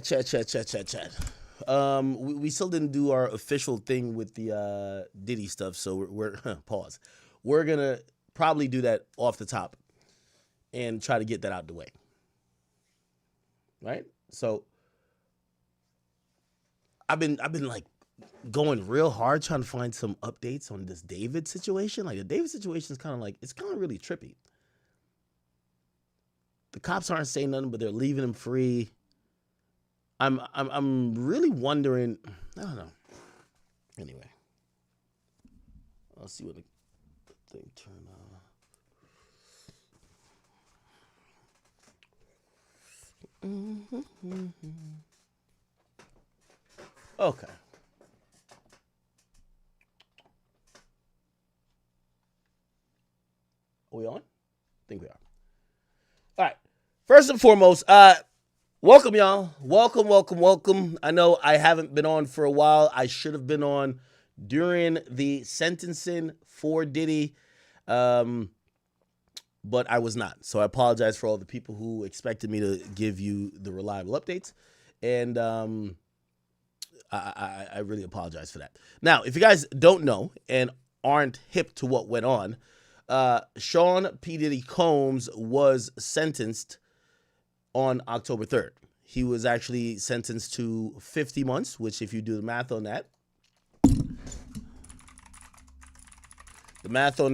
Chat. We still didn't do our official thing with the Diddy stuff, so we're pause. We're gonna probably do that off the top and try to get that out the way, right? So I've been like going real hard trying to find some updates on this David situation. Like the David situation is kind of like it's kind of really trippy. The cops aren't saying nothing, but they're leaving him free. I'm really wondering. I don't know. Anyway, I'll see what the thing turned on. Okay. Are we on? I think we are. All right. First and foremost, welcome, y'all. Welcome. I know I haven't been on for a while. I should have been on during the sentencing for Diddy, but I was not. So I apologize for all the people who expected me to give you the reliable updates. And I really apologize for that. Now, if you guys don't know and aren't hip to what went on, Sean P. Diddy Combs was sentenced on October 3rd. He was actually sentenced to 50 months, which if you do the math on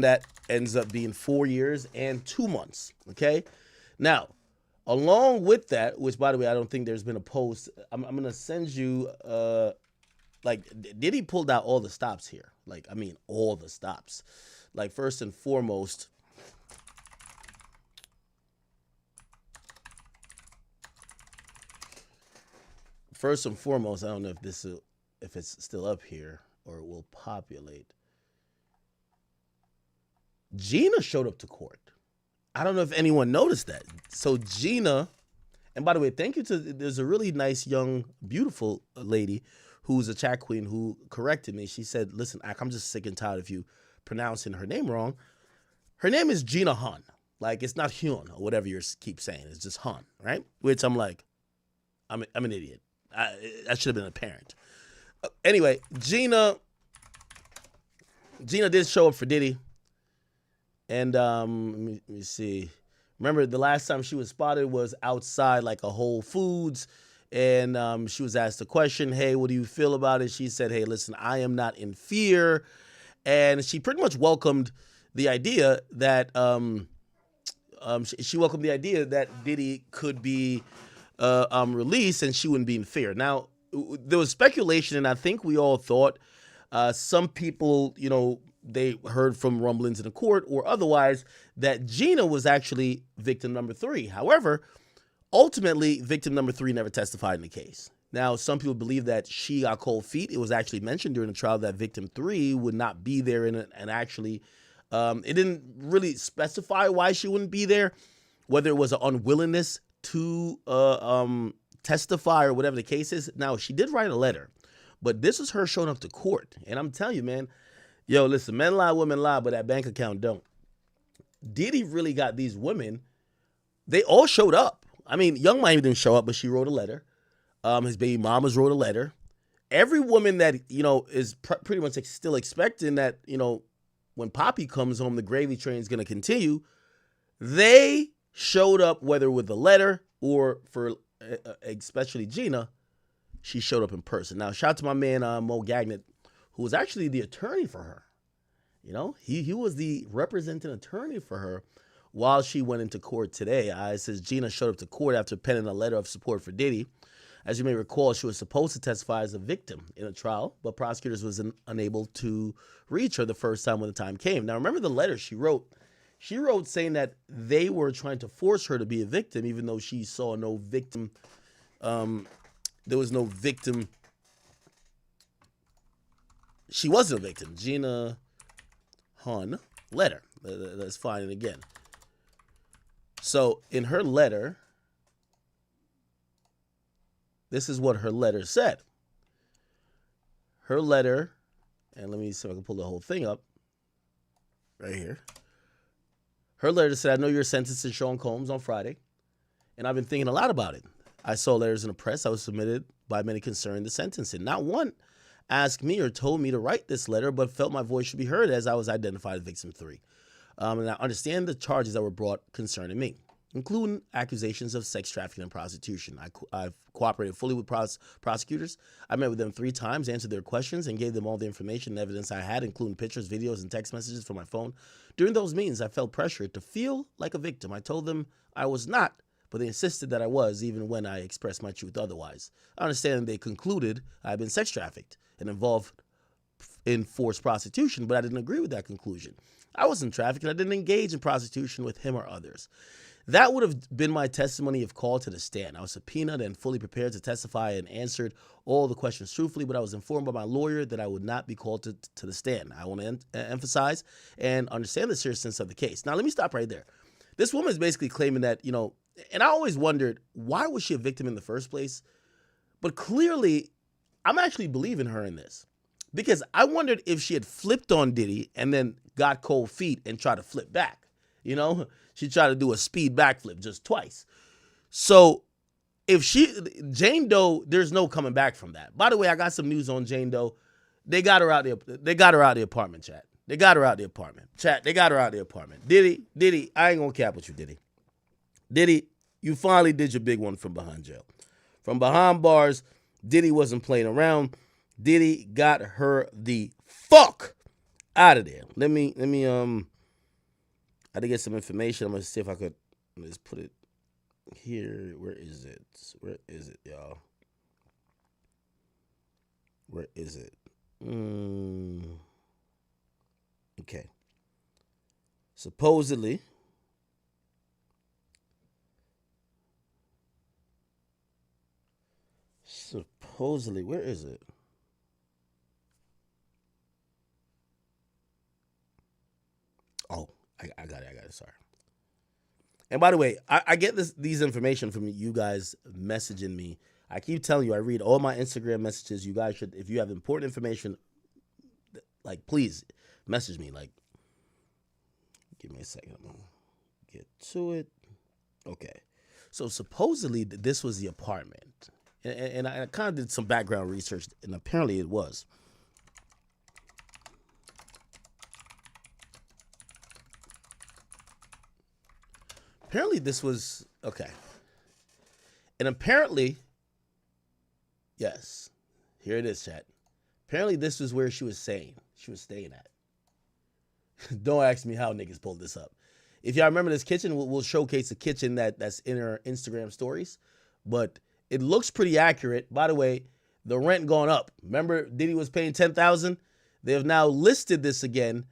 that ends up being 4 years and 2 months, okay? Now, along with that, which by the way, I don't think there's been a post, I'm going to send you, like, Diddy pulled out all the stops here. Like, I mean, all the stops. Like, first and foremost, I don't know if it's still up here or it will populate. Gina showed up to court. I don't know if anyone noticed that. So Gina, and by the way, thank you to, there's a really nice, young, beautiful lady who's a chat queen who corrected me. She said, listen, I'm just sick and tired of you pronouncing her name wrong. Her name is Gina Han. Like, it's not Hyun or whatever you keep saying. It's just Han, right? Which I'm like, I'm an idiot. I should have been a parent. Anyway, Gina did show up for Diddy. And let me see. Remember, the last time she was spotted was outside like a Whole Foods. And she was asked a question, hey, what do you feel about it? She said, hey, listen, I am not in fear. And she pretty much welcomed the idea that she welcomed the idea that Diddy could be released and she wouldn't be in fear. Now, there was speculation, and I think we all thought some people, you know, they heard from rumblings in the court or otherwise that Gina was actually victim number 3. However, ultimately, victim number 3 never testified in the case. Now, some people believe that she got cold feet. It was actually mentioned during the trial that victim 3 would not be there, and actually, it didn't really specify why she wouldn't be there, whether it was an unwillingness to testify or whatever the case is. Now, she did write a letter, but this is her showing up to court. And I'm telling you, man, yo, listen, men lie, women lie, but that bank account don't. Diddy really got these women. They all showed up. I mean, Young Miami didn't show up, but she wrote a letter. His baby mamas wrote a letter. Every woman that, you know, is pretty much still expecting that, you know, when Poppy comes home, the gravy train is going to continue. They showed up, whether with a letter or for especially Gina, she showed up in person. Now, shout out to my man, Mo Gagnet, who was actually the attorney for her. You know, he was the representing attorney for her while she went into court today. It says Gina showed up to court after penning a letter of support for Diddy. As you may recall, she was supposed to testify as a victim in a trial, but prosecutors was unable to reach her the first time when the time came. Now, remember the letter she wrote? She wrote saying that they were trying to force her to be a victim, even though she saw no victim. There was no victim. She wasn't a victim. Gina Han letter. Let's find it again. So in her letter, this is what her letter said. Her letter, and let me see if I can pull the whole thing up right here. Her letter said, I know you're sentenced to Sean Combs on Friday, and I've been thinking a lot about it. I saw letters in the press that was submitted by many concerning the sentencing. Not one asked me or told me to write this letter, but felt my voice should be heard as I was identified as victim 3. And I understand the charges that were brought concerning me, including accusations of sex trafficking and prostitution. I've cooperated fully with prosecutors. I met with them 3 times, answered their questions, and gave them all the information and evidence I had, including pictures, videos, and text messages from my phone. During those meetings, I felt pressured to feel like a victim. I told them I was not, but they insisted that I was, even when I expressed my truth otherwise. I understand they concluded I had been sex trafficked and involved in forced prostitution, but I didn't agree with that conclusion. I wasn't trafficked, and I didn't engage in prostitution with him or others. That would have been my testimony if called to the stand. I was subpoenaed and fully prepared to testify and answered all the questions truthfully, but I was informed by my lawyer that I would not be called to the stand. I want to emphasize and understand the seriousness of the case. Now, let me stop right there. This woman is basically claiming that, and I always wondered, why was she a victim in the first place? But clearly, I'm actually believing her in this, because I wondered if she had flipped on Diddy and then got cold feet and tried to flip back. She tried to do a speed backflip just twice. So if Jane Doe, there's no coming back from that. By the way, I got some news on Jane Doe. They got her out the apartment, chat. They got her out the apartment. Chat, they got her out the apartment. Diddy, I ain't gonna cap with you, Diddy. Diddy, you finally did your big one from behind jail. From behind bars, Diddy wasn't playing around. Diddy got her the fuck out of there. Let me I did get some information. I'm gonna see if I could just put it here. Where is it, y'all? Where is it? Okay. Supposedly, where is it? Oh, I got it. Sorry. And by the way, I get these information from you guys messaging me. I keep telling you, I read all my Instagram messages. You guys should, if you have important information, please message me. Give me a second. I'm gonna get to it. Okay. So supposedly this was the apartment. And I kind of did some background research, and apparently it was. Apparently this was, okay. And apparently, yes, here it is, chat. Apparently this was where she was staying at. Don't ask me how niggas pulled this up. If y'all remember this kitchen, we'll showcase the kitchen that's in her Instagram stories. But it looks pretty accurate. By the way, the rent gone up. Remember, Diddy was paying $10,000. They have now listed this again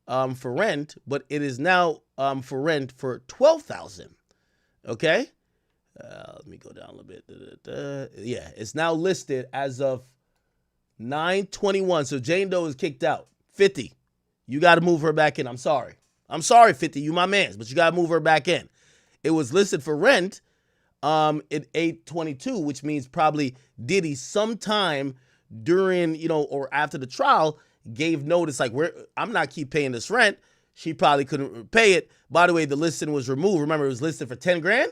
for rent, but it is now for rent for $12,000. Okay, let me go down a little bit. Yeah, it's now listed as of 9/21. So Jane Doe is kicked out. 50, you got to move her back in. I'm sorry, 50. You my mans, but you got to move her back in. It was listed for rent at 8/22, which means probably Diddy sometime during, or after the trial gave notice I'm not keep paying this rent. She probably couldn't pay it. By the way, the listing was removed. Remember, it was listed for 10 grand.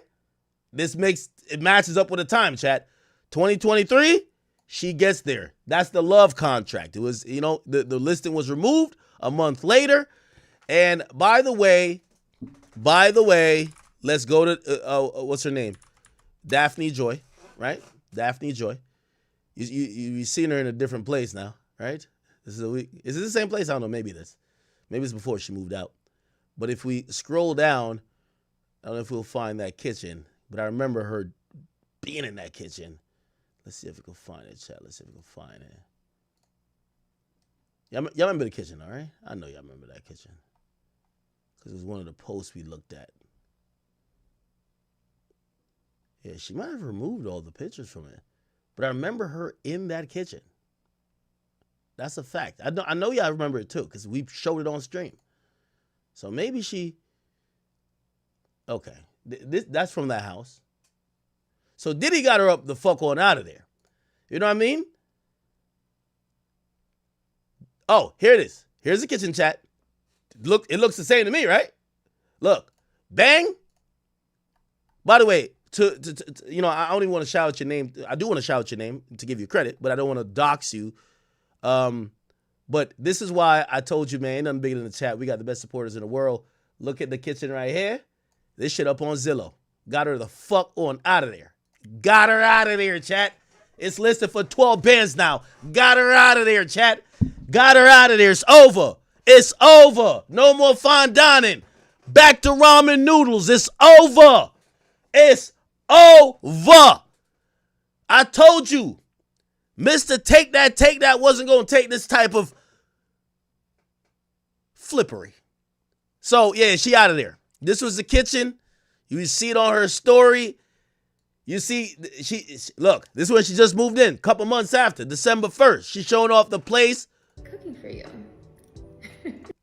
It matches up with the time, chat. 2023, she gets there. That's the love contract. It was, the listing was removed a month later. And by the way, let's go to, what's her name? Daphne Joy, right? Daphne Joy. You've seen her in a different place now, right? Is it the same place? I don't know. Maybe it's before she moved out. But if we scroll down, I don't know if we'll find that kitchen. But I remember her being in that kitchen. Let's see if we can find it, chat. Let's see if we can find it. Y'all remember the kitchen, all right? I know y'all remember that kitchen. Because it was one of the posts we looked at. Yeah, she might have removed all the pictures from it. But I remember her in that kitchen. That's a fact. I know y'all remember it too, because we showed it on stream. So maybe she... Okay. That's from that house. So Diddy got her up the fuck on out of there. You know what I mean? Oh, here it is. Here's the kitchen, chat. Look, it looks the same to me, right? Look. Bang. By the way, I don't even want to shout out your name. I do want to shout out your name to give you credit, but I don't want to dox you. But this is why I told you, man, ain't nothing bigger than the chat. We got the best supporters in the world. Look at the kitchen right here. This shit up on Zillow. Got her the fuck on out of there. Got her out of there, chat. It's listed for 12 bands now. Got her out of there, chat. Got her out of there. It's over. It's over. No more fine dining. Back to ramen noodles. It's over. It's over. I told you, Mr. Take That wasn't going to take this type of flippery. So, yeah, she out of there. This was the kitchen. You see it on her story. You see, look, this is when she just moved in, a couple months after, December 1st. She's showing off the place. Cooking for you.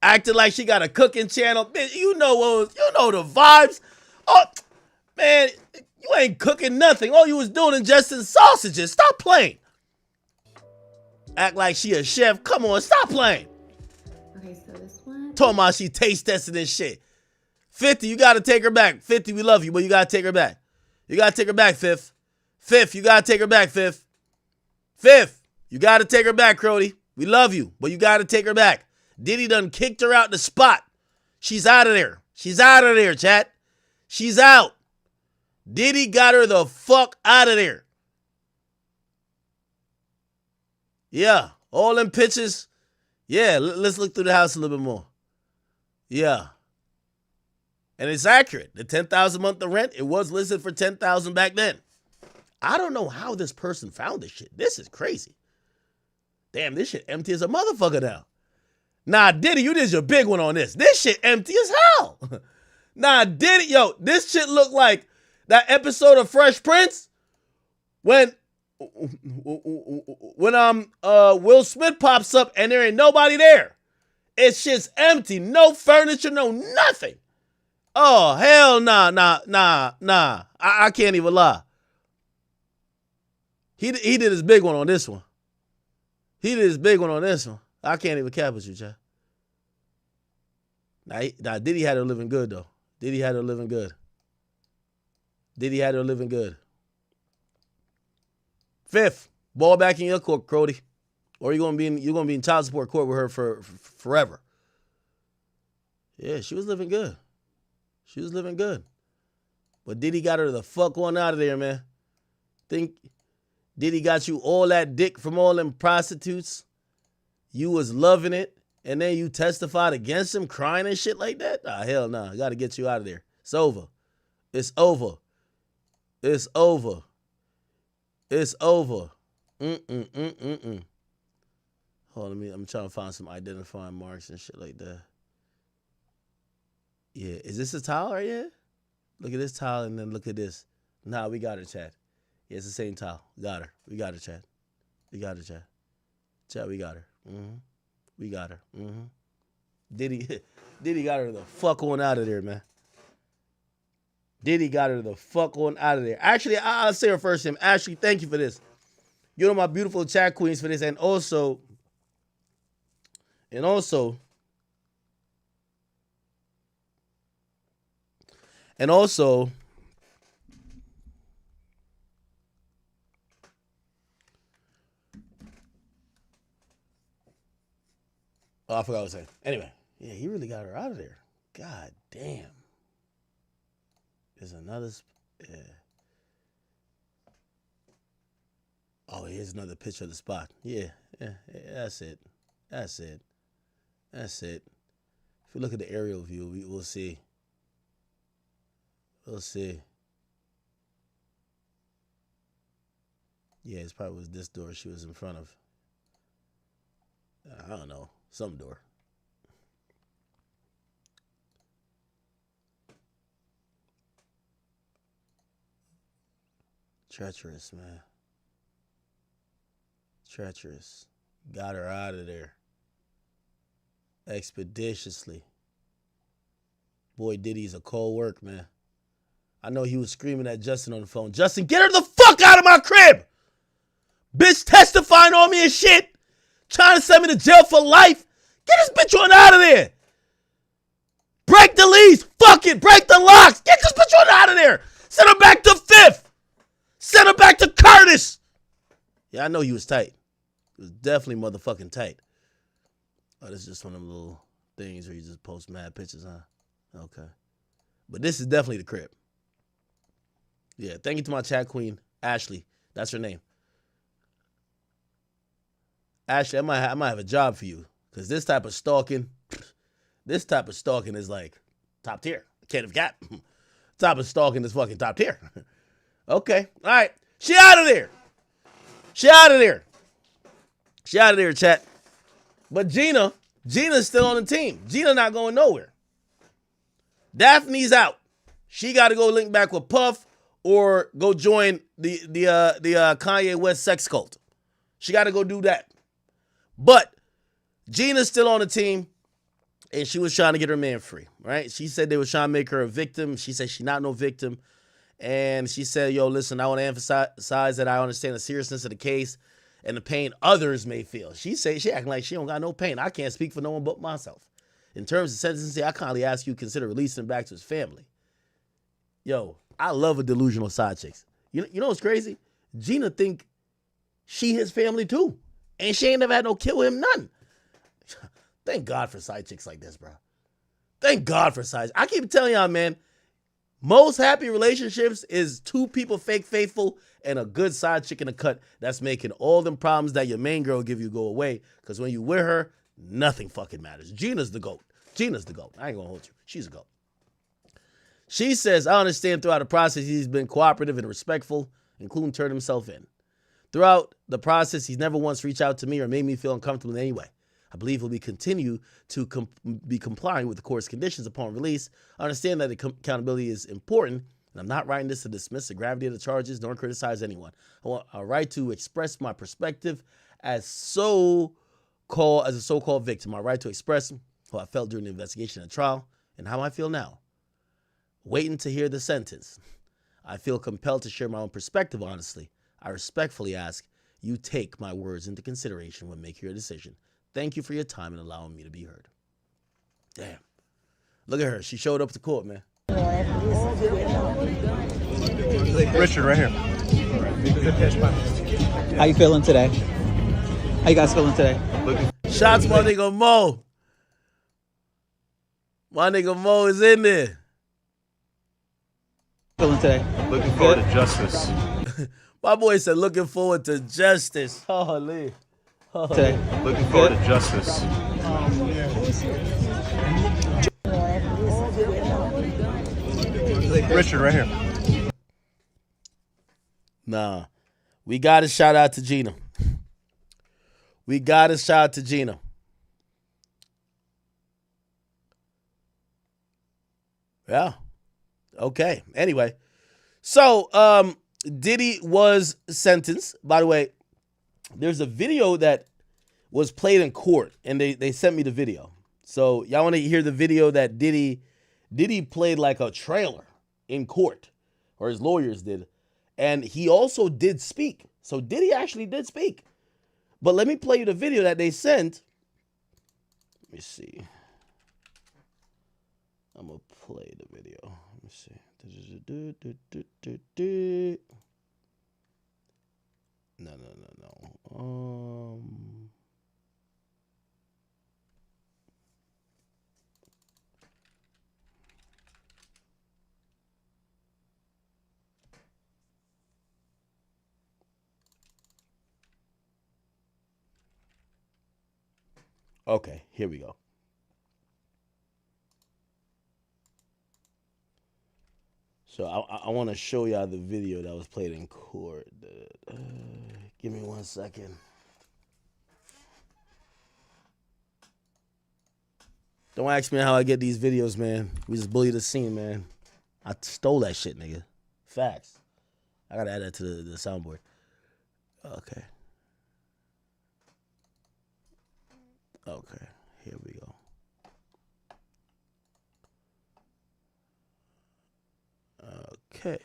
Acting like she got a cooking channel. Bitch, you know the vibes. Oh, man, you ain't cooking nothing. All you was doing ingesting sausages. Stop playing. Act like she a chef. Come on, stop playing. Okay, so this one. Talking about she taste testing this shit. 50, you got to take her back. 50, we love you, but you got to take her back. You got to take her back, Fifth. Fifth, you got to take her back, Fifth. Fifth, you got to take her back, Crody. We love you, but you got to take her back. Diddy done kicked her out the spot. She's out of there. She's out of there, chat. She's out. Diddy got her the fuck out of there. Yeah, all them pictures. Yeah, let's look through the house a little bit more. Yeah. And it's accurate. The $10,000 a month of rent, it was listed for $10,000 back then. I don't know how this person found this shit. This is crazy. Damn, this shit empty as a motherfucker now. Nah, Diddy, you did your big one on this. This shit empty as hell. Nah, Diddy, yo, this shit look like that episode of Fresh Prince when Will Smith pops up and there ain't nobody there. It's just empty. No furniture, no nothing. Oh, hell nah. I can't even lie. He did his big one on this one. He did his big one on this one. I can't even cap with you, Chad. Now, Diddy had her living good, though. Diddy had her living good. Diddy had her living good. Fifth, ball back in your court, Crody. Or you're gonna be in child support court with her for forever. Yeah, she was living good. She was living good. But Diddy got her the fuck on out of there, man. Think Diddy got you all that dick from all them prostitutes. You was loving it. And then you testified against him, crying and shit like that? Ah, hell no. Nah. I got to get you out of there. It's over. It's over. It's over. It's over. Hold on, I'm trying to find some identifying marks and shit like that. Yeah, is this a towel right here? Look at this towel and then look at this. Nah, we got her, Chad. Yeah, it's the same towel. Got her. We got her, Chad. We got her, Chad. Chad, we got her. We got her. Diddy got her the fuck on out of there, man. Diddy got her the fuck on out of there. Actually, I'll say her first name. Ashley, thank you for this. You know my beautiful chat queens for this. And also, oh, I forgot what I was saying. Anyway, yeah, he really got her out of there. God damn. There's another. Yeah. Oh, here's another picture of the spot. Yeah, that's it. That's it. That's it. If we look at the aerial view, we'll see. We'll see. Yeah, it probably was this door she was in front of. I don't know. Some door. Treacherous, man. Treacherous. Got her out of there. Expeditiously. Boy, Diddy's a cold work, man. I know he was screaming at Justin on the phone. Justin, get her the fuck out of my crib! Bitch testifying on me and shit! Trying to send me to jail for life? Get this bitch on out of there! Break the lease! Fuck it! Break the locks! Get this bitch on out of there! Send her back to 5th. Send her back to Curtis. Yeah, I know he was tight. He was definitely motherfucking tight. Oh, this is just one of them little things where you just post mad pictures, huh? Okay. But this is definitely the crib. Yeah, thank you to my chat queen, Ashley. That's her name. Ashley, I might have a job for you. Because this type of stalking is like top tier. Can't have got. Type of stalking is fucking top tier. Okay. All right. She out of there. She out of there. She out of there, chat. But Gina's still on the team. Gina not going nowhere. Daphne's out. She got to go link back with Puff or go join the Kanye West sex cult. She got to go do that. But Gina's still on the team, and she was trying to get her man free, right? She said they were trying to make her a victim. She said she's not no victim. And she said, yo, listen, I want to emphasize that I understand the seriousness of the case and the pain others may feel. She acting like she don't got no pain. I can't speak for no one but myself. In terms of sentencing, I kindly ask you to consider releasing him back to his family. Yo, I love a delusional side chicks. You know what's crazy? Gina think she his family too. And she ain't never had no kid with him, none. Thank God for side chicks like this, bro. Thank God for side. I keep telling y'all, man, most happy relationships is two people fake faithful and a good side chick in the cut that's making all them problems that your main girl give you go away. Because when you with her, nothing fucking matters. Gina's the GOAT. Gina's the GOAT. I ain't gonna hold you. She's a GOAT. She says, I understand throughout the process he's been cooperative and respectful, including turning himself in. Throughout the process, he's never once reached out to me or made me feel uncomfortable in any way. I believe he'll continue to be complying with the court's conditions upon release. I understand that accountability is important, and I'm not writing this to dismiss the gravity of the charges nor criticize anyone. I want a right to express my perspective as a so-called victim. My right to express how I felt during the investigation and trial and how I feel now. Waiting to hear the sentence. I feel compelled to share my own perspective honestly. I respectfully ask you take my words into consideration when making your decision. Thank you for your time and allowing me to be heard. Damn. Look at her. She showed up to court, man. Richard, right here. How you feeling today? How you guys feeling today? Shots my nigga Mo. My nigga Mo is in there. Feeling today? Looking forward to justice. My boy said looking forward to justice. Holy. Today? Looking forward to justice. Richard, right here. Nah. We got to shout out to Gina. We got to shout out to Gina. Yeah. Okay. Anyway. So, Diddy was sentenced. By the way, there's a video that was played in court, and they sent me the video. So, y'all want to hear the video that Diddy played like a trailer in court, or his lawyers did. And he also did speak. So, Diddy actually did speak. But let me play you the video that they sent. Let me see. I'm going to play the video. Let me see. No. Okay, here we go. So I want to show y'all the video that was played in court. Give me 1 second. Don't ask me how I get these videos, man. We just bully the scene, man. I stole that shit, nigga. Facts. I gotta add that to the soundboard. Okay. Okay, here we go. Okay.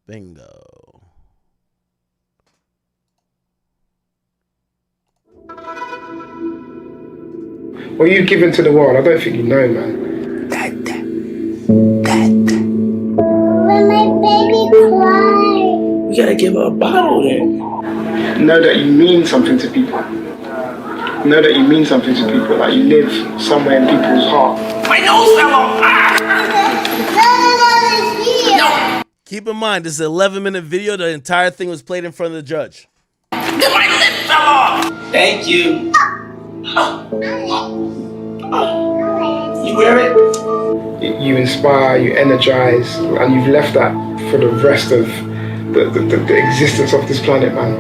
Bingo. What you've given to the world, I don't think you know, man. When my We gotta give her a bottle then. Know that you mean something to people. Know that you mean something to people. Like you live somewhere in people's heart. My nose fell off. No. Keep in mind, this is an 11-minute video. The entire thing was played in front of the judge. My lip fell off. Thank you. You wear it? You inspire, you energize, and you've left that for the rest of the existence of this planet, man.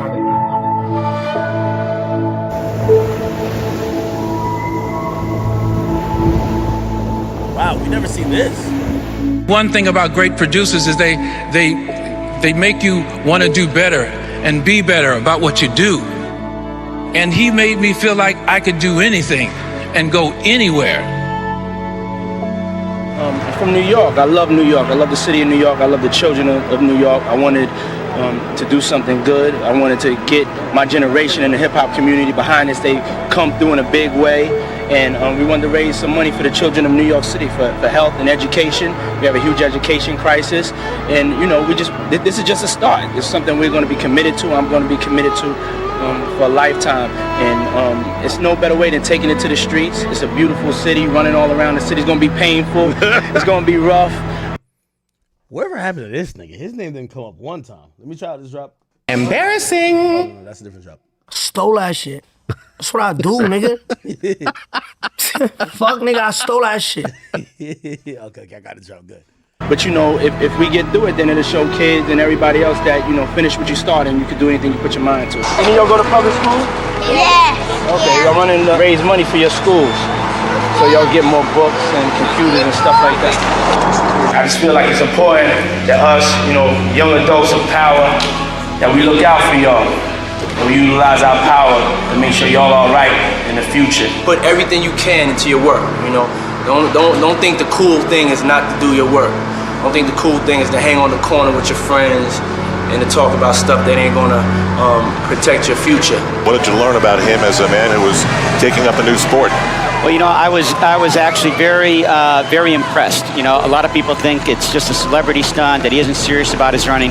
Wow, we never seen this. One thing about great producers is they make you want to do better and be better about what you do. And he made me feel like I could do anything and go anywhere. From New York. I love New York. I love the city of New York. I love the children of New York. I wanted to do something good. I wanted to get my generation in the hip-hop community behind us. They come through in a big way. And we wanted to raise some money for the children of New York City for health and education. We have a huge education crisis. And, you know, this is just a start. It's something we're going to be committed to. I'm going to be committed to for a lifetime. And it's no better way than taking it to the streets. It's a beautiful city. Running all around the city is going to be painful. It's going to be rough. Whatever happened to this nigga? His name didn't come up one time. Let me try out this drop. Embarrassing. Oh, no, that's a different drop. Stole that shit. That's what I do, nigga. Fuck, nigga, I stole that shit. Okay, I got the drop. Good. But you know, if we get through it, then it'll show kids and everybody else that, you know, finish what you started and you can do anything you put your mind to. Any of y'all go to public school? Yeah. Okay, y'all running to raise money for your schools. So y'all get more books and computers and stuff like that. I just feel like it's important that us, you know, young adults of power, that we look out for y'all. And we utilize our power to make sure y'all all right in the future. Put everything you can into your work, you know. Don't think the cool thing is not to do your work. Don't think the cool thing is to hang on the corner with your friends and to talk about stuff that ain't gonna protect your future. What did you learn about him as a man who was taking up a new sport? Well, you know, I was actually very impressed. You know, a lot of people think it's just a celebrity stunt, that he isn't serious about his running.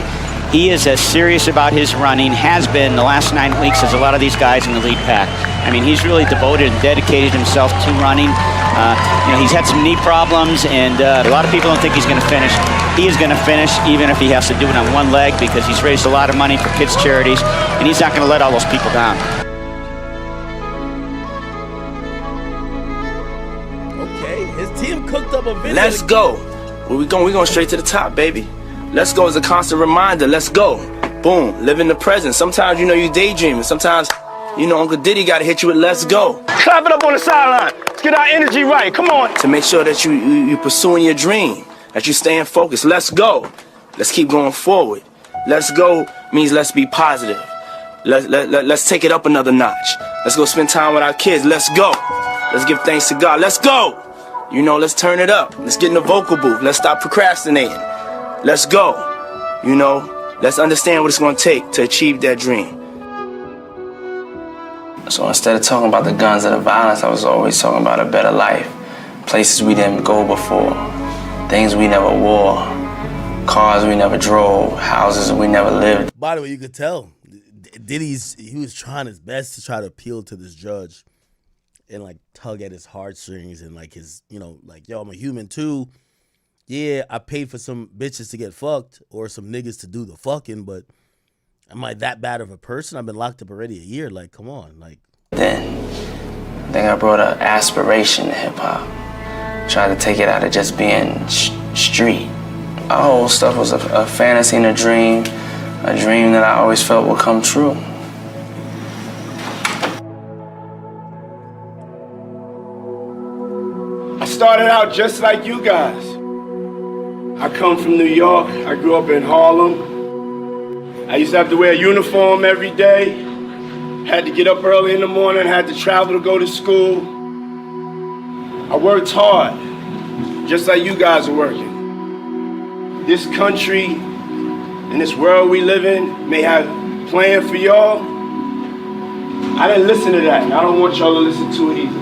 He is as serious about his running, has been the last 9 weeks, as a lot of these guys in the lead pack. I mean, he's really devoted and dedicated himself to running. You know, he's had some knee problems, and a lot of people don't think he's going to finish. He is going to finish, even if he has to do it on one leg, because he's raised a lot of money for kids' charities, and he's not going to let all those people down. Okay, his team cooked up a video. Let's go. Where we going? We going straight to the top, baby. Let's go is a constant reminder. Let's go. Boom. Live in the present. Sometimes, you know, you daydreaming. Sometimes, you know, Uncle Diddy got to hit you with let's go. Clap it up on the sideline. Let's get our energy right. Come on. To make sure that you pursuing your dream, that you staying focused. Let's go. Let's keep going forward. Let's go means let's be positive. Let's take it up another notch. Let's go spend time with our kids. Let's go. Let's give thanks to God. Let's go. You know, let's turn it up. Let's get in the vocal booth. Let's stop procrastinating. Let's go. You know, let's understand what it's going to take to achieve that dream. So instead of talking about the guns and the violence, I was always talking about a better life. Places we didn't go before. Things we never wore. Cars we never drove. Houses we never lived. By the way, you could tell he was trying his best to try to appeal to this judge and like tug at his heartstrings and like his, you know, like, yo, I'm a human too. Yeah, I paid for some bitches to get fucked or some niggas to do the fucking, but am I that bad of a person? I've been locked up already a year. Like, come on. Like, then I think I brought an aspiration to hip-hop. Tried to take it out of just being street. Our whole stuff was a fantasy and a dream that I always felt would come true. I started out just like you guys. I come from New York. I grew up in Harlem. I used to have to wear a uniform every day. Had to get up early in the morning, had to travel to go to school. I worked hard, just like you guys are working. This country and this world we live in may have planned for y'all. I didn't listen to that, and I don't want y'all to listen to it either.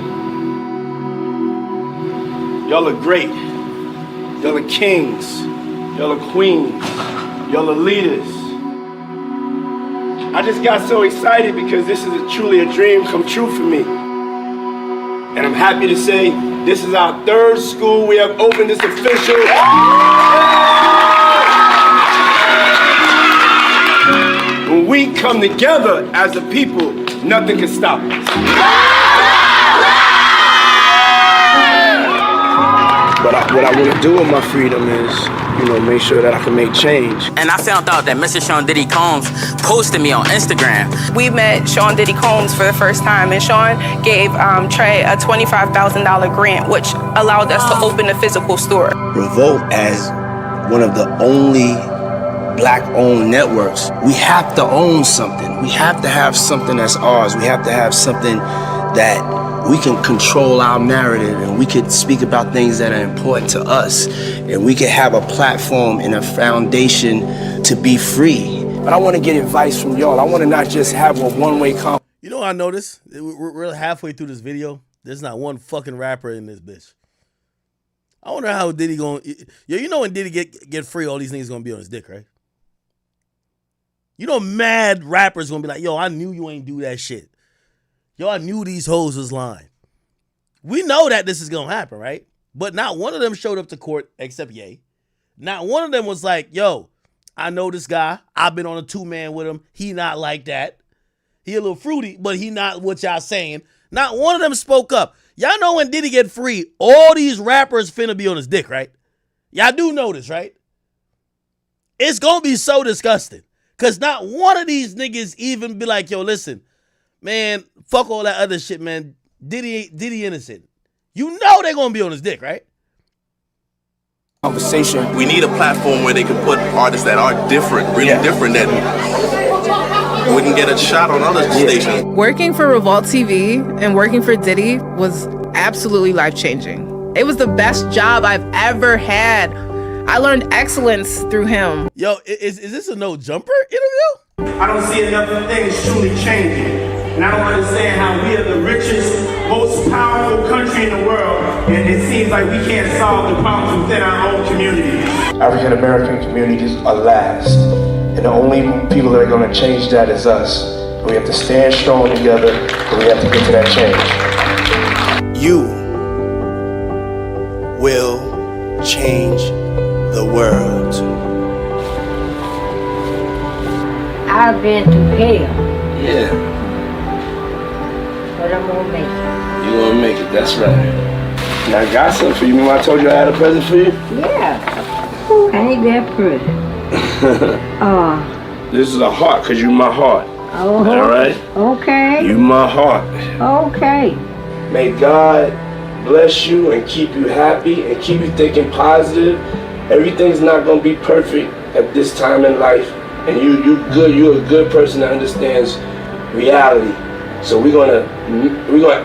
Y'all are great. Y'all are kings. Y'all are queens. Y'all are leaders. I just got so excited because this is truly a dream come true for me. And I'm happy to say this is our third school we have opened. It's official. When we come together as a people, nothing can stop us. But what I want to do with my freedom is, make sure that I can make change. And I found out that Mr. Sean Diddy Combs posted me on Instagram. We met Sean Diddy Combs for the first time, and Sean gave Trey a $25,000 grant, which allowed us to open a physical store. Revolt, as one of the only black-owned networks, we have to own something. We have to have something that's ours. We have to have something that we can control our narrative, and we could speak about things that are important to us, and we could have a platform and a foundation to be free. But I want to get advice from y'all. I want to not just have a one-way conversation. You know what I noticed? We're halfway through this video. There's not one fucking rapper in this bitch. I wonder how Diddy going. Yo, you know when Diddy get free, all these niggas gonna be on his dick, right? You know, mad rappers gonna be like, yo, I knew you ain't do that shit. Yo, I knew these hoes was lying. We know that this is gonna happen, right? But not one of them showed up to court except Ye. Not one of them was like, yo, I know this guy. I've been on a 2-man with him. He not like that. He a little fruity, but he not what y'all saying. Not one of them spoke up. Y'all know when Diddy get free, all these rappers finna be on his dick, right? Y'all do know this, right? It's gonna be so disgusting. Cause not one of these niggas even be like, yo, listen, man, fuck all that other shit, man. Diddy innocent. You know they're gonna be on his dick, right? Conversation. We need a platform where they can put artists that are different, really different, that wouldn't get a shot on other stations. Working for Revolt TV and working for Diddy was absolutely life-changing. It was the best job I've ever had. I learned excellence through him. Yo, is this a no jumper interview? I don't see enough of things truly changing. And I don't understand how we are the richest, most powerful country in the world, and it seems like we can't solve the problems within our own community. African American communities are last, and the only people that are going to change that is us. We have to stand strong together, and we have to get to that change. You will change the world. I've been to hell. Yeah. But I'm gonna make it. You gonna make it, that's right. And I got something for you. Remember I told you I had a present for you? Yeah. I ain't that pretty. This is a heart, because you my heart. Oh. All right? Okay. You my heart. Okay. May God bless you and keep you happy and keep you thinking positive. Everything's not gonna be perfect at this time in life. And you good, you're a good person that understands reality. So we're gonna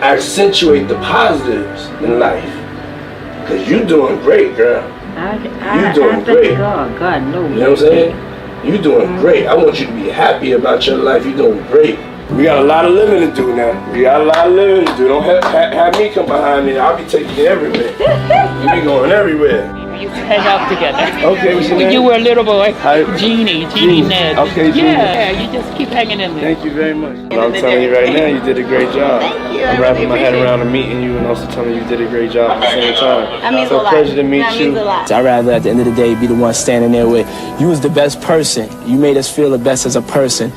accentuate the positives in life. Cause you doing great, girl. You doing great. God knows. You know what I'm saying? You doing great. I want you to be happy about your life. You doing great. We got a lot of living to do now. We got a lot of living to do. Don't have me come behind me. I'll be taking you everywhere. You be going everywhere. You hang out together. Okay, what's your name? When you were a little boy, Jeannie Ned. Okay, Jeannie. Yeah, you just keep hanging in there. Thank you very much. Well, I'm telling you right now, you did a great job. Thank you. I'm wrapping my head around and meeting you, and also telling you did a great job at the same time. That means so a lot. Pleasure to meet that you. Means a lot. I'd rather at the end of the day be the one standing there with you was the best person. You made us feel the best as a person.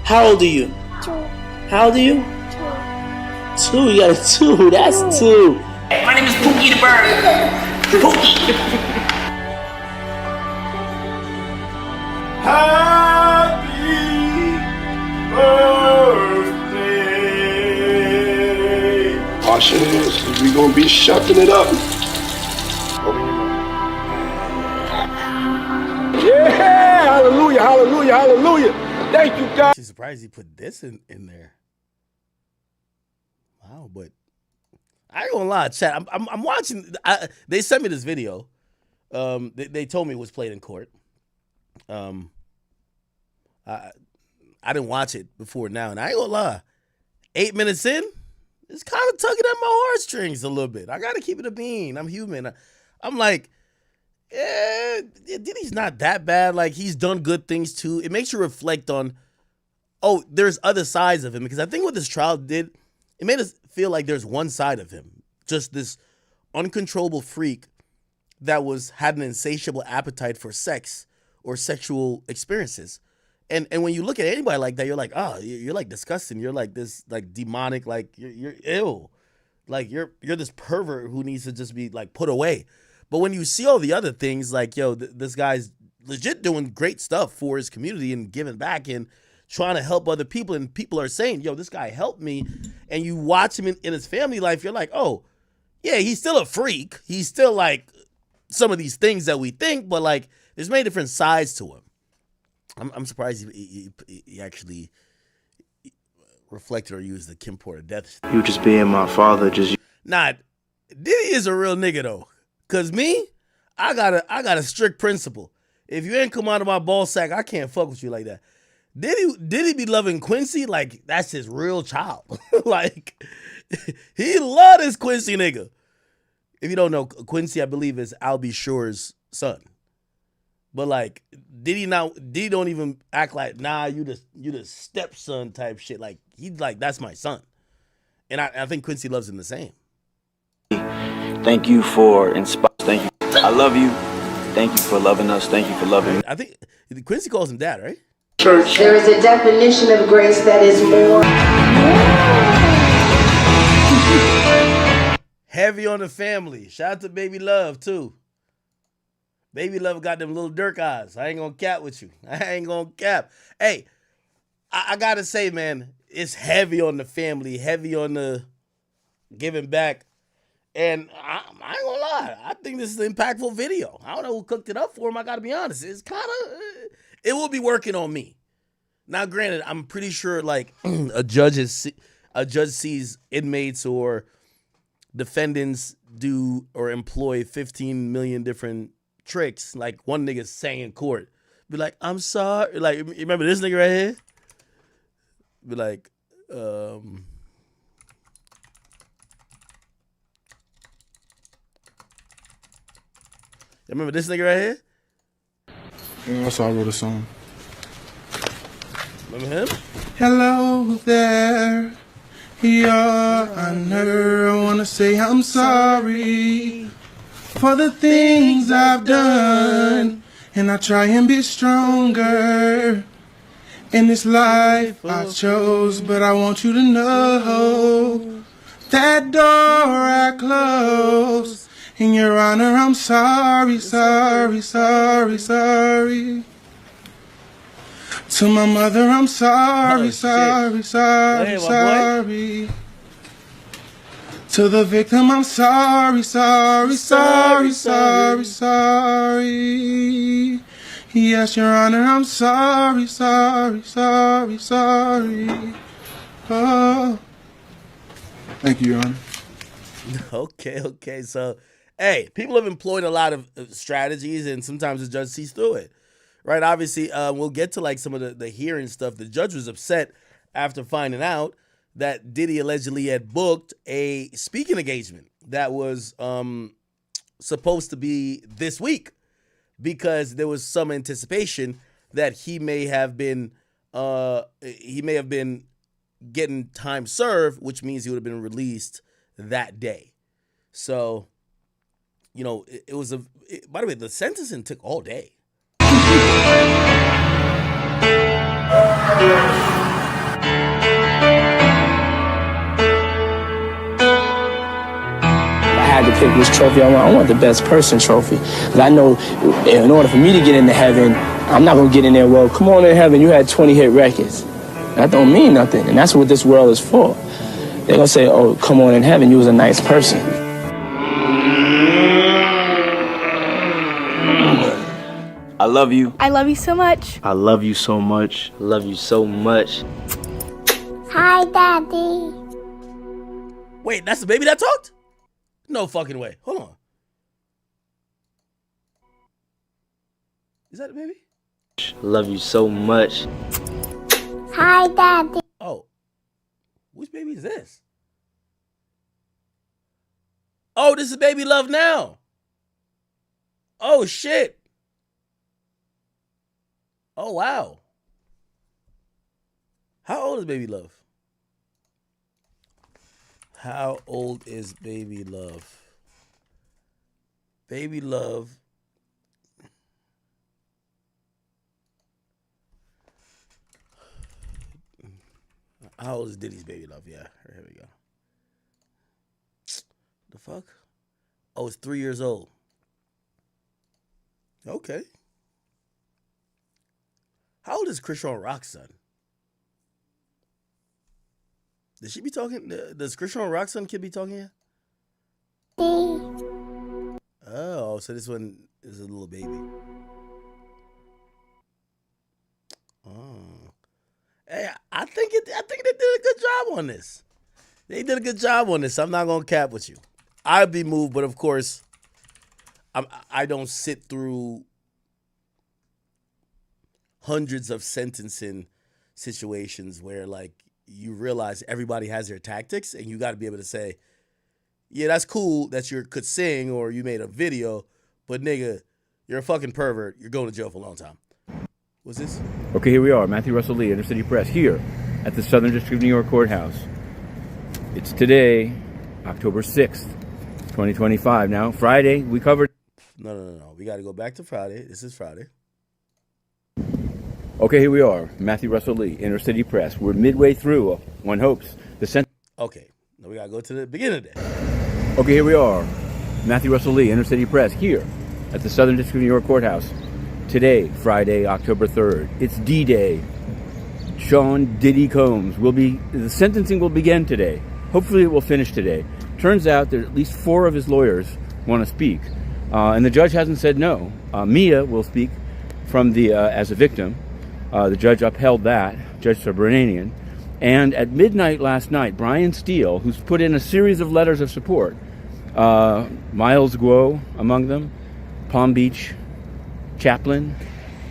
How old are you? 2. How old are you? 2. You got a 2. That's 2. My name is Pookie the Bird. Pookie. Happy birthday. Washing hands. We gonna be shucking it up. Yeah! Hallelujah! Hallelujah! Hallelujah! Thank you, God. She's surprised he put this in there. Wow, but I ain't gonna lie, chat. I'm watching. They sent me this video. They told me it was played in court. I didn't watch it before now, and I ain't gonna lie. 8 minutes in, it's kind of tugging at my heartstrings a little bit. I got to keep it a bean. I'm human. I'm like, yeah, Diddy's not that bad. Like, he's done good things too. It makes you reflect on, oh, there's other sides of him. Because I think what this trial did, it made us feel like there's one side of him. Just this uncontrollable freak that had an insatiable appetite for sex or sexual experiences. And when you look at anybody like that, you're like, oh, you're like disgusting. You're like this like demonic, like you're ill. Like you're this pervert who needs to just be like put away. But when you see all the other things, like, yo, this guy's legit doing great stuff for his community and giving back and trying to help other people, and people are saying, yo, this guy helped me, and you watch him in his family life, you're like, oh, yeah, he's still a freak. He's still like some of these things that we think, but like there's many different sides to him. I'm surprised he actually reflected or used the Kim Porter death. You just being my father, just... Nah, Diddy is a real nigga though. Cause me, I got a strict principle. If you ain't come out of my ball sack, I can't fuck with you like that. Diddy be loving Quincy like that's his real child. Like he love this Quincy nigga. If you don't know, Quincy, I believe, is Albie Shore's son. But like Diddy don't even act like, nah, you the stepson type shit. Like he's like, that's my son. And I think Quincy loves him the same. Thank you for inspiring. Thank you. I love you. Thank you for loving us. Thank you for loving me. I think Quincy calls him dad, right? Church. There is a definition of grace that is more. Heavy on the family. Shout out to Baby Love too. Baby Love got them little Dirk eyes. I ain't gonna cap with you. I ain't gonna cap. Hey, I gotta say, man, it's heavy on the family, heavy on the giving back. And I ain't gonna lie, I think this is an impactful video. I don't know who cooked it up for him. I gotta be honest. It's kind of, it will be working on me. Now, granted, I'm pretty sure like a judge sees inmates or defendants do or employ 15 million different tricks. Like one nigga sang in court, be like, "I'm sorry." Like, you remember this nigga right here? Be like, remember this nigga right here? Yeah, that's how I wrote a song. Remember him? Hello there, Your Honor. I wanna say I'm sorry for the things I've done, and I try and be stronger in this life I chose. But I want you to know that door I closed. In Your Honor, I'm sorry, sorry, sorry, sorry. To my mother, I'm sorry, sorry, sorry, sorry. To the victim, I'm sorry, sorry, sorry, sorry, sorry. Yes, Your Honor, I'm sorry, sorry, sorry, sorry. Oh. Thank you, Your Honor. Okay. So, hey, people have employed a lot of strategies, and sometimes the judge sees through it, right? Obviously, we'll get to like some of the hearing stuff. The judge was upset after finding out that Diddy allegedly had booked a speaking engagement that was supposed to be this week because there was some anticipation that he may have been getting time served, which means he would have been released that day. So, you know, it was by the way, the sentencing took all day. I had to pick which trophy I want the best person trophy. Because I know in order for me to get into heaven, I'm not going to get in there, well, come on in heaven, you had 20 hit records. That don't mean nothing. And that's what this world is for. They're going to say, oh, come on in heaven, you was a nice person. I love you. I love you so much. I love you so much. Love you so much. Hi, Daddy. Wait, that's the baby that talked? No fucking way. Hold on. Is that the baby? Love you so much. Hi, Daddy. Oh. Which baby is this? Oh, this is Baby Love now. Oh, shit. Oh, wow. How old is Baby Love? How old is Baby Love? Baby Love. How old is Diddy's Baby Love? Yeah, here we go. The fuck? Oh, it's 3 years old. Okay. How old is Krishan Rock's son? Does she be talking? Does Krishan Rock's son kid be talking yet? Oh, so this one is a little baby. Oh. Hey, I think they did a good job on this. They did a good job on this. I'm not gonna cap with you. I'd be moved, but of course, I don't sit through hundreds of sentencing situations where like you realize everybody has their tactics, and you got to be able to say, yeah, that's cool that you could sing or you made a video, but nigga, you're a fucking pervert. You're going to jail for a long time. What's this? Okay, here we are, Matthew Russell Lee, Inner City Press, here at the Southern District of New York Courthouse. It's today, October 6th, 2025. Now, Friday, we covered... No. We got to go back to Friday. This is Friday. Okay, here we are, Matthew Russell Lee, Inner City Press. We're midway through, one hopes, the Okay, now we got to go to the beginning of the day. Okay, here we are, Matthew Russell Lee, Inner City Press, here at the Southern District of New York Courthouse. Today, Friday, October 3rd, it's D-Day. Sean Diddy Combs the sentencing will begin today. Hopefully it will finish today. Turns out that at least 4 of his lawyers want to speak. And the judge hasn't said no. Mia will speak from as a victim. The judge upheld that, Judge Subramanian. And at midnight last night, Brian Steele, who's put in a series of letters of support, Miles Guo among them, Palm Beach chaplain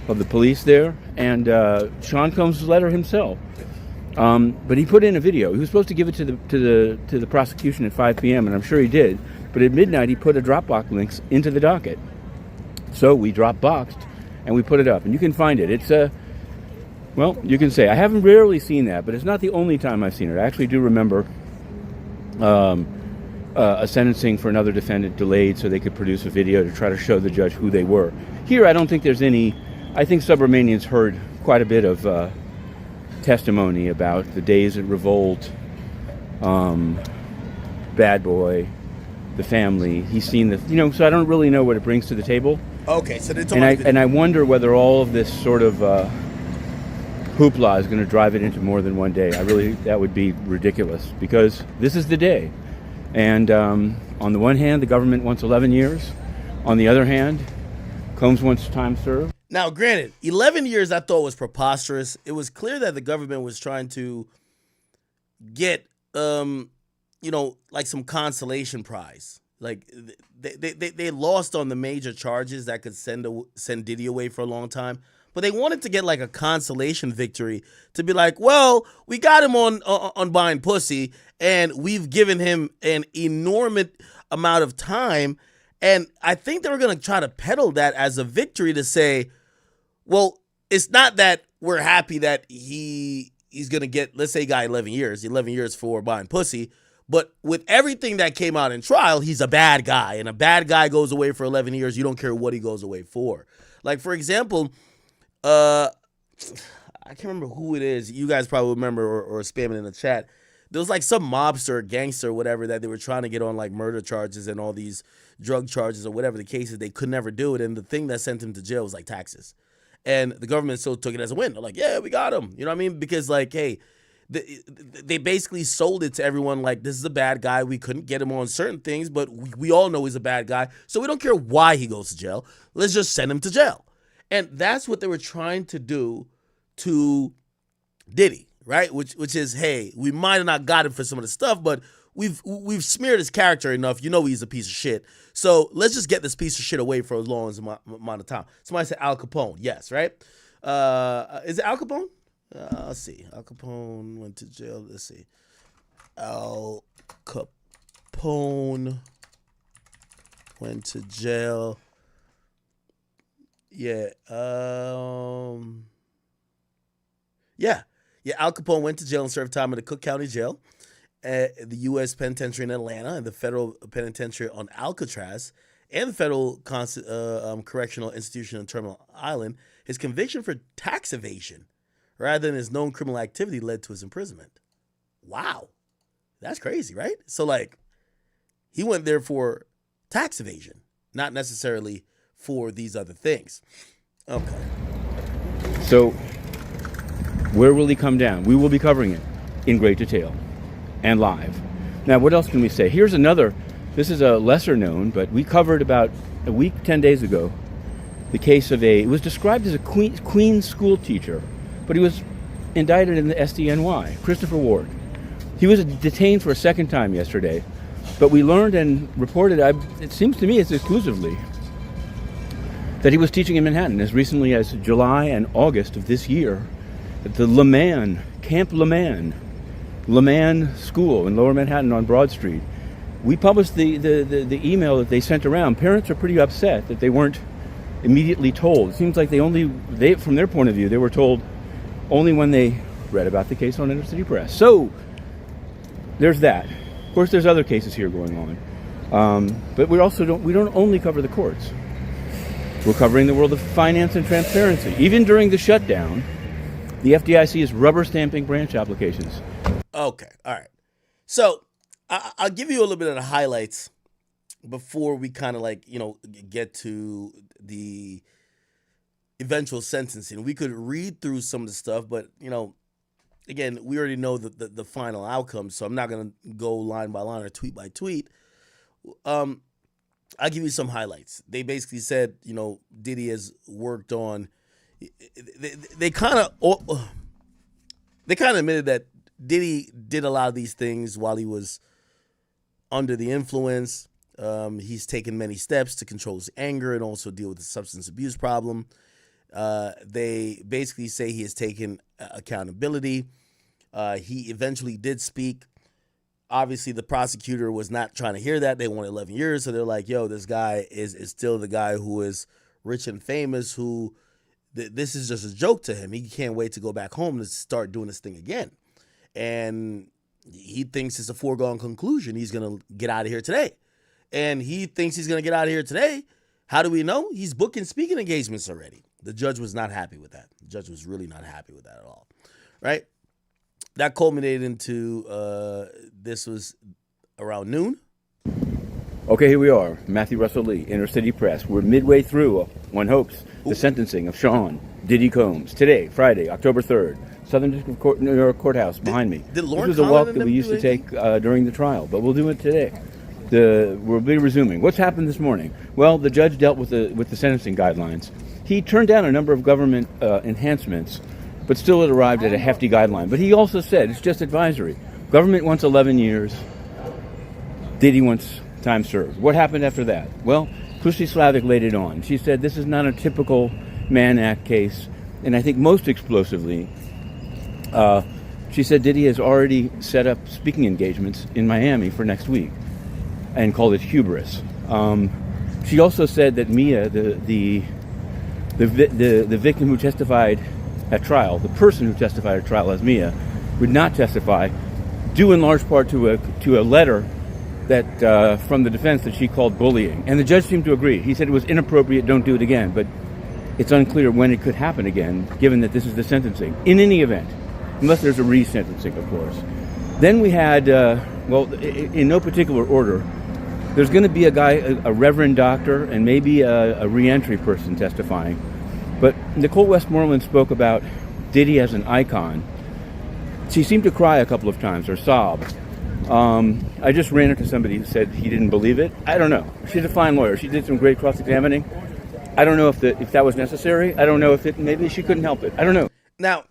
of the police there, and Sean Combs' letter himself. But he put in a video. He was supposed to give it to the prosecution at 5 p.m., and I'm sure he did. But at midnight, he put a Dropbox links into the docket. So we Dropboxed, and we put it up. And you can find it. It's well, you can say, I haven't rarely seen that, but it's not the only time I've seen it. I actually do remember a sentencing for another defendant delayed so they could produce a video to try to show the judge who they were. Here, I don't think there's any... I think Subramanian's heard quite a bit of testimony about the days at Revolt, Bad Boy, the family. He's seen the... so I don't really know what it brings to the table. Okay, so they're talking and I wonder whether all of this sort of hoopla is going to drive it into more than one day. That would be ridiculous, because this is the day. And on the one hand, the government wants 11 years. On the other hand, Combs wants time served. Now, granted, 11 years I thought was preposterous. It was clear that the government was trying to get, like some consolation prize. Like they lost on the major charges that could send Diddy away for a long time. But they wanted to get like a consolation victory to be like, well, we got him on buying pussy, and we've given him an enormous amount of time. And I think they were going to try to peddle that as a victory to say, well, it's not that we're happy that he's going to get, let's say he got 11 years for buying pussy. But with everything that came out in trial, he's a bad guy. And a bad guy goes away for 11 years. You don't care what he goes away for. Like, for example... I can't remember who it is. You guys probably remember or spamming in the chat. There was like some mobster or gangster or whatever that they were trying to get on like murder charges and all these drug charges or whatever the case is. They could never do it. And the thing that sent him to jail was like taxes. And the government still took it as a win. They're like, yeah, we got him. You know what I mean? Because like, hey, they basically sold it to everyone like, this is a bad guy. We couldn't get him on certain things, but we all know he's a bad guy. So we don't care why he goes to jail. Let's just send him to jail. And that's what they were trying to do to Diddy, right? Which is, hey, we might have not got him for some of the stuff, but we've smeared his character enough. You know he's a piece of shit. So let's just get this piece of shit away for as long as amount of time. Somebody said Al Capone. Yes, right? Is it Al Capone? Let's see. Al Capone went to jail. Let's see. Al Capone went to jail. Yeah. Al Capone went to jail and served time in the Cook County Jail, the U.S. Penitentiary in Atlanta, and the Federal Penitentiary on Alcatraz, and the Federal Correctional Institution in Terminal Island. His conviction for tax evasion, rather than his known criminal activity, led to his imprisonment. Wow. That's crazy, right? So, like, he went there for tax evasion, not necessarily for these other things. Okay. So, where will he come down? We will be covering it in great detail and live. Now, what else can we say? Here's another. This is a lesser known, but we covered about a week, 10 days ago, the case of it was described as a Queens school teacher, but he was indicted in the SDNY, Christopher Ward. He was detained for a second time yesterday, but we learned and reported, it seems to me it's exclusively, that he was teaching in Manhattan as recently as July and August of this year at the Camp Leman School in Lower Manhattan on Broad Street. We published the email that they sent around. Parents are pretty upset that they weren't immediately told. It seems like they from their point of view, they were told only when they read about the case on Intercity Press. So there's that. Of course, there's other cases here going on, but we don't only cover the courts. We're covering the world of finance and transparency. Even during the shutdown, the FDIC is rubber stamping branch applications. Okay, all right. So I'll give you a little bit of the highlights before we kind of get to the eventual sentencing. We could read through some of the stuff, but again, we already know the final outcome, so I'm not going to go line by line or tweet by tweet. I'll give you some highlights. They basically said, Diddy has worked on. They kind of admitted that Diddy did a lot of these things while he was under the influence. He's taken many steps to control his anger and also deal with the substance abuse problem. They basically say he has taken accountability. He eventually did speak. Obviously, the prosecutor was not trying to hear that. They wanted 11 years. So they're like, yo, this guy is still the guy who is rich and famous, who this is just a joke to him. He can't wait to go back home to start doing this thing again. And he thinks it's a foregone conclusion. He's going to get out of here today. And he thinks he's going to get out of here today. How do we know? He's booking speaking engagements already. The judge was not happy with that. The judge was really not happy with that at all. Right? That culminated into, this was around noon. Okay, here we are. Matthew Russell Lee, Inner City Press. We're midway through, one hopes, the sentencing of Sean Diddy Combs. Today, Friday, October 3rd, Southern District of New York Courthouse behind me. This was a walk that we used to take during the trial, but we'll do it today. We'll be resuming. What's happened this morning? Well, the judge dealt with the sentencing guidelines. He turned down a number of government enhancements, but still it arrived at a hefty guideline. But he also said it's just advisory. Government wants 11 years. Diddy wants time served. What happened after that? Well, Christy Slavic laid it on. She said this is not a typical Mann Act case. And I think most explosively, she said Diddy has already set up speaking engagements in Miami for next week and called it hubris. She also said that Mia, the victim who testified at trial, the person who testified at trial as Mia, would not testify, due in large part to a letter that from the defense that she called bullying. And the judge seemed to agree. He said it was inappropriate, don't do it again. But it's unclear when it could happen again, given that this is the sentencing. In any event, unless there's a resentencing, of course. Then we had, in no particular order, there's going to be a reverend doctor, and maybe a reentry person testifying. But Nicole Westmoreland spoke about Diddy as an icon. She seemed to cry a couple of times, or sob. I just ran into somebody who said he didn't believe it. I don't know. She's a fine lawyer. She did some great cross-examining. I don't know if that was necessary. I don't know if maybe she couldn't help it. I don't know. Now,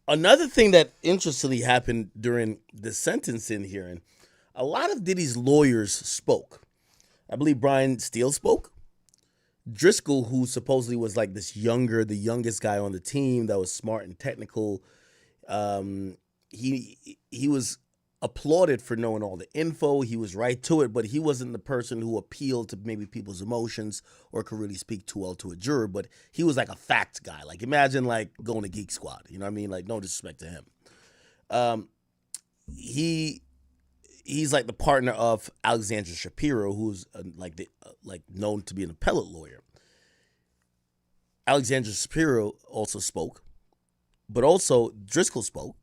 another thing that interestingly happened during the sentencing hearing, a lot of Diddy's lawyers spoke. I believe Brian Steele spoke. Driscoll, who supposedly was like the youngest guy on the team that was smart and technical, he was applauded for knowing all the info. He was right to it, but he wasn't the person who appealed to maybe people's emotions or could really speak too well to a juror. But he was like a fact guy. Like, imagine like going to Geek Squad. You know what I mean? Like, no disrespect to him. He's like the partner of Alexandra Shapiro, who's like known to be an appellate lawyer. Alexandra Shapiro also spoke, but also Driscoll spoke,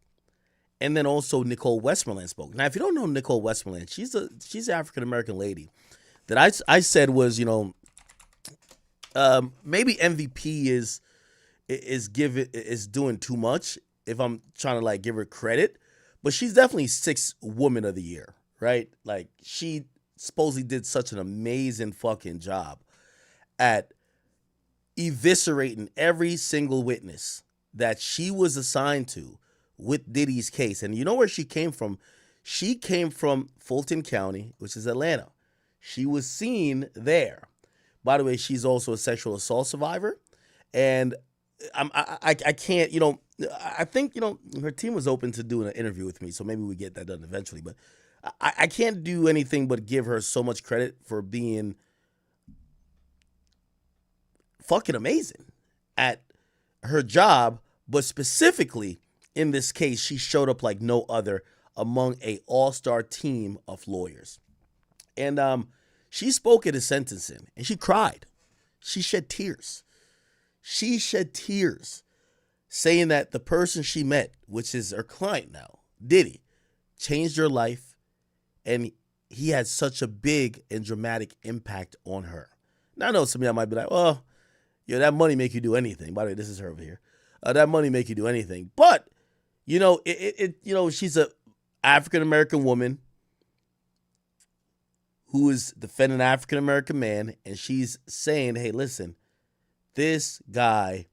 and then also Nicole Westmoreland spoke. Now, if you don't know Nicole Westmoreland, she's an African American lady that I said was, you know, maybe MVP is doing too much if I'm trying to like give her credit, but she's definitely 6th Woman of the Year, right? Like, she supposedly did such an amazing fucking job at eviscerating every single witness that she was assigned to with Diddy's case. And you know where she came from? She came from Fulton County, which is Atlanta. She was seen there. By the way, she's also a sexual assault survivor. And I can't, you know, I think, you know, her team was open to doing an interview with me, so maybe we get that done eventually. But I can't do anything but give her so much credit for being fucking amazing at her job, but specifically in this case, she showed up like no other among a all-star team of lawyers. And she spoke at his sentencing, and she cried. She shed tears. She shed tears saying that the person she met, which is her client now, Diddy, changed her life, and he had such a big and dramatic impact on her. Now, I know some of y'all might be like, well, yeah, that money make you do anything. By the way, this is her over here. That money make you do anything. But, you know, you know, she's a African-American woman who is defending an African-American man, and she's saying, hey, listen, this guy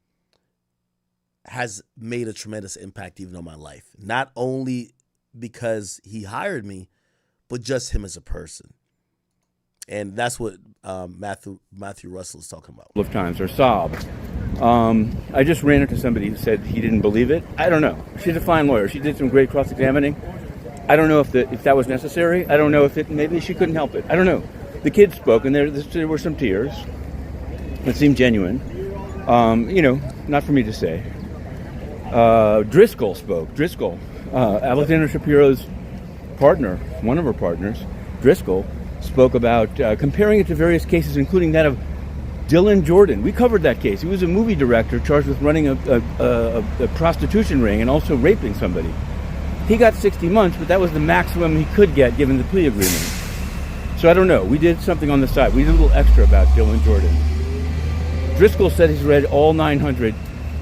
has made a tremendous impact even on my life. Not only because he hired me, but just him as a person. And that's what Matthew Russell is talking about. Of times, or sob. I just ran into somebody who said he didn't believe it. I don't know. She's a fine lawyer. She did some great cross-examining. I don't know if that was necessary. I don't know if maybe she couldn't help it. I don't know. The kids spoke, and there were some tears. It seemed genuine. You know, not for me to say. Driscoll spoke. Driscoll, Alexandra Shapiro's partner, one of her partners, Driscoll, spoke about comparing it to various cases, including that of Dylan Jordan. We covered that case. He was a movie director charged with running a prostitution ring and also raping somebody. He got 60 months, but that was the maximum he could get given the plea agreement. So I don't know. We did something on the side. We did a little extra about Dylan Jordan. Driscoll said he's read all 900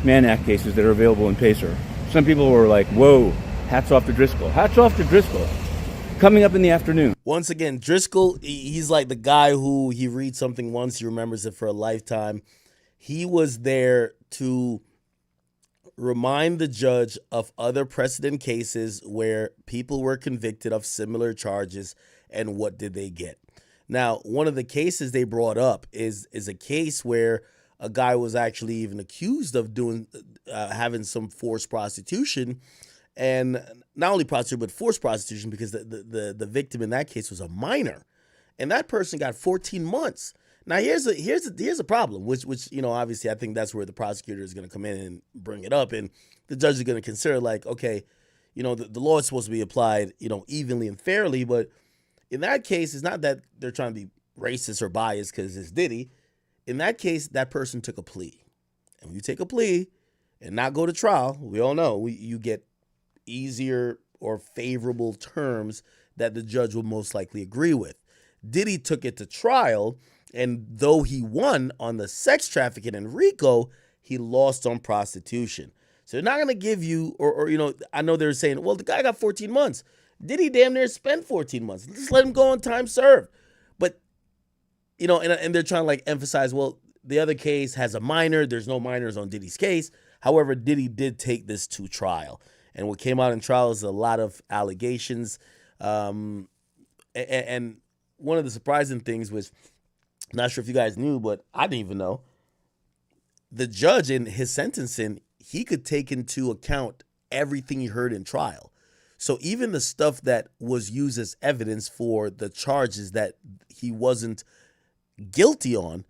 Mann Act cases that are available in Pacer. Some people were like, whoa, hats off to Driscoll. Hats off to Driscoll. Coming up in the afternoon. Once again, Driscoll, he's like the guy who he reads something once, he remembers it for a lifetime. He was there to remind the judge of other precedent cases where people were convicted of similar charges and what did they get. Now, one of the cases they brought up is a case where a guy was actually even accused of having some forced prostitution. And not only prostitution, but forced prostitution, because the victim in that case was a minor, and that person got 14 months. Now here's a problem, which you know, obviously I think that's where the prosecutor is going to come in and bring it up, and the judge is going to consider like, okay, you know, the law is supposed to be applied, you know, evenly and fairly, but in that case, it's not that they're trying to be racist or biased because it's Diddy. In that case, that person took a plea, and when you take a plea and not go to trial, we all know you get easier or favorable terms that the judge will most likely agree with. Diddy took it to trial, and though he won on the sex trafficking and RICO, he lost on prostitution. So they're not going to give you, or you know, I know they're saying, well, the guy got 14 months. Diddy damn near spent 14 months. Just let him go on time served. But, you know, and they're trying to like emphasize, well, the other case has a minor. There's no minors on Diddy's case. However, Diddy did take this to trial. And what came out in trial is a lot of allegations. And one of the surprising things was, not sure if you guys knew, but I didn't even know, the judge in his sentencing, he could take into account everything he heard in trial. So even the stuff that was used as evidence for the charges that he wasn't guilty on,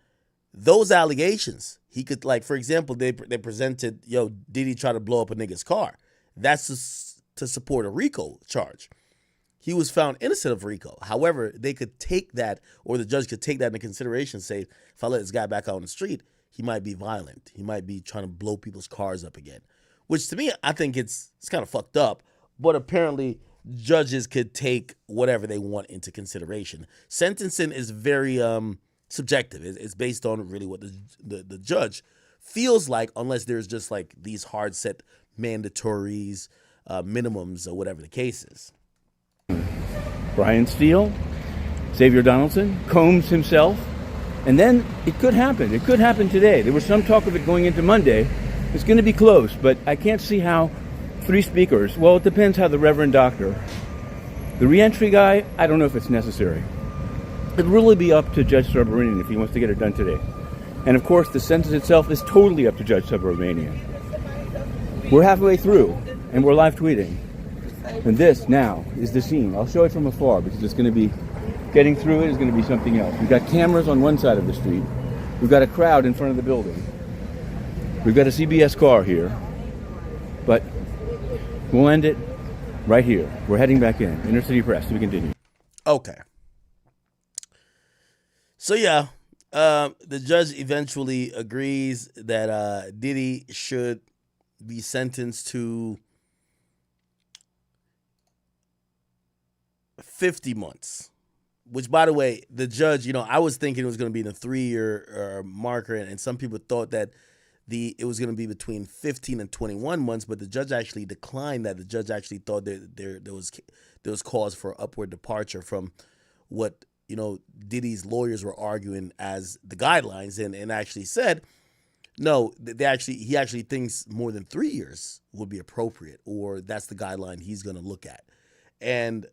those allegations, he could, like, for example, they presented, Diddy tried to blow up a nigga's car. That's to support a RICO charge. He was found innocent of RICO. However, they could take that, or the judge could take that into consideration, say, if I let this guy back out on the street, he might be violent. He might be trying to blow people's cars up again. Which to me, I think it's kind of fucked up. But apparently, judges could take whatever they want into consideration. Sentencing is very subjective. It's based on really what the judge feels like, unless there's just like these hard set mandatories, minimums, or whatever the case is. Brian Steele, Xavier Donaldson, Combs himself, and then it could happen. It could happen today. There was some talk of it going into Monday. It's going to be close, but I can't see how 3 speakers, well, it depends how the Reverend Doctor. The reentry guy, I don't know if it's necessary. It'd really be up to Judge Subramanian if he wants to get it done today. And of course, the sentence itself is totally up to Judge Subramanian. We're halfway through, and we're live tweeting. And this now is the scene. I'll show it from afar because it's going to be, getting through it is going to be something else. We've got cameras on one side of the street. We've got a crowd in front of the building. We've got a CBS car here. But we'll end it right here. We're heading back in. Inner City Press. To be continued. Okay. So yeah, the judge eventually agrees that Diddy should be sentenced to 50 months, which, by the way, the judge, I was thinking it was going to be the 3-year marker, and some people thought that it was going to be between 15 and 21 months, but the judge actually declined that. The judge actually thought that there was cause for upward departure from what Diddy's lawyers were arguing as the guidelines, and actually said no. He actually thinks more than 3 years would be appropriate, or that's the guideline he's going to look at, and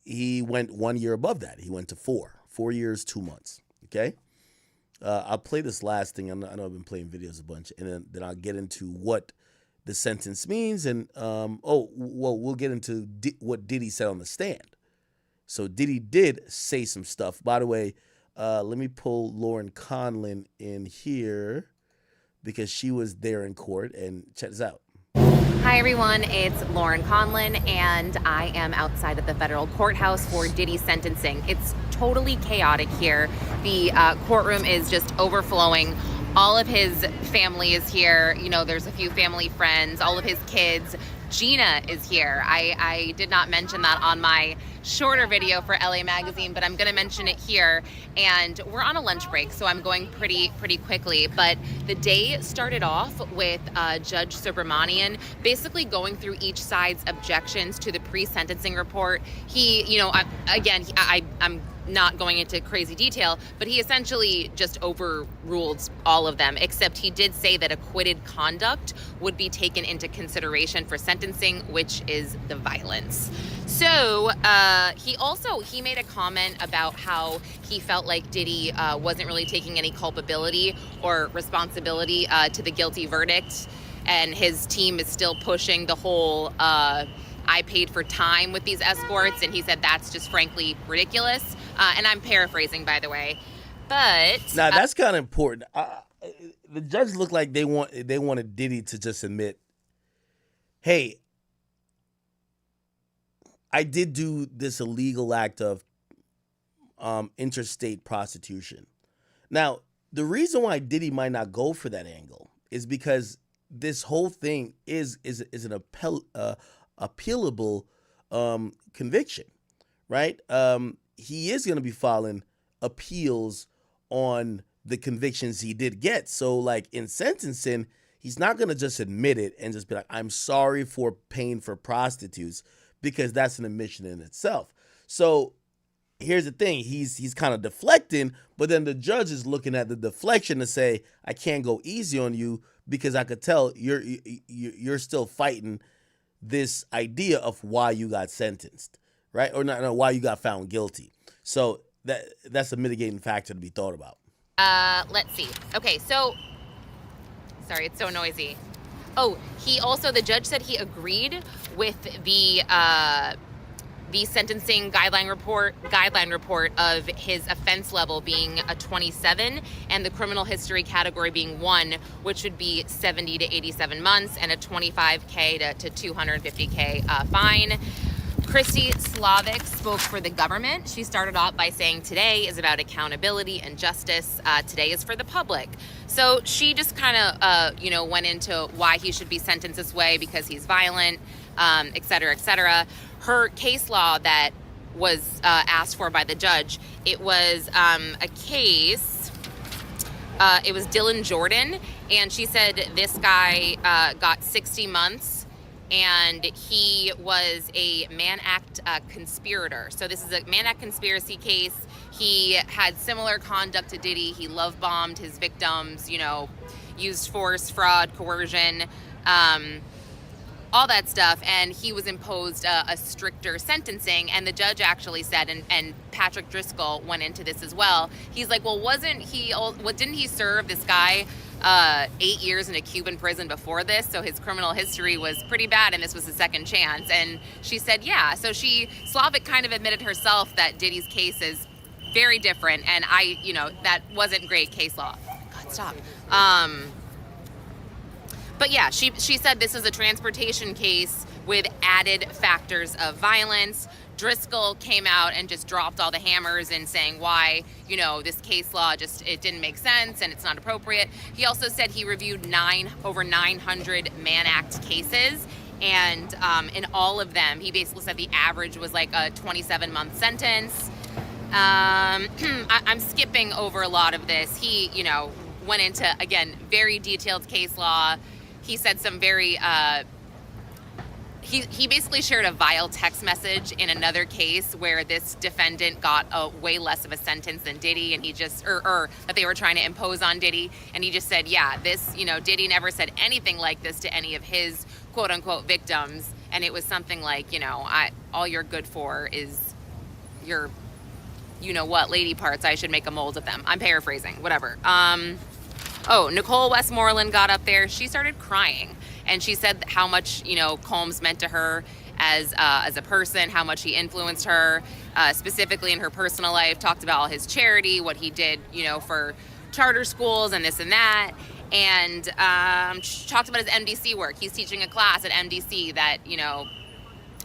he went 1 year above that. He went to 4 years, 2 months. Okay. I'll play this last thing. I know I've been playing videos a bunch, and then I'll get into what the sentence means. And we'll get into what Diddy said on the stand. So Diddy did say some stuff. By the way, let me pull Lauren Conlin in here because she was there in court, and check this out. Hi everyone, it's Lauren Conlin, and I am outside of the federal courthouse for Diddy's sentencing. It's totally chaotic here. The courtroom is just overflowing. All of his family is here. There's a few family friends, all of his kids. Gina is here. I did not mention that on my shorter video for LA Magazine, but I'm gonna mention it here. And we're on a lunch break, so I'm going pretty quickly. But the day started off with Judge Subramanian basically going through each side's objections to the pre-sentencing report. I'm not going into crazy detail, but he essentially just overruled all of them, except he did say that acquitted conduct would be taken into consideration for sentencing, which is the violence. So he made a comment about how he felt like Diddy wasn't really taking any culpability or responsibility to the guilty verdict, and his team is still pushing the whole I paid for time with these escorts, and he said that's just frankly ridiculous. And I'm paraphrasing, by the way. But now that's kind of important. The judge looked like they wanted Diddy to just admit, hey, I did do this illegal act of interstate prostitution. Now, the reason why Diddy might not go for that angle is because this whole thing is an appealable conviction, right? He is going to be filing appeals on the convictions he did get. So, like, in sentencing, he's not going to just admit it and just be like, I'm sorry for paying for prostitutes, because that's an admission in itself. So here's the thing. He's kind of deflecting, but then the judge is looking at the deflection to say, I can't go easy on you because I could tell you're still fighting this idea of why you got sentenced, right? Or not, why you got found guilty. So that's a mitigating factor to be thought about. Let's see. Okay, so sorry, it's so noisy. Oh, the judge said he agreed with the sentencing guideline report of his offense level being a 27 and the criminal history category being 1, which would be 70 to 87 months and a $25K to $250K fine. Christy Slavic spoke for the government. She started off by saying today is about accountability and justice. Today is for the public. So she just kind of, went into why he should be sentenced this way because he's violent, et cetera, et cetera. Her case law that was asked for by the judge, it was a case, it was Dylan Jordan, and she said this guy got 60 months, and he was a Mann Act conspirator. So this is a Mann Act conspiracy case. He had similar conduct to Diddy. He love bombed his victims, used force, fraud, coercion, all that stuff, and he was imposed a stricter sentencing. And the judge actually said, and Patrick Driscoll went into this as well, he's like, well, didn't he serve this guy 8 years in a Cuban prison before this? So his criminal history was pretty bad, and this was his second chance. And she said, yeah. So Slavic kind of admitted herself that Diddy's case is very different, and that wasn't great case law. God, stop. But yeah, she said this is a transportation case with added factors of violence. Driscoll came out and just dropped all the hammers in saying why, this case law it didn't make sense and it's not appropriate. He also said he reviewed over 900 Mann Act cases, and in all of them, he basically said the average was like a 27-month sentence. I'm skipping over a lot of this. He, went into, again, very detailed case law. He said some very, he basically shared a vile text message in another case where this defendant got a way less of a sentence than Diddy, and he just, or that they were trying to impose on Diddy, and he just said, yeah, this, Diddy never said anything like this to any of his quote unquote victims, and it was something like, all you're good for is your, what, lady parts, I should make a mold of them. I'm paraphrasing, whatever. Nicole Westmoreland got up there. She started crying, and she said how much, Combs meant to her as a person, how much he influenced her, specifically in her personal life, talked about all his charity, what he did, for charter schools and this and that. And talked about his MDC work. He's teaching a class at MDC that,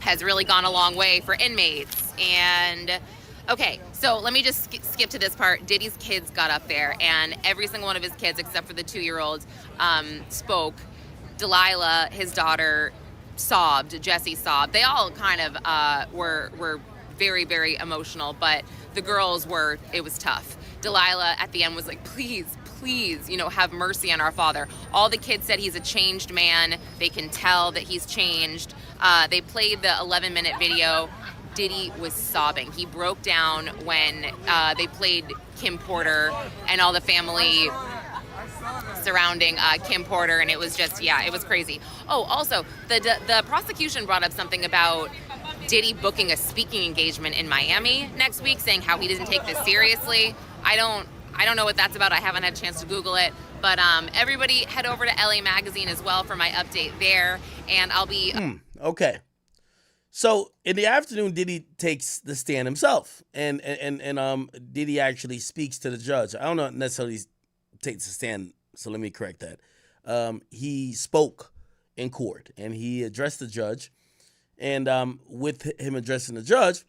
has really gone a long way for inmates. And okay, so let me just skip to this part. Diddy's kids got up there, and every single one of his kids, except for the 2-year-old, spoke. Delilah, his daughter, sobbed. Jesse sobbed. They all kind of were very, very emotional, but the girls it was tough. Delilah at the end was like, please, have mercy on our father. All the kids said he's a changed man. They can tell that he's changed. They played the 11-minute video. Diddy was sobbing. He broke down when they played Kim Porter and all the family surrounding Kim Porter, and it was just, it was crazy. Oh, also, the prosecution brought up something about Diddy booking a speaking engagement in Miami next week, saying how he didn't take this seriously. I don't know what that's about. I haven't had a chance to Google it, but everybody head over to LA Magazine as well for my update there, and I'll be... Okay. So in the afternoon, Diddy takes the stand himself, and Diddy actually speaks to the judge. I don't know necessarily takes the stand, so let me correct that. He spoke in court, and he addressed the judge, and with him addressing the judge,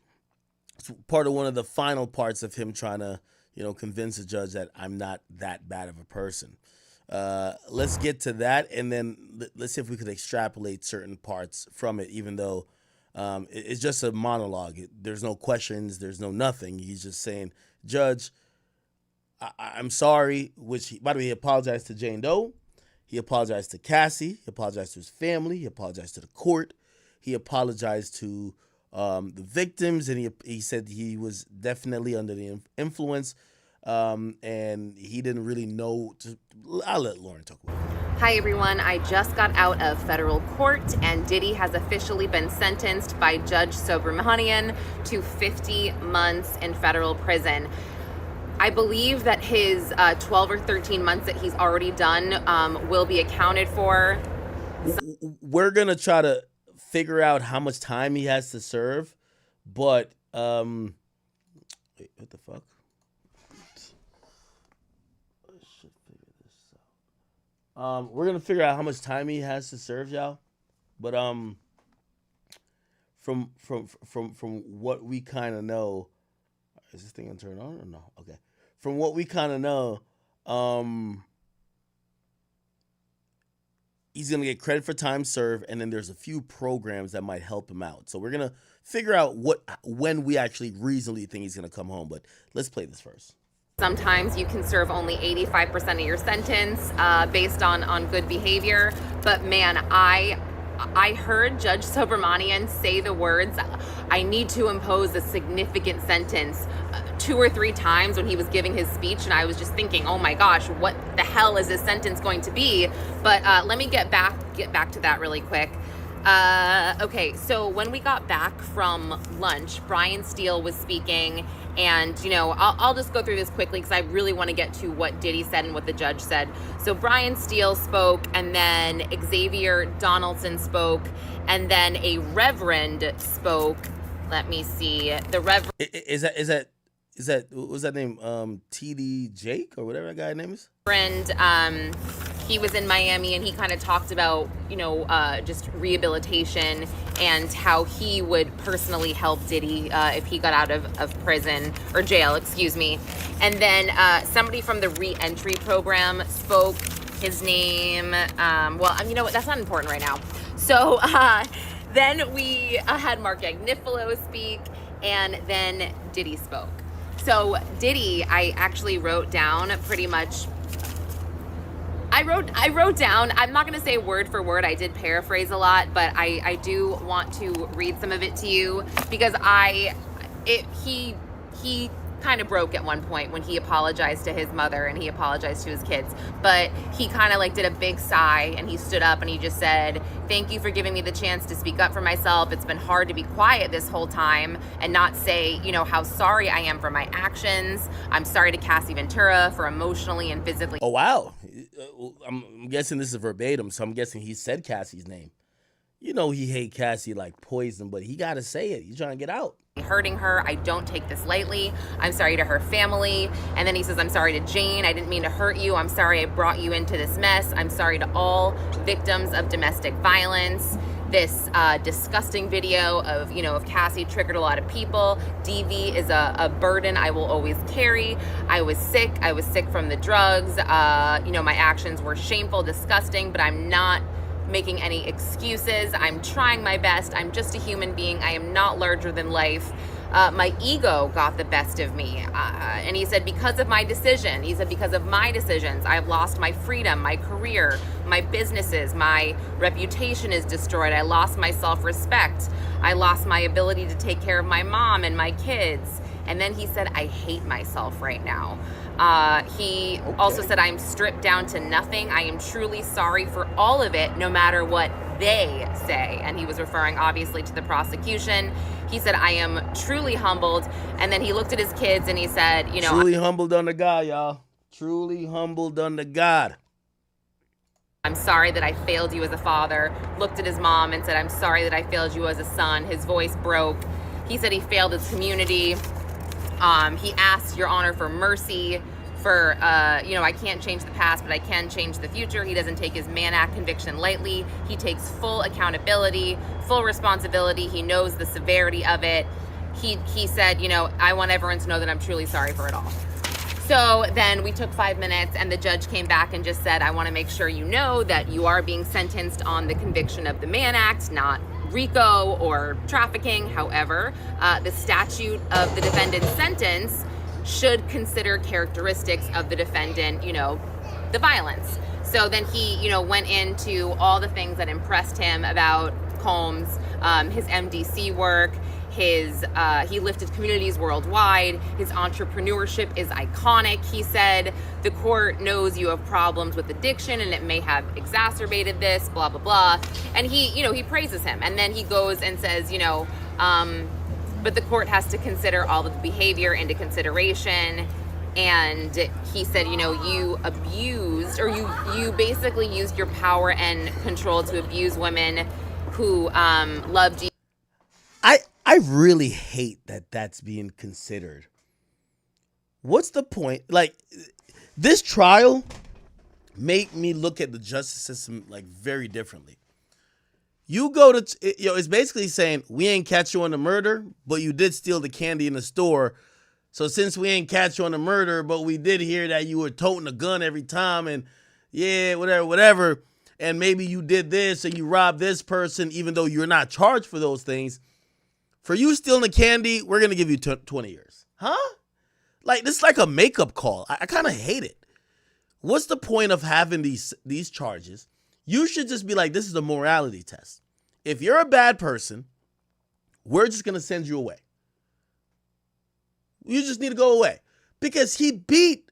it's part of one of the final parts of him trying to, convince the judge that I'm not that bad of a person. Let's get to that, and then let's see if we could extrapolate certain parts from it, even though it's just a monologue. There's no questions. There's no nothing. He's just saying, Judge, I'm sorry, which, by the way, he apologized to Jane Doe. He apologized to Cassie. He apologized to his family. He apologized to the court. He apologized to the victims, and he said he was definitely under the influence, and he didn't really know. I'll let Lauren talk about it. Hi everyone, I just got out of federal court, and Diddy has officially been sentenced by Judge Subramanian to 50 months in federal prison. I believe that his 12 or 13 months that he's already done will be accounted for we're gonna try to figure out how much time he has to serve, but wait, what the fuck? I should figure this out. We're gonna figure out how much time he has to serve, y'all. But from what we kind of know, is this thing gonna turn on or no? Okay. From what we kind of know, he's gonna get credit for time served, and then there's a few programs that might help him out. So we're gonna figure out when we actually reasonably think he's gonna come home. But let's play this first. Sometimes you can serve only 85% of your sentence based on good behavior. But man, I heard Judge Subramanian say the words, I need to impose a significant sentence 2 or 3 times when he was giving his speech. And I was just thinking, oh my gosh, what the hell is this sentence going to be? But let me get back to that really quick. Okay, so when we got back from lunch, Brian Steele was speaking, and I'll just go through this quickly because I really want to get to what Diddy said and what the judge said. So Brian Steele spoke, and then Xavier Donaldson spoke, and then a reverend spoke. Let me see. The reverend Is that what was that name? TD Jake or whatever that guy's name is? He was in Miami, and he kind of talked about, just rehabilitation and how he would personally help Diddy if he got out of prison or jail, excuse me. And then somebody from the re-entry program spoke. His name, well, you know what? That's not important right now. So then we had Mark Agnifilo speak, and then Diddy spoke. So Diddy, I actually wrote down pretty much. I wrote down, I'm not going to say word for word, I did paraphrase a lot, but I do want to read some of it to you because he kind of broke at one point when he apologized to his mother and he apologized to his kids, but he kind of did a big sigh and he stood up and he just said, thank you for giving me the chance to speak up for myself. It's been hard to be quiet this whole time and not say, how sorry I am for my actions. I'm sorry to Cassie Ventura for emotionally and physically. Oh, wow. I'm guessing this is verbatim, so I'm guessing he said Cassie's name. He hate Cassie like poison, but he got to say it. He's trying to get out. Hurting her. I don't take this lightly. I'm sorry to her family. And then he says, I'm sorry to Jane. I didn't mean to hurt you. I'm sorry I brought you into this mess. I'm sorry to all victims of domestic violence. This disgusting video of Cassie triggered a lot of people. DV is a burden I will always carry. I was sick from the drugs. My actions were shameful, disgusting, but I'm not making any excuses. I'm trying my best. I'm just a human being. I am not larger than life. My ego got the best of me. And he said, because of my decisions, I've lost my freedom, my career, my businesses, my reputation is destroyed. I lost my self-respect. I lost my ability to take care of my mom and my kids. And then he said, I hate myself right now. He also said, I'm stripped down to nothing. I am truly sorry for all of it, no matter what they say. And he was referring obviously to the prosecution. He said, I am truly humbled. And then he looked at his kids and he said, truly humbled under God, y'all. Truly humbled under God. I'm sorry that I failed you as a father. Looked at his mom and said, I'm sorry that I failed you as a son. His voice broke. He said he failed his community. He asked, Your Honor, for mercy, for, I can't change the past, but I can change the future. He doesn't take his Mann Act conviction lightly. He takes full accountability, full responsibility. He knows the severity of it. He said, I want everyone to know that I'm truly sorry for it all. So then we took 5 minutes and the judge came back and just said, I want to make sure you know that you are being sentenced on the conviction of the Mann Act, not RICO or trafficking. However, the statute of the defendant's sentence should consider characteristics of the defendant, the violence. So then he, went into all the things that impressed him about Combs, his MDC work, he lifted communities worldwide. His entrepreneurship is iconic. He said, the court knows you have problems with addiction and it may have exacerbated this, blah, blah, blah. And he praises him. And then he goes and says, but the court has to consider all of the behavior into consideration. And he said, you know, you abused, or you basically used your power and control to abuse women who loved you. I really hate that that's being considered. What's the point? Like, this trial made me look at the justice system like very differently. You go to, it's basically saying, we ain't catch you on the murder, but you did steal the candy in the store. So since we ain't catch you on the murder, but we did hear that you were toting a gun every time, and yeah, whatever, and maybe you did this and you robbed this person, even though you're not charged for those things. For you stealing the candy, we're going to give you 20 years. Huh? Like, this is like a makeup call. I kind of hate it. What's the point of having these charges? You should just be like, this is a morality test. If you're a bad person, we're just going to send you away. You just need to go away. Because he beat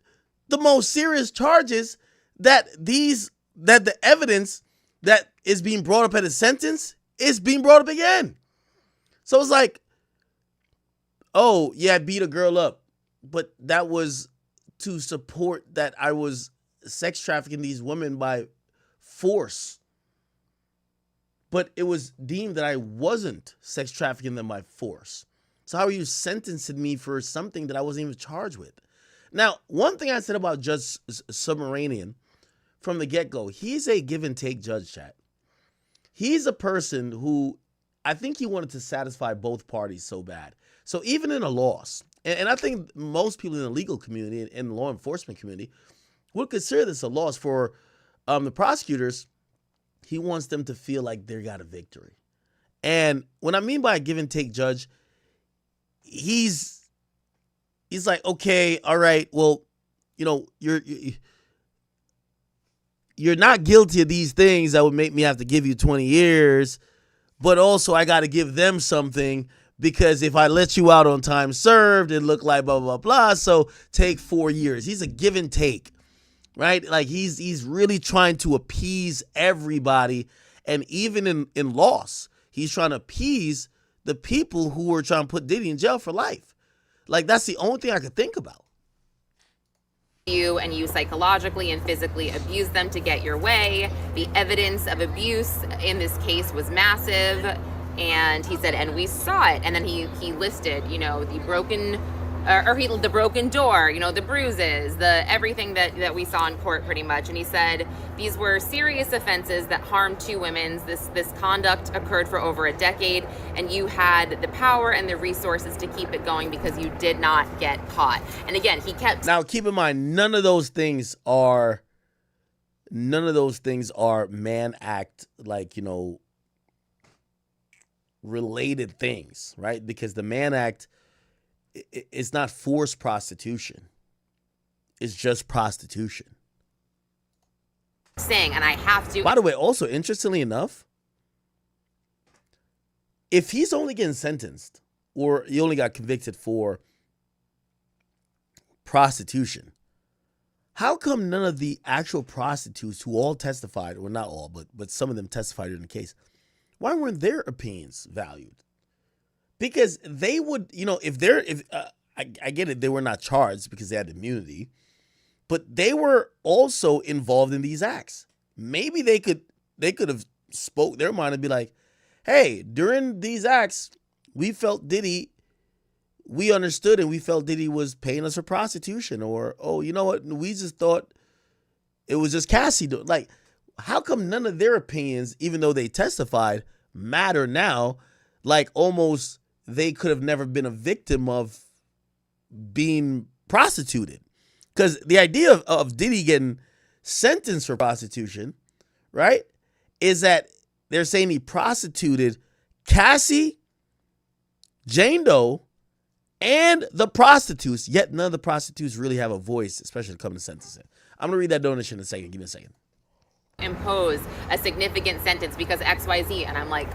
the most serious charges that the evidence that is being brought up at his sentence is being brought up again. So it's like, oh, yeah, I beat a girl up, but that was to support that I was sex trafficking these women by force. But it was deemed that I wasn't sex trafficking them by force. So how are you sentencing me for something that I wasn't even charged with? Now, one thing I said about Judge Subramanian from the get-go, he's a give-and-take judge, chat. He's a person who, I think he wanted to satisfy both parties so bad. So even in a loss, and I think most people in the legal community and the law enforcement community would consider this a loss for the prosecutors. He wants them to feel like they got a victory. And what I mean by a give and take judge, he's like, okay, all right, well, you know, you're not guilty of these things that would make me have to give you 20 years. But also I got to give them something, because if I let you out on time served, it looked like blah, blah, blah. So take 4 years. He's a give and take, right? Like he's really trying to appease everybody. And even in loss, he's trying to appease the people who were trying to put Diddy in jail for life. Like, that's the only thing I could think about. You and you psychologically and physically abuse them to get your way. The evidence of abuse in this case was massive, and he said, and we saw it. And then he listed, you know, the broken the broken door, you know, the bruises, the everything that we saw in court pretty much. And he said these were serious offenses that harmed two women. This conduct occurred for over a decade, and you had the power and the resources to keep it going because you did not get caught. And again, he kept. Now, keep in mind, none of those things are Mann Act, like, you know, related things, right? Because the Mann Act, it's not forced prostitution. It's just prostitution. Saying, and I have to. By the way, also, interestingly enough, if he's only getting sentenced or he only got convicted for prostitution, how come none of the actual prostitutes who all testified, or not all, but some of them testified in the case, why weren't their opinions valued? Because they would, you know, I get it, they were not charged because they had immunity, but they were also involved in these acts. Maybe they could have spoke their mind and be like, hey, during these acts, we felt Diddy, we understood and we felt Diddy was paying us for prostitution, or, oh, you know what, we just thought it was just Cassie doing. Like, how come none of their opinions, even though they testified, matter now? Like, almost they could have never been a victim of being prostituted. Because the idea of Diddy getting sentenced for prostitution, right, is that they're saying he prostituted Cassie, Jane Doe, and the prostitutes, yet none of the prostitutes really have a voice, especially coming to sentencing. I'm going to read that donation in a second. Give me a second. Impose a significant sentence because XYZ. And I'm like,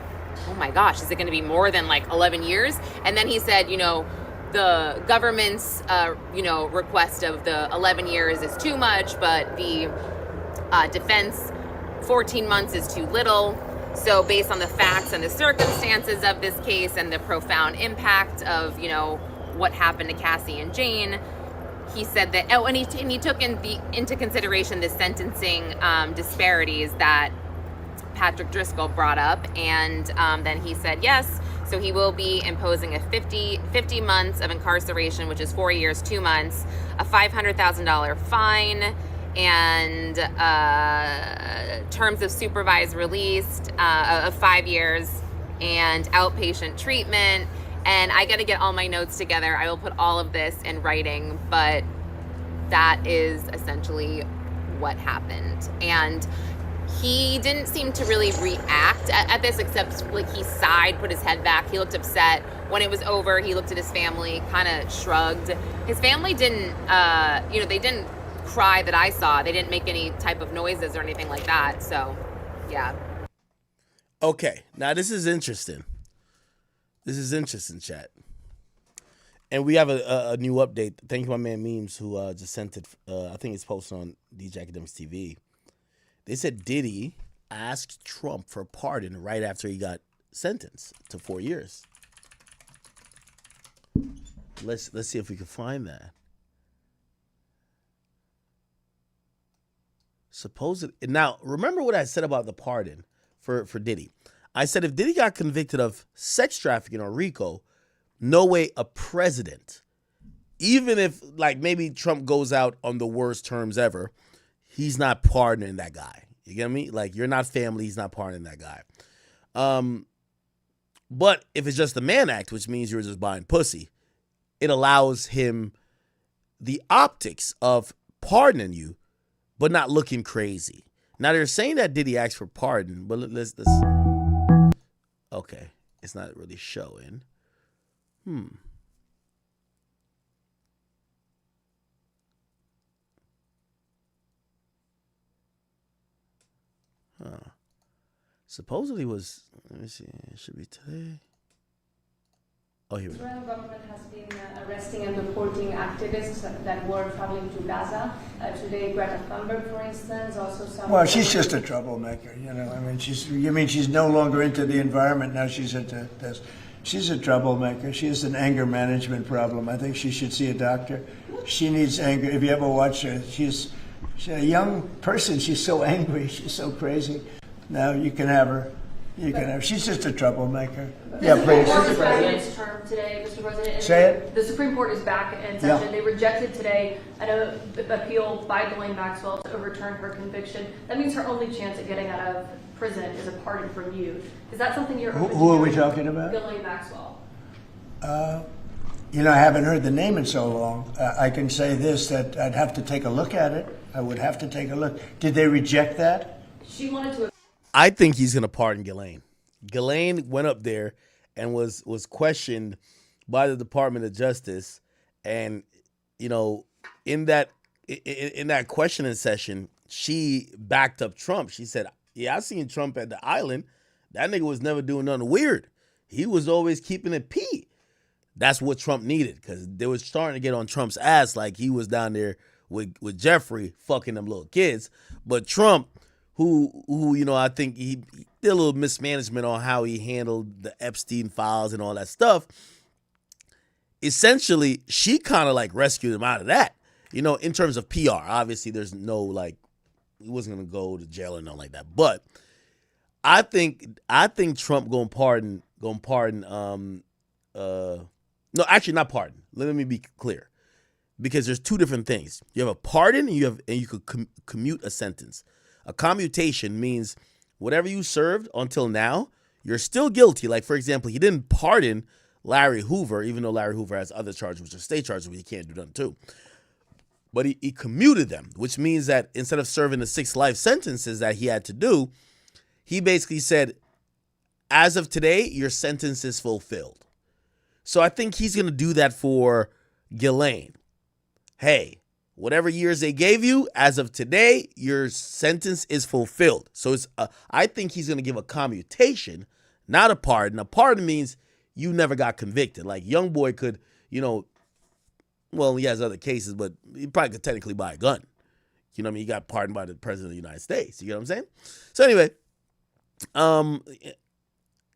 oh my gosh, is it going to be more than like 11 years? And then he said, you know, the government's, request of the 11 years is too much, but the defense, 14 months is too little. So based on the facts and the circumstances of this case and the profound impact of, you know, what happened to Cassie and Jane, he said that, and he took into consideration the sentencing disparities that Patrick Driscoll brought up, and then he said yes. So he will be imposing a 50 months of incarceration, which is 4 years, 2 months, a $500,000 fine, and terms of supervised release of 5 years, and outpatient treatment. And I got to get all my notes together. I will put all of this in writing, but that is essentially what happened. And he didn't seem to really react at this, except like he sighed, put his head back. He looked upset. When it was over, he looked at his family, kind of shrugged. His family didn't, they didn't cry that I saw. They didn't make any type of noises or anything like that. So, yeah. Okay, now this is interesting. Chat. And we have a new update. Thank you, my man Memes, who just sent it. I think it's posted on DJ Academics TV. They said Diddy asked Trump for a pardon right after he got sentenced to 4 years. Let's see if we can find that. Now, remember what I said about the pardon for Diddy. I said if Diddy got convicted of sex trafficking or RICO, no way a president, even if like maybe Trump goes out on the worst terms ever, he's not pardoning that guy. You get me? Like, you're not family, he's not pardoning that guy. But if it's just the Mann Act, which means you're just buying pussy, it allows him the optics of pardoning you, but not looking crazy. Now, they're saying that Diddy asked for pardon, but let's okay, it's not really showing. Supposedly was, let me see, it should be today. Oh, here we go. The Israeli government has been arresting and deporting activists that were traveling to Gaza. Today, Greta Thunberg, for instance, also some... Well, she's just a troublemaker, you know. I mean, she's no longer into the environment, now she's into this. She's a troublemaker. She has an anger management problem. I think she should see a doctor. She needs anger. If you ever watch her, she's a young person. She's so angry. She's so crazy. Now you can have her. She's just a troublemaker. Yeah, please. The Supreme Court is back in its term today, Mr. President. Say it. The Supreme Court is back in session. Yeah. They rejected today an appeal by Ghislaine Maxwell to overturn her conviction. That means her only chance at getting out of prison is a pardon from you. Is that something you're open to? Who are we talking about? Ghislaine Maxwell. You know, I haven't heard the name in so long. I can say this, that I'd have to take a look at it. I would have to take a look. Did they reject that? She wanted to... I think he's going to pardon Ghislaine. Ghislaine went up there and was questioned by the Department of Justice. And, you know, in that questioning session, she backed up Trump. She said, yeah, I seen Trump at the island. That nigga was never doing nothing weird. He was always keeping it P. That's what Trump needed, because they was starting to get on Trump's ass like he was down there with Jeffrey fucking them little kids. But Trump, who you know, I think he did a little mismanagement on how he handled the Epstein files and all that stuff. Essentially, she kind of like rescued him out of that. You know, in terms of PR, obviously there's no like, he wasn't gonna go to jail or nothing like that. But I think Trump gonna pardon. No, actually not pardon. Let me be clear, because there's two different things. You have a pardon, and you could commute a sentence. A commutation means whatever you served until now, you're still guilty. Like, for example, he didn't pardon Larry Hoover, even though Larry Hoover has other charges, which are state charges, which he can't do nothing too. But he commuted them, which means that instead of serving the 6 life sentences that he had to do, he basically said, as of today, your sentence is fulfilled. So I think he's going to do that for Ghislaine. Hey, whatever years they gave you, as of today, your sentence is fulfilled. So I think he's going to give a commutation, not a pardon. A pardon means you never got convicted. Like, YoungBoy could, you know, well, he has other cases, but he probably could technically buy a gun. You know what I mean? He got pardoned by the president of the United States. You get what I'm saying? So anyway,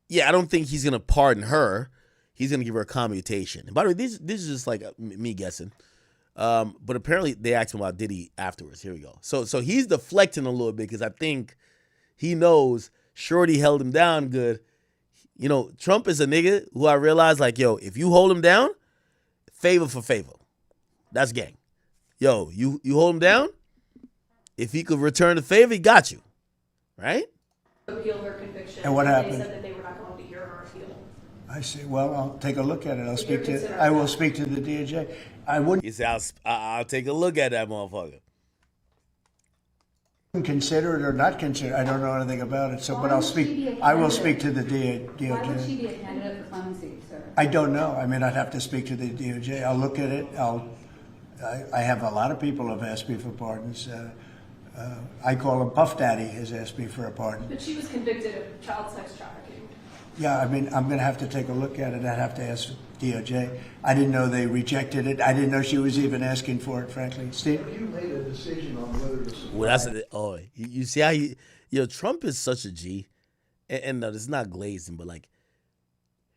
yeah, I don't think he's going to pardon her. He's going to give her a commutation. And by the way, this is just like me guessing. But apparently they asked him about Diddy afterwards. Here we go. So he's deflecting a little bit because I think he knows Shorty held him down good. You know, Trump is a nigga who I realize, like, yo, if you hold him down, favor for favor. That's gang. Yo, you hold him down, if he could return the favor, he got you. Right? Appeal her conviction. And what happened? They said that they were not going to hear her appeal. I see. Well, I'll take a look at it. I will speak to the DOJ. I wouldn't. You say I'll take a look at that motherfucker. Consider it or not consider. I don't know anything about it. So, but I'll speak. I will speak to the DOJ. Why would she be a candidate for clemency, sir? I don't know. I mean, I'd have to speak to the DOJ. I'll look at it. I have a lot of people have asked me for pardons. I call him Puff Daddy has asked me for a pardon. But she was convicted of child sex trafficking. Yeah, I mean, I'm going to have to take a look at it. I'd have to ask DOJ. I didn't know they rejected it. I didn't know she was even asking for it, frankly. Steve? Have you made a decision on whether to supply? Well, you see how Trump is such a G. And no, this is not glazing, but like,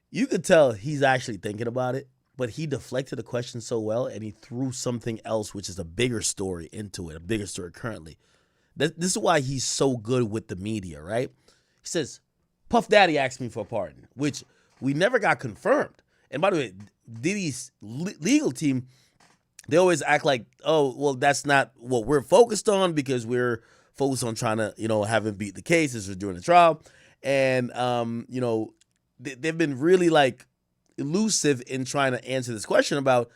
you could tell he's actually thinking about it, but he deflected the question so well and he threw something else, which is a bigger story into it, a bigger story currently. This is why he's so good with the media, right? He says, Puff Daddy asked me for a pardon, which we never got confirmed. And by the way, Diddy's legal team, they always act like, oh, well, that's not what we're focused on because we're focused on trying to, have him beat the cases or during the trial. And, they've been really like elusive in trying to answer this question about,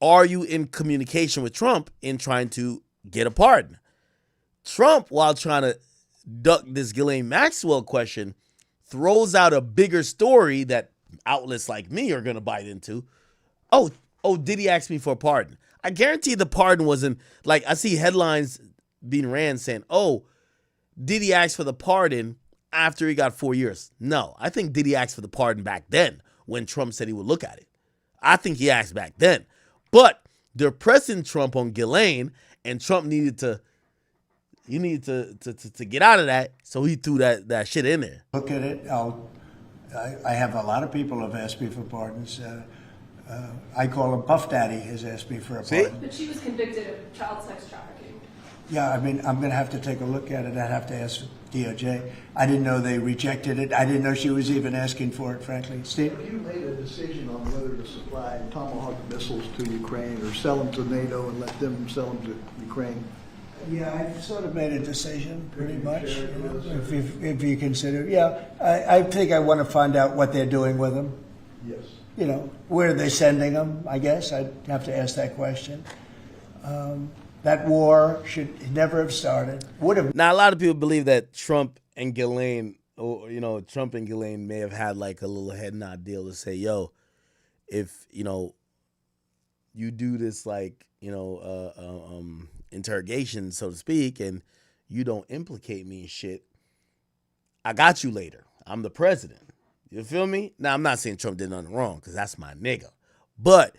are you in communication with Trump in trying to get a pardon? Trump, while trying to duck this Ghislaine Maxwell question, throws out a bigger story that outlets like me are going to bite into. Oh, Diddy asked me for a pardon. I guarantee the pardon wasn't, like, I see headlines being ran saying, oh, Diddy asked for the pardon after he got 4 years. No, I think Diddy asked for the pardon back then when Trump said he would look at it. I think he asked back then. But they're pressing Trump on Ghislaine, and Trump needed to get out of that, so he threw that shit in there. Look at it. I have a lot of people have asked me for pardons. I call him Puff Daddy has asked me for a pardon. But she was convicted of child sex trafficking. Yeah, I mean, I'm going to have to take a look at it. I'd have to ask DOJ. I didn't know they rejected it. I didn't know she was even asking for it, frankly. Steve? Have you made a decision on whether to supply Tomahawk missiles to Ukraine or sell them to NATO and let them sell them to Ukraine? Yeah, I've sort of made a decision, pretty much. If you consider, yeah, I think I want to find out what they're doing with them. Yes. Where are they sending them? I guess I'd have to ask that question. That war should never have started. Would have. Now, a lot of people believe that Trump and Ghislaine, Trump and Ghislaine may have had like a little head nod deal to say, yo, if, you do this like, interrogation, so to speak, and you don't implicate me in shit, I got you later. I'm the president. You feel me? Now, I'm not saying Trump did nothing wrong because that's my nigga. But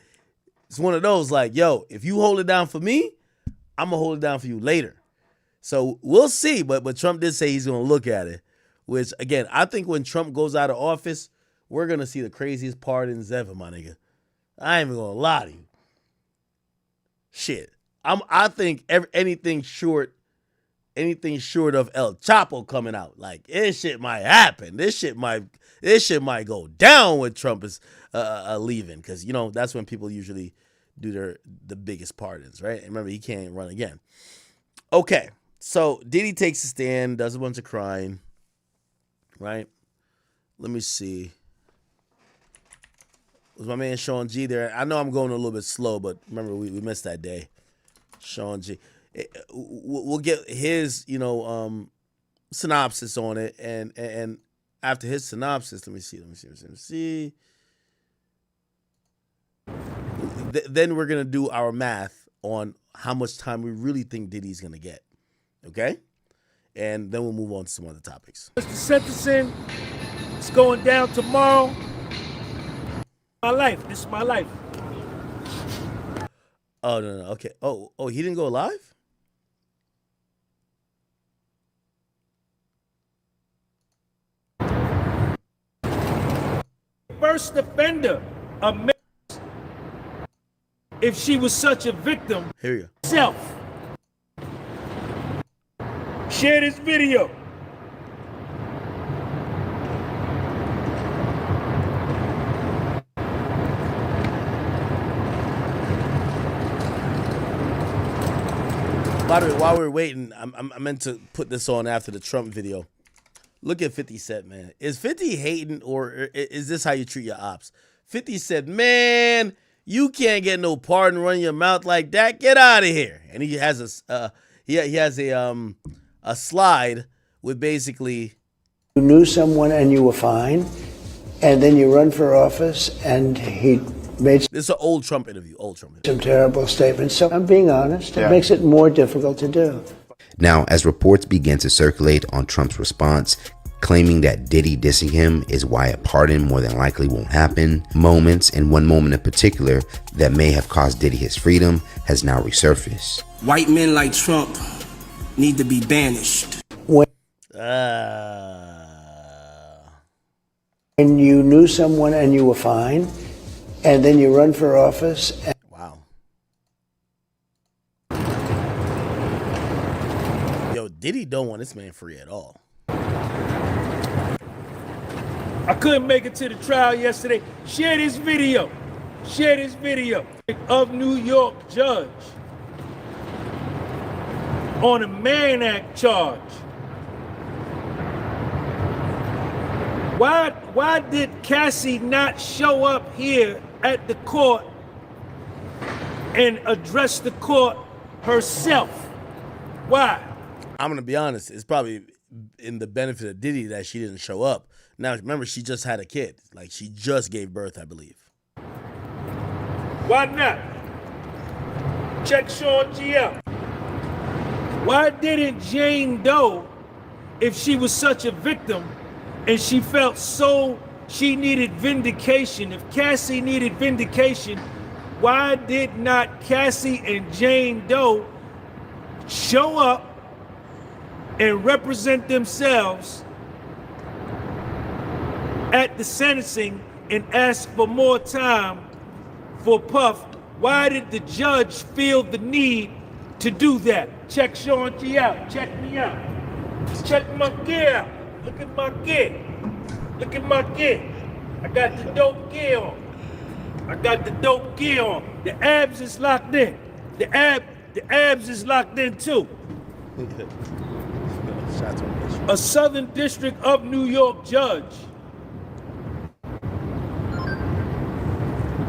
it's one of those like, yo, if you hold it down for me, I'm going to hold it down for you later. So we'll see. But Trump did say he's going to look at it, which, again, I think when Trump goes out of office, we're going to see the craziest pardons ever, my nigga. I ain't even going to lie to you. Shit. I think anything short of El Chapo coming out, like, this shit might happen. This shit might go down when Trump is leaving, because that's when people usually do the biggest pardons, right? And remember, he can't run again. Okay, so Diddy takes a stand, does a bunch of crying, right? Let me see. Was my man Sean G there? I know I'm going a little bit slow, but remember we missed that day. Sean G. We'll get his, synopsis on it, and after his synopsis, let me see. Then we're gonna do our math on how much time we really think Diddy's gonna get, okay? And then we'll move on to some other topics. Mr. Sentencing, it's going down tomorrow. My life. This is my life. Oh, no. Okay. Oh, he didn't go live? First offender. if she was such a victim Here you go. herself. Share this video. By the way, while we're waiting, I meant to put this on after the Trump video. Look at 50 Cent, man. Is 50 hating, or is this how you treat your ops? 50 said, man, you can't get no pardon running your mouth like that. Get out of here. And he has a slide with basically, You knew someone and you were fine, and then you run for office, and he made this is an old Trump interview, some terrible statements. So I'm being honest. It makes it more difficult to do. Now, as reports began to circulate on Trump's response, claiming that Diddy dissing him is why a pardon more than likely won't happen, moments, and one moment in particular that may have cost Diddy his freedom has now resurfaced. White men like Trump need to be banished. When you knew someone and you were fine, and then you run for office. Wow. Yo, Diddy don't want this man free at all. I couldn't make it to the trial yesterday. Share this video. Share this video of New York judge on a Mann Act charge. Why did Cassie not show up here at the court and address the court herself? Why? I'm gonna be honest. It's probably in the benefit of Diddy that she didn't show up. Now remember, she just had a kid. Like, she just gave birth, I believe. Why not? Check Sean G out. Why didn't Jane Doe, if she was such a victim and she felt so she needed vindication, if Cassie needed vindication, why did not Cassie and Jane Doe show up and represent themselves at the sentencing and ask for more time for Puff? Why did the judge feel the need to do that? Check Sean G out. Check me out. Check my gear out. Look at my gear. Look at my gear. I got the dope gear on. I got the dope gear on. The abs is locked in. The abs is locked in too. A Southern District of New York judge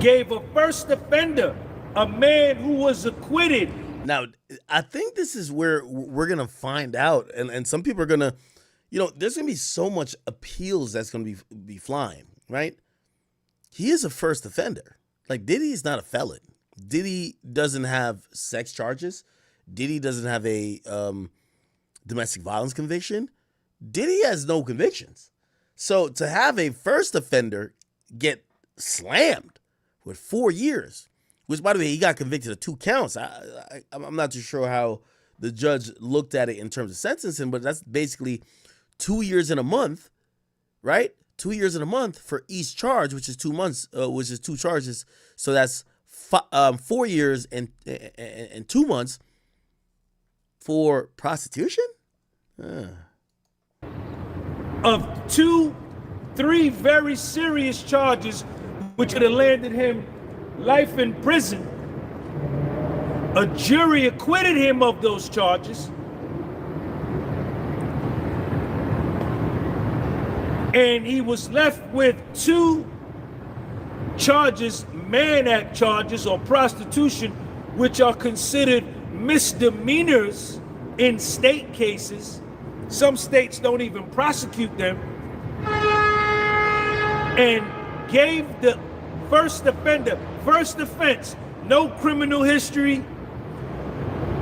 gave a first offender, a man who was acquitted. Now, I think this is where we're going to find out. And some people are going to, there's going to be so much appeals that's going to be flying, right? He is a first offender. Like, Diddy is not a felon. Diddy doesn't have sex charges. Diddy doesn't have a domestic violence conviction. Diddy has no convictions. So to have a first offender get slammed with 4 years, which, by the way, he got convicted of 2 counts. I'm not too sure how the judge looked at it in terms of sentencing, but that's basically 2 years and a month, right? 2 years and a month for each charge, which is 2 months, which is 2 charges. So that's 4 years and 2 months for prostitution. Of 3 very serious charges, which would have landed him life in prison. A jury acquitted him of those charges. And he was left with 2 charges, Mann Act charges or prostitution, which are considered misdemeanors in state cases. Some states don't even prosecute them. And gave the first offender, first offense, no criminal history,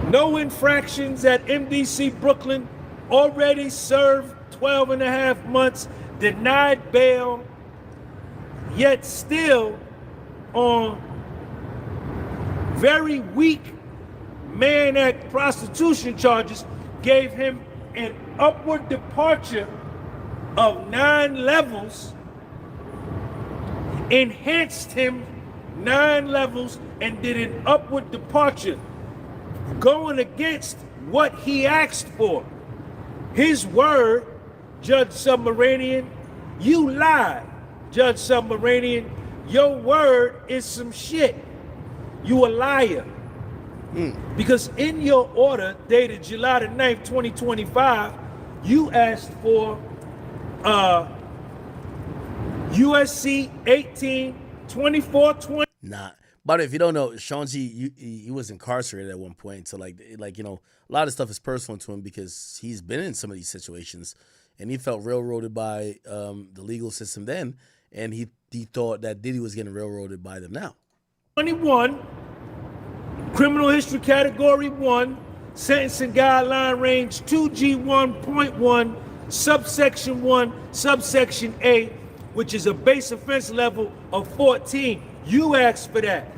no infractions at MDC Brooklyn, already served 12 and a half months, denied bail, yet still on very weak Mann Act prostitution charges, gave him an upward departure of 9 levels, enhanced him 9 levels and did an upward departure, going against what he asked for. His word, Judge Submarinian, you lied, Judge Submarinian. Your word is some shit. You a liar. Because in your order dated July the 9th, 2025, you asked for USC 18-24-20. Nah. But if you don't know, Sean G, he was incarcerated at one point. So like you know, a lot of stuff is personal to him because he's been in some of these situations, and he felt railroaded by the legal system then, and he thought that Diddy was getting railroaded by them now. 21, criminal history category 1, sentencing guideline range 2G1.1, subsection 1, subsection A, which is a base offense level of 14. You asked for that.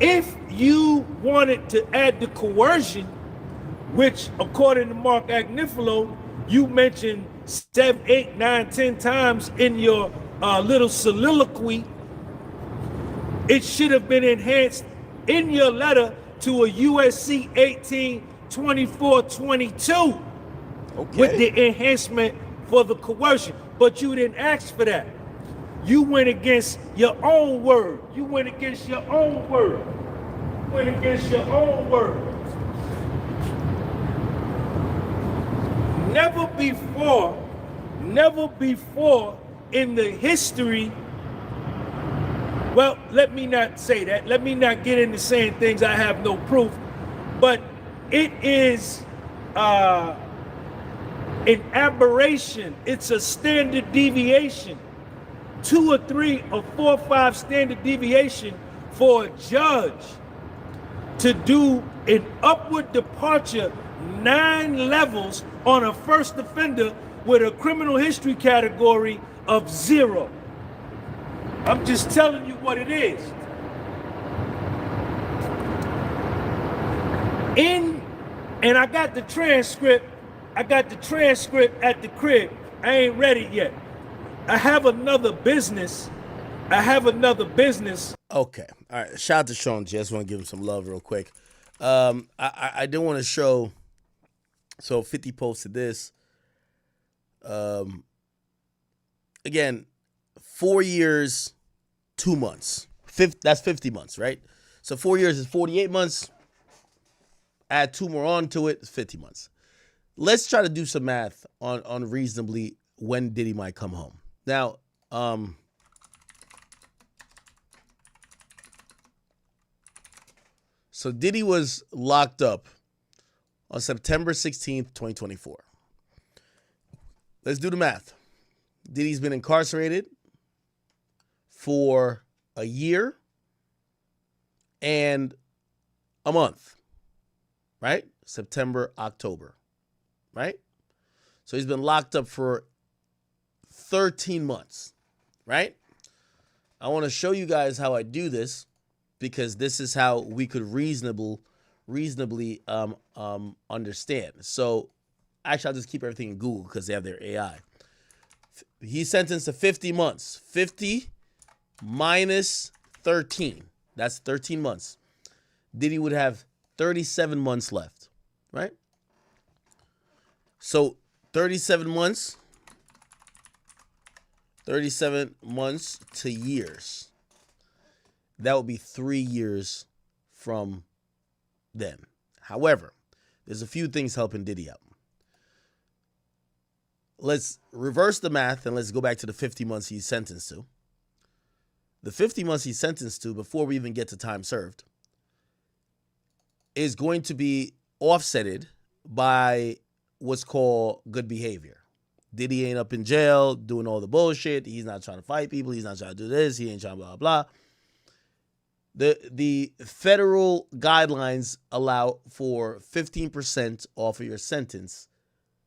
If you wanted to add the coercion, which according to Mark Agnifilo, you mentioned 7, 8, 9, 10 times in your little soliloquy, it should have been enhanced in your letter to a USC 18-24-22 with the enhancement for the coercion. But you didn't ask for that. You went against your own word. You went against your own word. You went against your own word. Never before in the history, well, let me not say that. Let me not get into saying things I have no proof. But it is an aberration. It's a standard deviation. 2 or 3 or 4 or 5 standard deviation for a judge to do an upward departure 9 levels on a first offender with a criminal history category of 0. I'm just telling you what it is. And I got the transcript. I got the transcript at the crib. I ain't read it yet. I have another business. Okay. All right. Shout out to Sean G. I just want to give him some love real quick. I did want to show. So 50 posted this. Again, 4 years, 2 months. That's 50 months, right? So 4 years is 48 months. Add 2 more on to it, it's 50 months. Let's try to do some math on reasonably when Diddy might come home. Now, so Diddy was locked up on September 16th, 2024. Let's do the math. Diddy's been incarcerated for a year and a month, right? September, October, right? So he's been locked up for 13 months, right? I want to show you guys how I do this because this is how we could reasonably understand. So actually, I'll just keep everything in Google because they have their AI. He's sentenced to 50 months. 50 minus 13. That's 13 months. Diddy would have 37 months left, right? So 37 months to years. That would be 3 years from then. However, there's a few things helping Diddy out. Let's reverse the math and let's go back to the 50 months he's sentenced to. The 50 months he's sentenced to, before we even get to time served, is going to be offsetted by what's called good behavior. Diddy ain't up in jail doing all the bullshit. He's not trying to fight people. He's not trying to do this. He ain't trying to blah, blah. The federal guidelines allow for 15% off of your sentence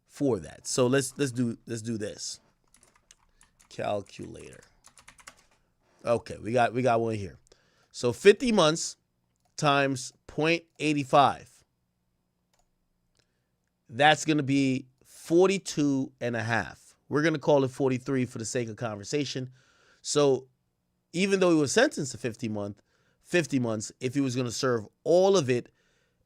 for that. So let's do this. Calculator. Okay, we got one here. So 50 months times 0.85. That's going to be 42 and a half. We're going to call it 43 for the sake of conversation. So even though he was sentenced to 50 months, 50 months. If he was going to serve all of it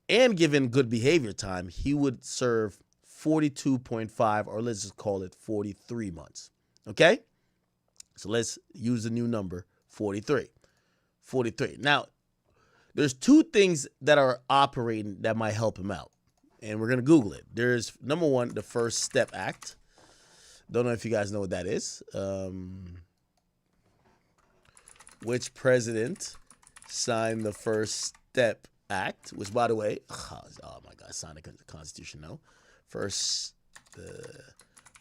and given good behavior time, he would serve 42.5, or let's just call it 43 months. Okay? So let's use the new number, 43. 43. Now, there's two things that are operating that might help him out, and we're going to Google it. There's, number one, the First Step Act. Don't know if you guys know what that is. Which president signed the First Step Act, which, by the way, oh my God, signed the Constitution, no. The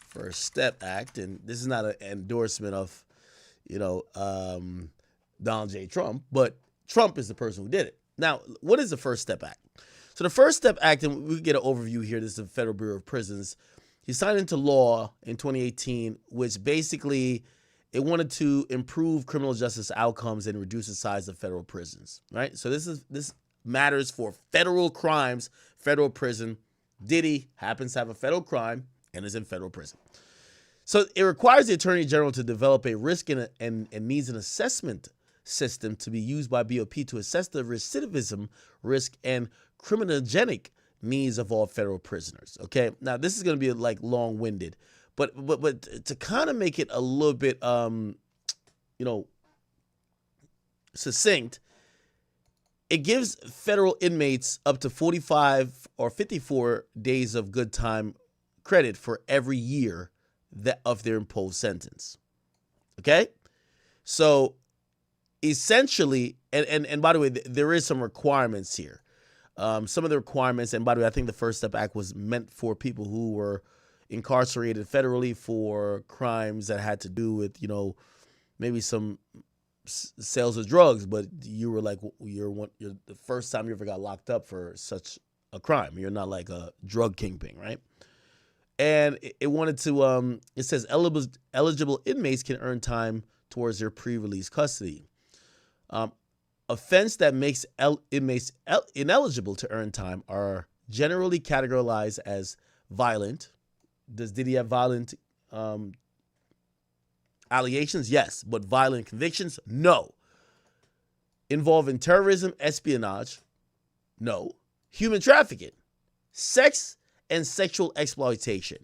First Step Act, and this is not an endorsement of, Donald J. Trump, but Trump is the person who did it. Now, what is the First Step Act? So the First Step Act, and we get an overview here. This is the Federal Bureau of Prisons. He signed into law in 2018, which basically it wanted to improve criminal justice outcomes and reduce the size of federal prisons, right? So this matters for federal crimes, federal prison. Diddy happens to have a federal crime and is in federal prison. So it requires the Attorney General to develop a risk and needs an assessment system to be used by BOP to assess the recidivism risk and criminogenic needs of all federal prisoners. Okay, now this is going to be like long-winded, but to kind of make it a little bit succinct, it gives federal inmates up to 45 or 54 days of good time credit for every year of their imposed sentence. Okay, so essentially, and by the way, there is some requirements here. Some of the requirements, and by the way, I think the First Step Act was meant for people who were incarcerated federally for crimes that had to do with, maybe some sales of drugs, but you were like, you're the first time you ever got locked up for such a crime. You're not like a drug kingpin, right? And it wanted to, it says eligible inmates can earn time towards their pre-release custody. Offense that makes inmates ineligible to earn time are generally categorized as violent. Does Diddy have violent allegations? Yes. But violent convictions? No. Involving terrorism, espionage? No. Human trafficking? Sex and sexual exploitation.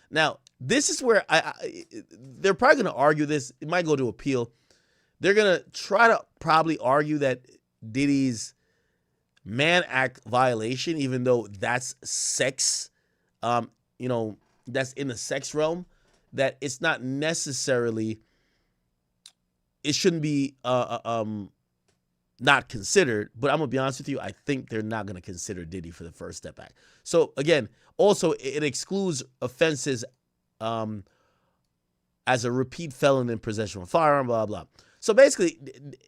Now, this is where they're probably going to argue this. It might go to appeal. They're going to try to probably argue that Diddy's Mann Act violation, even though that's sex, that's in the sex realm, that it's not necessarily, it shouldn't be not considered. But I'm going to be honest with you, I think they're not going to consider Diddy for the First Step Act. So again, also it excludes offenses as a repeat felon in possession of a firearm, blah, blah. So basically,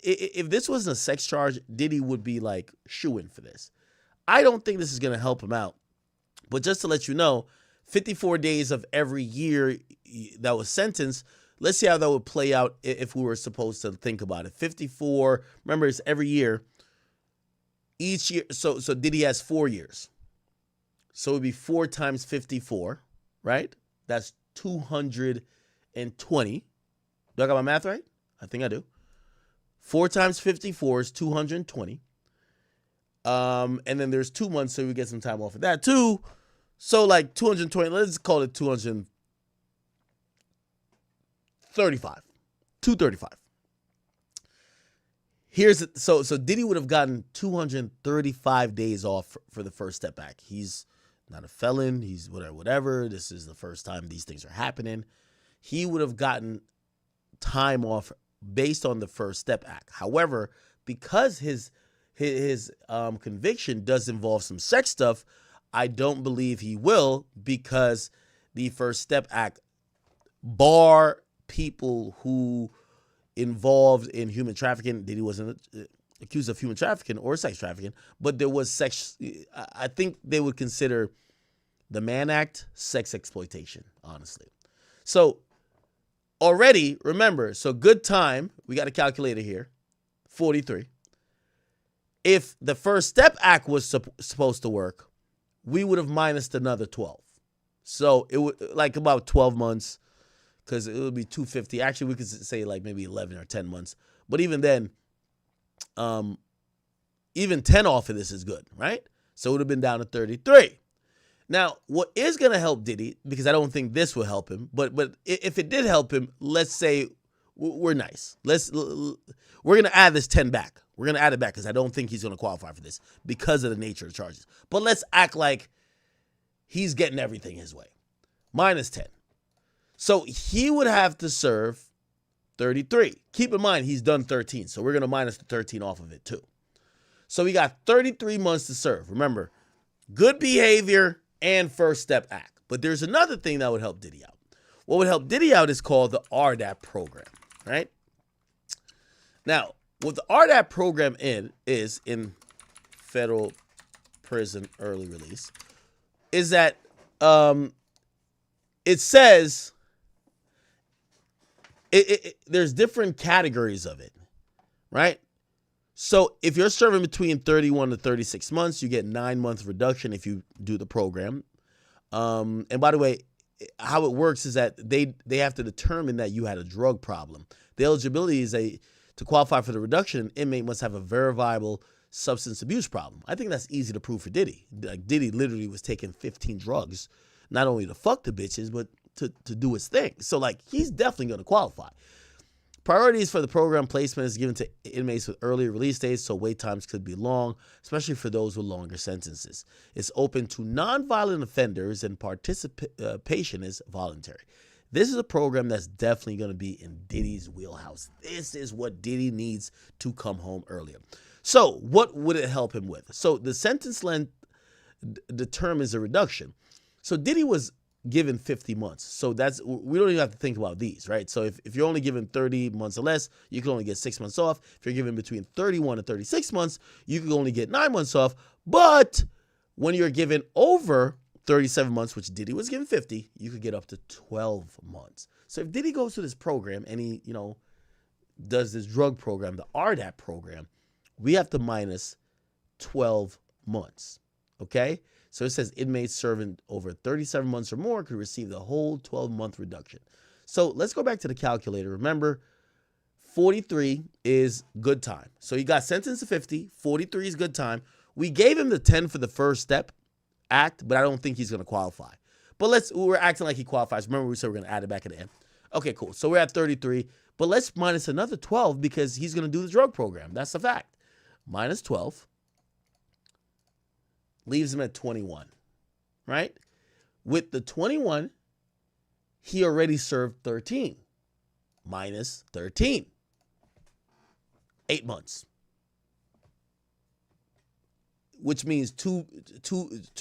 if this wasn't a sex charge, Diddy would be like shoo-in for this. I don't think this is going to help him out. But just to let you know, 54 days of every year that was sentenced, let's see how that would play out if we were supposed to think about it. 54, remember, it's every year. Each year, so Diddy has 4 years. So it would be 4 times 54, right? That's 220. Do I got my math right? I think I do. 4 times 54 is 220. And then there's 2 months, so we get some time off of that too. So like 220, let's call it 235. 235. So Diddy would have gotten 235 days off for the First Step Act. He's not a felon. He's whatever. This is the first time these things are happening. He would have gotten time off based on the First Step Act. However, because his conviction does involve some sex stuff, I don't believe he will, because the First Step Act bar people who involved in human trafficking. Diddy wasn't accused of human trafficking or sex trafficking, but there was sex. I think they would consider the Mann Act sex exploitation, honestly. So already, remember, so good time, we got a calculator here, 43. If the First Step Act was supposed to work, we would have minused another 12. So it would like about 12 months, because it would be 250. Actually, we could say like maybe 11 or 10 months. But even then, Even 10 off of this is good, right? So it would have been down to 33. Now, what is going to help Diddy, because I don't think this will help him, but if it did help him, let's say we're nice. We're going to add this 10 back. We're going to add it back because I don't think he's going to qualify for this because of the nature of the charges. But let's act like he's getting everything his way. Minus 10. So he would have to serve 33. Keep in mind, he's done 13. So we're going to minus the 13 off of it too. So we got 33 months to serve. Remember, good behavior and First Step Act. But there's another thing that would help Diddy out. What would help Diddy out is called the RDAP program, right? Now, what the RDAP program is in federal prison early release is that it says there's different categories of it, right? So if you're serving between 31 to 36 months, you get 9-month reduction if you do the program. And by the way, how it works is that they have to determine that you had a drug problem. The eligibility is to qualify for the reduction, an inmate must have a verifiable substance abuse problem. I think that's easy to prove for Diddy. Like Diddy literally was taking 15 drugs, not only to fuck the bitches, but to do his thing. So like he's definitely going to qualify. Priorities for the program placement is given to inmates with earlier release dates, so wait times could be long, especially for those with longer sentences. It's open to nonviolent offenders and participation is voluntary. This is a program that's definitely going to be in Diddy's wheelhouse. This is what Diddy needs to come home earlier. So what would it help him with? So the sentence length determines a reduction. So Diddy was given 50 months. So we don't even have to think about these, right? So if you're only given 30 months or less, you can only get 6 months off. If you're given between 31 and 36 months, you can only get 9 months off. But when you're given over 37 months, which Diddy was given 50, you could get up to 12 months. So if Diddy goes to this program and he, does this drug program, the RDAP program, we have to minus 12 months, okay? So it says inmates serving over 37 months or more could receive the whole 12-month reduction. So let's go back to the calculator. Remember, 43 is good time. So he got sentenced to 50. 43 is good time. We gave him the 10 for the First Step Act, but I don't think he's going to qualify. But we're acting like he qualifies. Remember, we said we're going to add it back at the end. Okay, cool. So we're at 33. But let's minus another 12 because he's going to do the drug program. That's a fact. Minus 12. Leaves him at 21, right? With the 21, he already served 13. Minus 13. 8 months. Which means two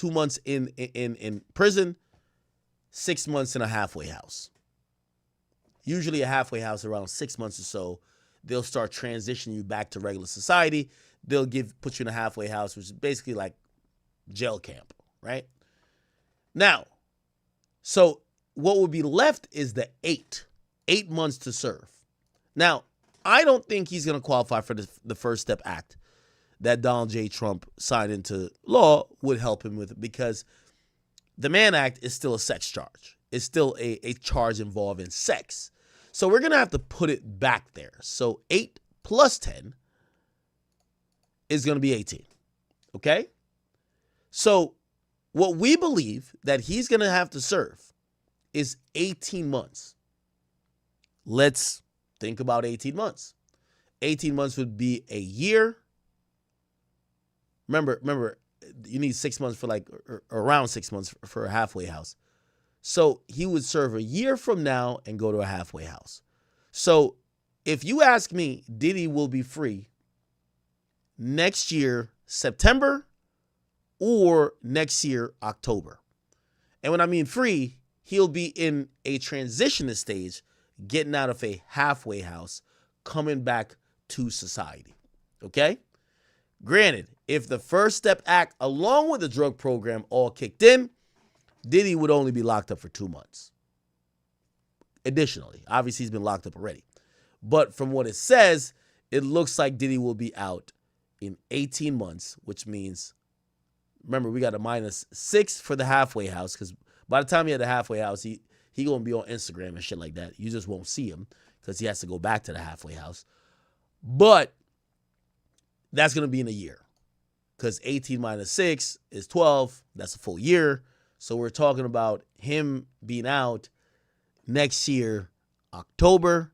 months in prison, 6 months in a halfway house. Usually a halfway house around 6 months or so, they'll start transitioning you back to regular society. They'll put you in a halfway house, which is basically like jail camp, right? Now, so what would be left is the 8 months to serve. Now, I don't think he's going to qualify for the First Step Act that Donald J. Trump signed into law would help him with it because the Mann Act is still a sex charge. It's still a charge involving sex. So we're going to have to put it back there. So 8 plus 10 is going to be 18, okay? So what we believe that he's going to have to serve is 18 months. Let's think about 18 months. 18 months would be a year. Remember, you need 6 months for around 6 months for a halfway house. So he would serve a year from now and go to a halfway house. So if you ask me, Diddy will be free next year, September, or next year, October. And when I mean free, he'll be in a transition stage, getting out of a halfway house, coming back to society. Okay? Granted, if the First Step Act, along with the drug program, all kicked in, Diddy would only be locked up for 2 months. Additionally, obviously he's been locked up already. But from what it says, it looks like Diddy will be out in 18 months, which means, remember, we got a -6 for the halfway house, because by the time he had the halfway house, he going to be on Instagram and shit like that. You just won't see him because he has to go back to the halfway house. But That's going to be in a year because 18 minus 6 is 12. That's a full year. So we're talking about him being out next year, October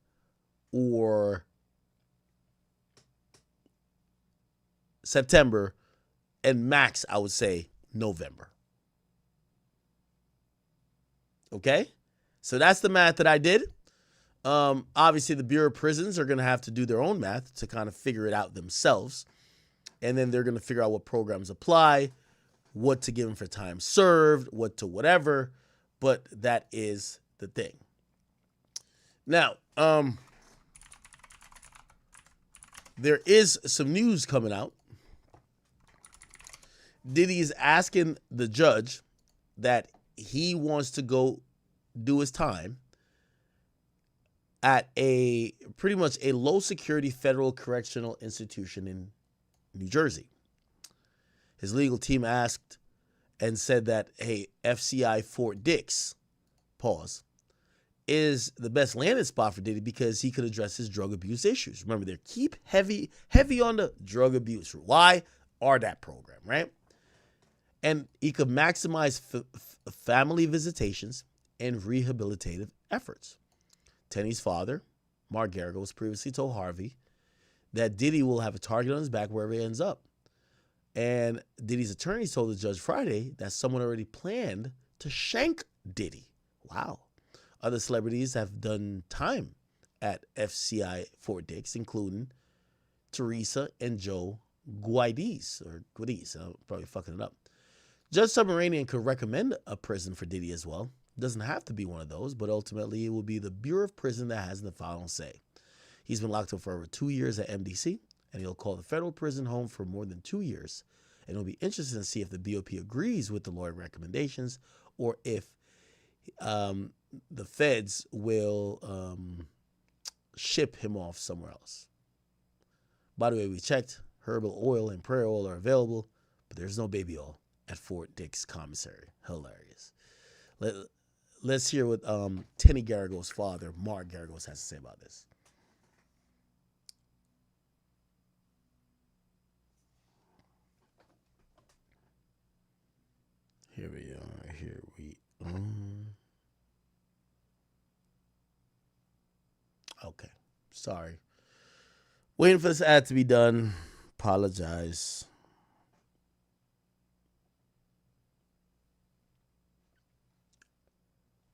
or September, and max, I would say, November. Okay? So that's the math that I did. Obviously, the Bureau of Prisons are going to have to do their own math to kind of figure it out themselves. And then they're going to figure out what programs apply, what to give them for time served, what to whatever. But that is the thing. Now, there is some news coming out. Diddy is asking the judge that he wants to go do his time at a pretty much a low security federal correctional institution in New Jersey. His legal team asked and said that, hey, FCI Fort Dix, pause, is the best landing spot for Diddy because he could address his drug abuse issues. Remember, they keep heavy on the drug abuse. Why? RDAP program, right? And he could maximize family visitations and rehabilitative efforts. Tenny's father, Mark Garagos, previously told Harvey that Diddy will have a target on his back wherever he ends up. And Diddy's attorneys told the judge Friday that someone already planned to shank Diddy. Wow. Other celebrities have done time at FCI Fort Dix, including Teresa and Joe Guides, I'm probably fucking it up. Judge Submaranian could recommend a prison for Diddy as well. It doesn't have to be one of those, but ultimately it will be the Bureau of Prison that has the final say. He's been locked up for over 2 years at MDC, and he'll call the federal prison home for more than 2 years. And it'll be interesting to see if the BOP agrees with the lawyer recommendations or if the feds will ship him off somewhere else. By the way, we checked. Herbal oil and prayer oil are available, but there's no baby oil at Fort Dix Commissary. Hilarious. Let's hear what Tenny Garagos' father, Mark Garagos, has to say about this. Here we are. Okay. Sorry. Waiting for this ad to be done. Apologize.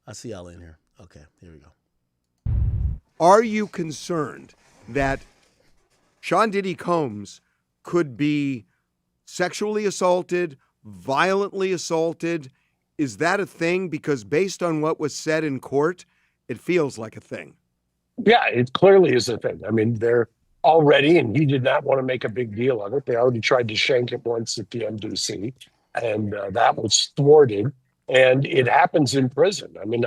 I see y'all in here. Okay, here we go. Are you concerned that Sean Diddy Combs could be sexually assaulted, violently assaulted? Is that a thing? Because based on what was said in court, it feels like a thing. Yeah, it clearly is a thing. I mean, they're already, and he did not want to make a big deal of it. They already tried to shank him once at the MDC, and that was thwarted. And it happens in prison. I mean,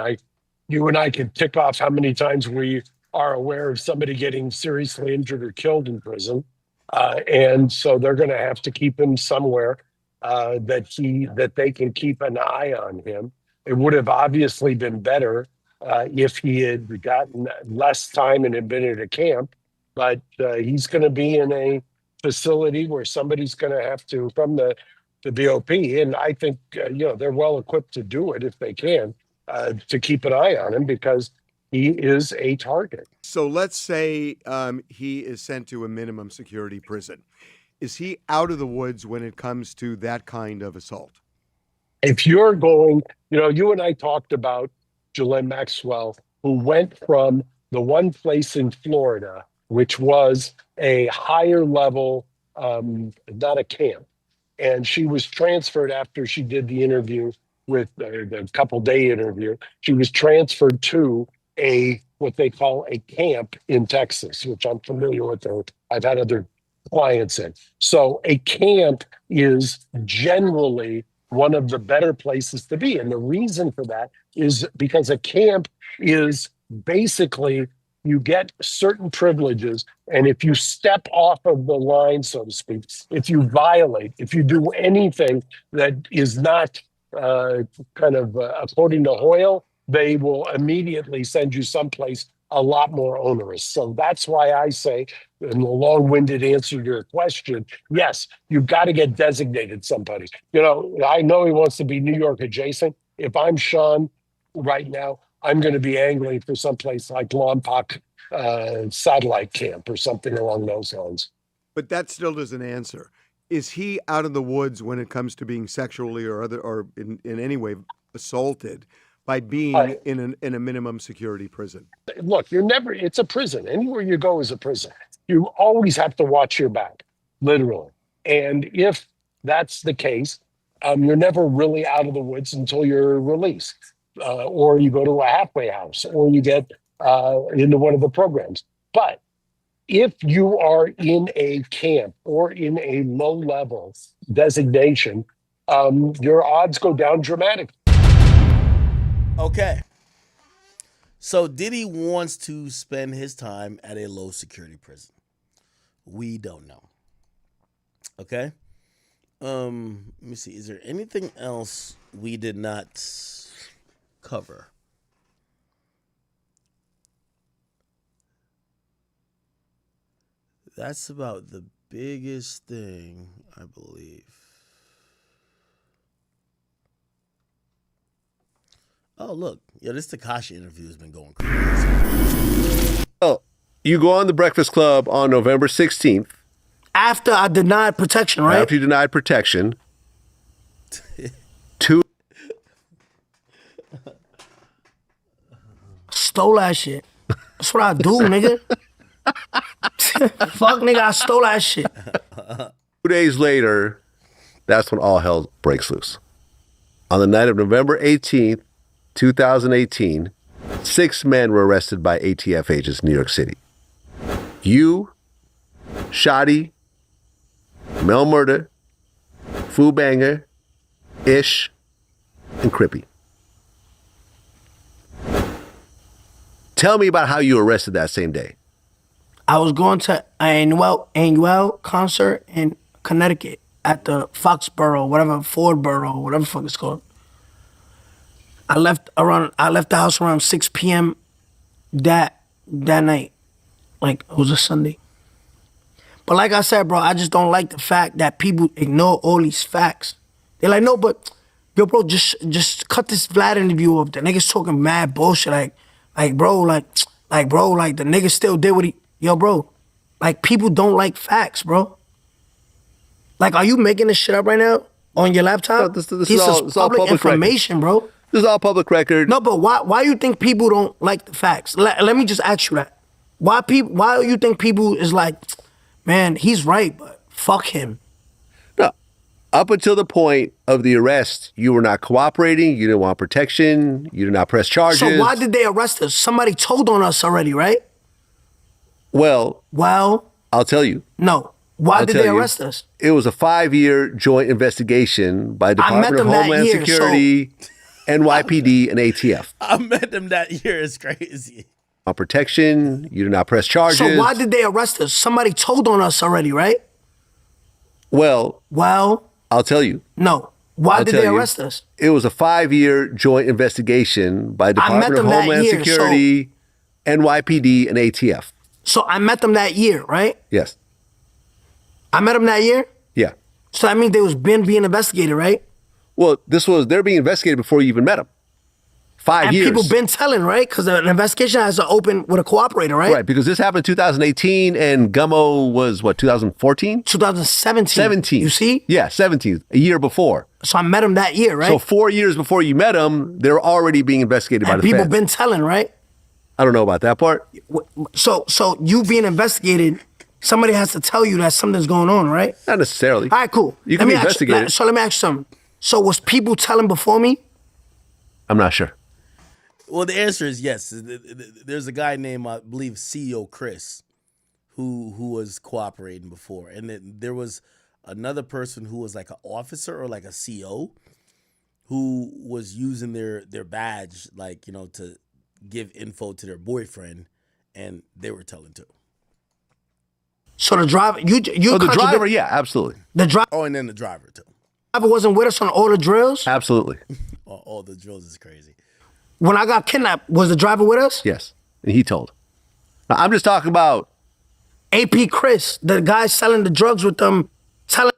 you and I could tick off how many times we are aware of somebody getting seriously injured or killed in prison. And so they're going to have to keep him somewhere that they can keep an eye on him. It would have obviously been better if he had gotten less time and had been at a camp. But he's going to be in a facility where somebody's going to have to, from the BOP, and I think they're well equipped to do it if they can, to keep an eye on him because he is a target. So let's say he is sent to a minimum security prison. Is he out of the woods when it comes to that kind of assault? If you're going, you and I talked about Ghislaine Maxwell, who went from the one place in Florida, which was a higher level, not a camp. And she was transferred after she did the interview with the couple-day interview. She was transferred to what they call a camp in Texas, which I'm familiar with. I've had other clients in. So a camp is generally one of the better places to be. And the reason for that is because a camp is basically you get certain privileges. And if you step off of the line, so to speak, if you violate, if you do anything that is not according to Hoyle, they will immediately send you someplace a lot more onerous. So that's why I say in a long-winded answer to your question, yes, you've got to get designated somebody. You know, I know he wants to be New York adjacent. If I'm Sean right now, I'm going to be angling for someplace like Lompoc satellite camp or something along those lines. But that still doesn't answer. Is he out of the woods when it comes to being sexually or in any way assaulted by being in a minimum security prison? Look, it's a prison. Anywhere you go is a prison. You always have to watch your back, literally. And if that's the case, you're never really out of the woods until you're released, or you go to a halfway house, or you get into one of the programs. But if you are in a camp or in a low-level designation, your odds go down dramatically. Okay. So Diddy wants to spend his time at a low-security prison. We don't know. Okay? Let me see. Is there anything else we did not cover? That's about the biggest thing, I believe. Oh, look. Yeah, this Tekashi interview has been going crazy. Oh, you go on the Breakfast Club on November 16th. After I denied protection, right? After you denied protection. Stole that shit. That's what I do, nigga. Fuck, nigga, I stole that shit. 2 days later, that's when all hell breaks loose. On the night of November 18th, 2018, 6 men were arrested by ATF agents in New York City. You, Shotty, Mel Murder, Foo Banger, Ish, and Crippy. Tell me about how you were arrested that same day. I was going to an Annuel concert in Connecticut at the Foxborough, Fordborough, whatever the fuck it's called. I left the house around 6 p.m. that night. Like, it was a Sunday. But like I said, bro, I just don't like the fact that people ignore all these facts. They're like, no, but yo, bro, just cut this Vlad interview off. The nigga's talking mad bullshit. Bro, the nigga still did what he. Yo, bro, like, people don't like facts, bro. Like, are you making this shit up right now on your laptop? No, this is all public information, record. Bro. This is all public record. No, but why you think people don't like the facts? Let me just ask you that. Why do you think people is like, man, he's right, but fuck him? No. Up until the point of the arrest, you were not cooperating, you didn't want protection, you did not press charges. So why did they arrest us? Somebody told on us already, right? Well, I'll tell you. No. Why did they arrest us? It was a 5-year joint investigation by Department of Homeland Security, NYPD, and ATF. I met them that year. It's crazy. On protection, you did not press charges. So why did they arrest us? Somebody told on us already, right? Well, I'll tell you. No. Why did they arrest us? It was a 5-year joint investigation by Department of Homeland Security, NYPD, and ATF. So I met them that year, right? Yes. I met them that year? Yeah. So that means they was being investigated, right? Well, they're being investigated before you even met them. 5 years. And people been telling, right? Because an investigation has to open with a cooperator, right? Right, because this happened in 2018 and Gummo was, 2014? 2017. 17. You see? Yeah, 17, a year before. So I met him that year, right? So 4 years before you met him, they're already being investigated by the people feds. Been telling, right? I don't know about that part. So you being investigated, somebody has to tell you that something's going on, right? Not necessarily. All right, cool. You can be investigated. So let me ask you something. So was people telling before me? I'm not sure. Well, the answer is yes. There's a guy named, I believe, CEO Chris, who was cooperating before. And then there was another person who was like an officer or like a CO who was using their badge, like, to give info to their boyfriend, and they were telling too. So the driver, you the driver, yeah, absolutely. The driver. Oh, and then the driver too. The driver wasn't with us on all the drills? Absolutely. all the drills is crazy. When I got kidnapped, was the driver with us? Yes, and he told. Now, I'm just talking about AP Chris, the guy selling the drugs with them, telling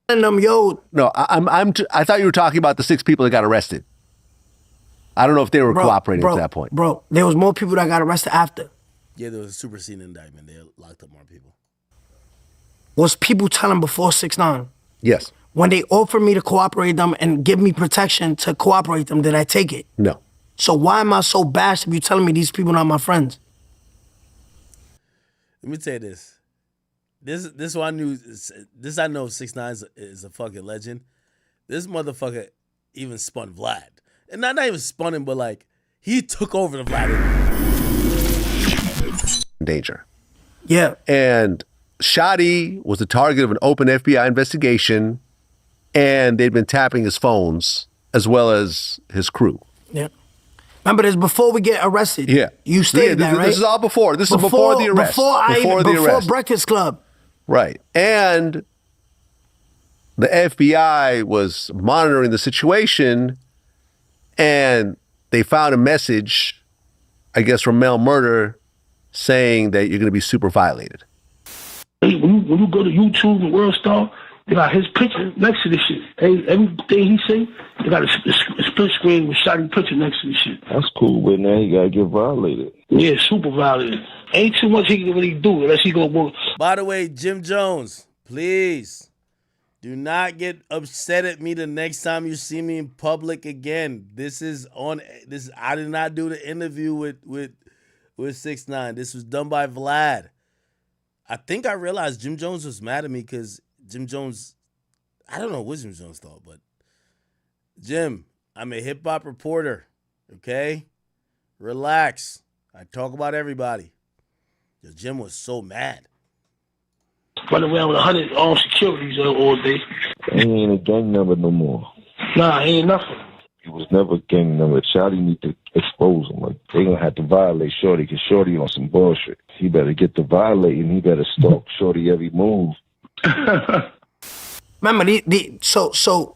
them, yo. No, I thought you were talking about the 6 people that got arrested. I don't know if they were cooperating at that point. Bro, there was more people that got arrested after. Yeah, there was a superseding indictment. They locked up more people. Was people telling before 6ix9ine? Yes. When they offered me to cooperate them and give me protection to cooperate them, did I take it? No. So why am I so bashed if you're telling me these people not my friends? Let me tell you this. This one I knew. This I know 6ix9ine is a fucking legend. This motherfucker even spun Vlad, and not even spun him, but like he took over the Vlad. Danger. Yeah. And Shotty was the target of an open FBI investigation, and they'd been tapping his phones as well as his crew. Yeah. Remember this before we get arrested. Yeah. You stated that, right? This is all before. This is before the arrest. Before Breakfast Club. Right. And the FBI was monitoring the situation, and they found a message, I guess, from Mel Murder saying that you're going to be super violated. Hey, when you go to YouTube and World Star, they got his picture next to this shit. Hey, everything he say, they got a split screen with Shotty picture next to this shit. That's cool, but now he got to get violated. Yeah, super violated. Ain't too much he can really do unless he go work. By the way, Jim Jones, please do not get upset at me the next time you see me in public again. I did not do the interview with 6ix9ine. This was done by Vlad. I think I realized Jim Jones was mad at me because Jim Jones, I don't know what Jim Jones thought, but Jim, I'm a hip hop reporter, okay? Relax. I talk about everybody. Jim was so mad. Running around with 100 armed securities all day. He ain't a gang member no more. Nah, he ain't nothing. He was never a gang member. Shorty need to expose him. Like, they gonna have to violate Shorty because Shorty on some bullshit. He better get to violating. He better stalk Shorty every move. Remember, so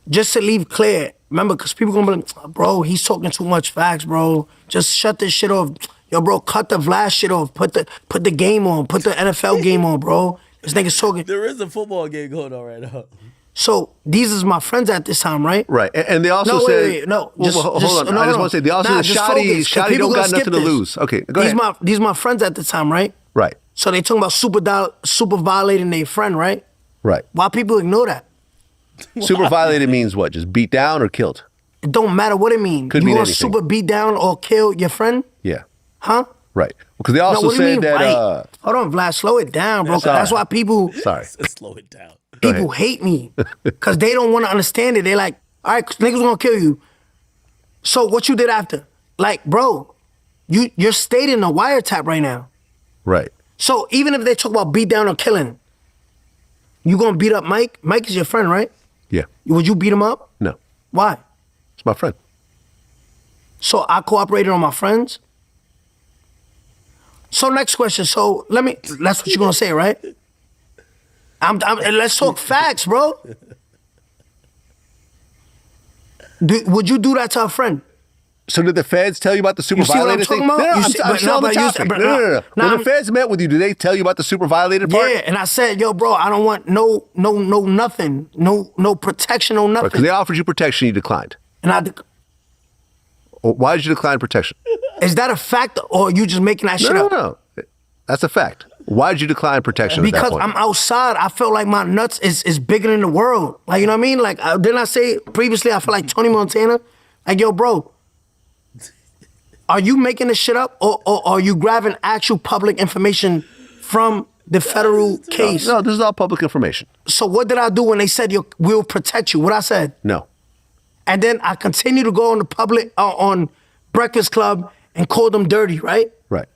just to leave clear, remember, because people gonna be like, bro, he's talking too much facts, bro. Just shut this shit off. Yo, bro, cut the Vlad shit off. Put the game on. Put the NFL game on, bro. This nigga's talking. There is a football game going on right now. So these is my friends at this time, right? Right, and they also said, hold on. I just want to say, they also said Shotty don't got nothing to lose. Okay, go ahead. These my friends at the time, right? Right. So they talking about super violating their friend, right? Right. Why people ignore that? Super violated means what? Just beat down or killed? It don't matter what it means. Could you mean gonna anything. super beat down or kill your friend? Yeah. Huh? Right. Because they also said that. Right? Hold on, Vlad, slow it down, bro. That's why people. Sorry. Slow it down. People hate me because they don't want to understand it. They like, all right, niggas gonna kill you. So what you did after? Like, bro, you're stating a wiretap right now. Right. So even if they talk about beat down or killing, you gonna beat up Mike? Mike is your friend, right? Yeah. Would you beat him up? No. Why? It's my friend. So I cooperated on my friends. So next question. So that's what you're gonna say, right? Let's talk facts, bro. Would you do that to a friend? So did the feds tell you about the super violated thing? No, I'm still on the topic. No. When the feds met with you, did they tell you about the super violated part? Yeah, and I said, yo, bro, I don't want no nothing, no protection, no nothing. Because they offered you protection, you declined. And why did you decline protection? Is that a fact, or are you just making that shit up? No, that's a fact. Why did you decline protection? Because at that point? I'm outside. I felt like my nuts is bigger than the world. Like, you know what I mean? Like, didn't I say previously I feel like Tony Montana? Like, yo, bro, are you making this shit up, or are you grabbing actual public information from the federal case? No, this is all public information. So what did I do when they said, we'll protect you? What I said? No. And then I continue to go on the public, on Breakfast Club and call them dirty, right? Right.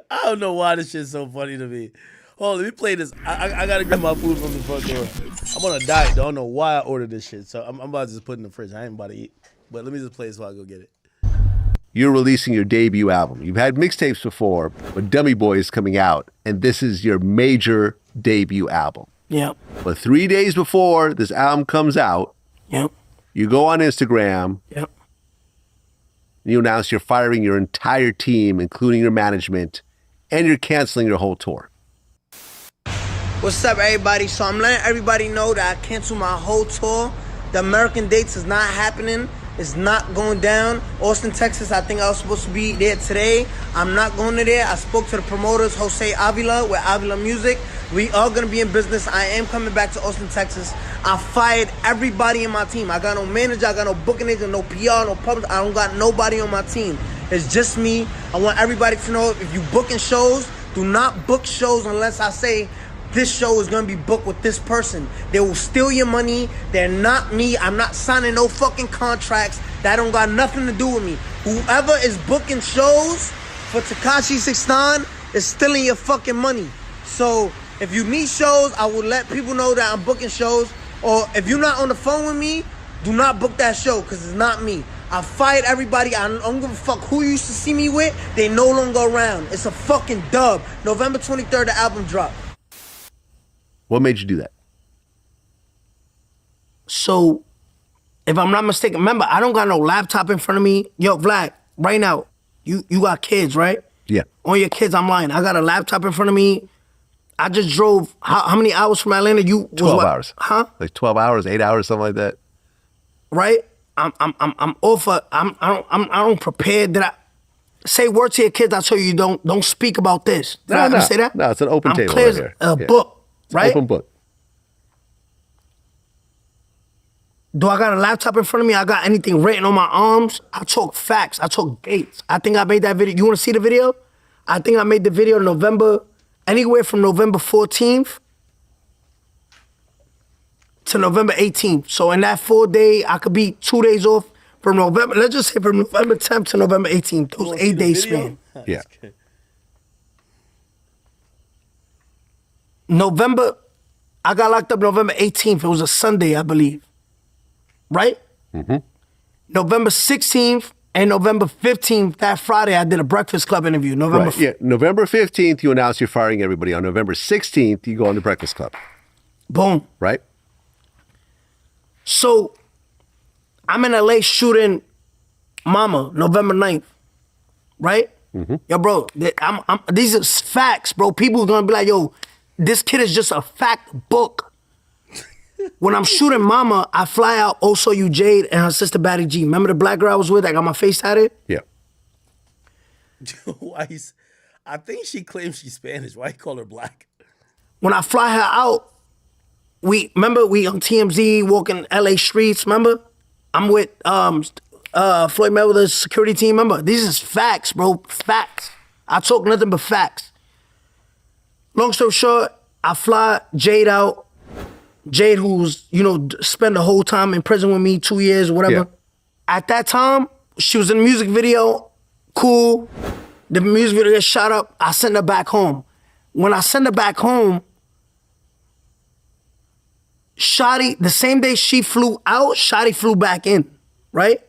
I don't know why this shit's so funny to me. Hold on, let me play this. I gotta get my food from the front door. I'm on a diet. Don't know why I ordered this shit. So I'm about to just put it in the fridge. I ain't about to eat. But let me just play this while I go get it. You're releasing your debut album. You've had mixtapes before, but Dummy Boy is coming out, and this is your major debut album. Yep. But 3 days before this album comes out, yep, you go on Instagram. Yep. You announce you're firing your entire team, including your management, and you're canceling your whole tour. What's up, everybody? So I'm letting everybody know that I canceled my whole tour. The American dates is not happening. It's not going down. Austin, Texas, I think I was supposed to be there today. I'm not going to there. I spoke to the promoters, Jose Avila, with Avila Music. We are going to be in business. I am coming back to Austin, Texas. I fired everybody in my team. I got no manager, I got no booking agent, no PR, no public. I don't got nobody on my team. It's just me. I want everybody to know, if you booking shows, do not book shows unless I say this show is going to be booked with this person. They will steal your money. They're not me. I'm not signing no fucking contracts. That don't got nothing to do with me. Whoever is booking shows for Tekashi 6ix9ine is stealing your fucking money. So if you need shows, I will let people know that I'm booking shows. Or if you're not on the phone with me, do not book that show, because it's not me. I fired everybody. I don't give a fuck who you used to see me with. They no longer around. It's a fucking dub. November 23rd, the album drop. What made you do that? So, if I'm not mistaken, remember, I don't got no laptop in front of me. Yo, Vlad, right now, you got kids, right? Yeah. On your kids, I'm lying. I got a laptop in frfront of me. I just drove, how many hours from Atlanta? 12 hours. Huh? Like 12 hours, 8 hours, something like that. Right? I'm off. I don't prepare. Did I say word to your kids? I told you don't speak about this. Did I ever say that? No, it's an open table clear right here. as a book, right? Open book. Do I got a laptop in front of me? I got anything written on my arms? I talk facts. I talk dates. I think I made that video. You want to see the video? I think I made the video anywhere from November 14th to November 18th. So in that 4 day, I could be 2 days off from November. Let's just say from November 10th to November 18th. Those 8 days span. Yeah. I got locked up November 18th. It was a Sunday, I believe. Right? Mm-hmm. November 16th and November 15th, that Friday, I did a Breakfast Club interview. November 15th, you announce you're firing everybody. On November 16th, you go on the Breakfast Club. Boom. Right? So, I'm in LA shooting Mama, November 9th. Right? Mm-hmm. Yo, bro, these are facts, bro. People are going to be like, yo, this kid is just a fact book. When I'm shooting Mama, I fly out Also You Jade and her sister Batty G. Remember the black girl I was with? I got my face tatted? Yeah. I think she claims she's Spanish. Why you call her black? When I fly her out, we on TMZ walking LA streets, remember? I'm with Floyd Mayweather's security team, remember? These is facts, bro, facts. I talk nothing but facts. Long story short, I fly Jade out. Jade, who's, spent the whole time in prison with me, 2 years, whatever. Yeah. At that time, she was in the music video, cool. The music video gets shot up, I send her back home. When I send her back home, Shotty, the same day she flew out, Shotty flew back in, right?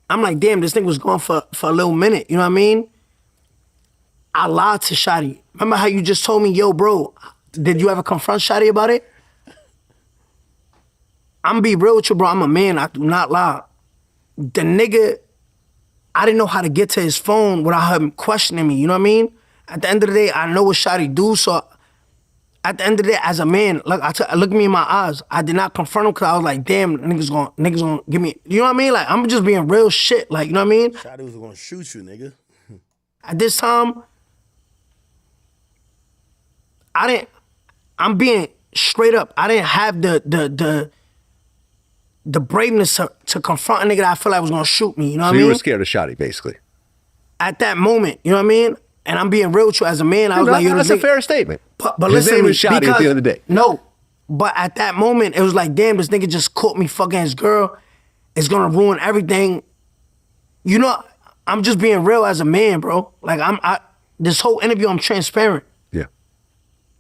I'm like, damn, this thing was gone for a little minute, you know what I mean? I lied to Shotty. Remember how you just told me, yo, bro, did you ever confront Shotty about it? I'm be real with you, bro. I'm a man. I do not lie. The nigga, I didn't know how to get to his phone without him questioning me. You know what I mean? At the end of the day, I know what Shotty do. So at the end of the day, as a man, look at me in my eyes. I did not confront him because I was like, damn, niggas gonna give me. You know what I mean? Like, I'm just being real shit. Like, you know what I mean? Shotty was gonna shoot you, nigga. At this time, I'm being straight up. I didn't have the braveness to confront a nigga that I feel like was gonna shoot me. You know what I mean? So you were scared of Shotty, basically. At that moment, you know what I mean? And I'm being real with you as a man. I was like, yo, that's a fair statement. But his listen, name was Shotty at the end of the day. No, but at that moment, it was like, damn, this nigga just caught me fucking his girl. It's gonna ruin everything. You know, I'm just being real as a man, bro. Like this whole interview, I'm transparent. Yeah.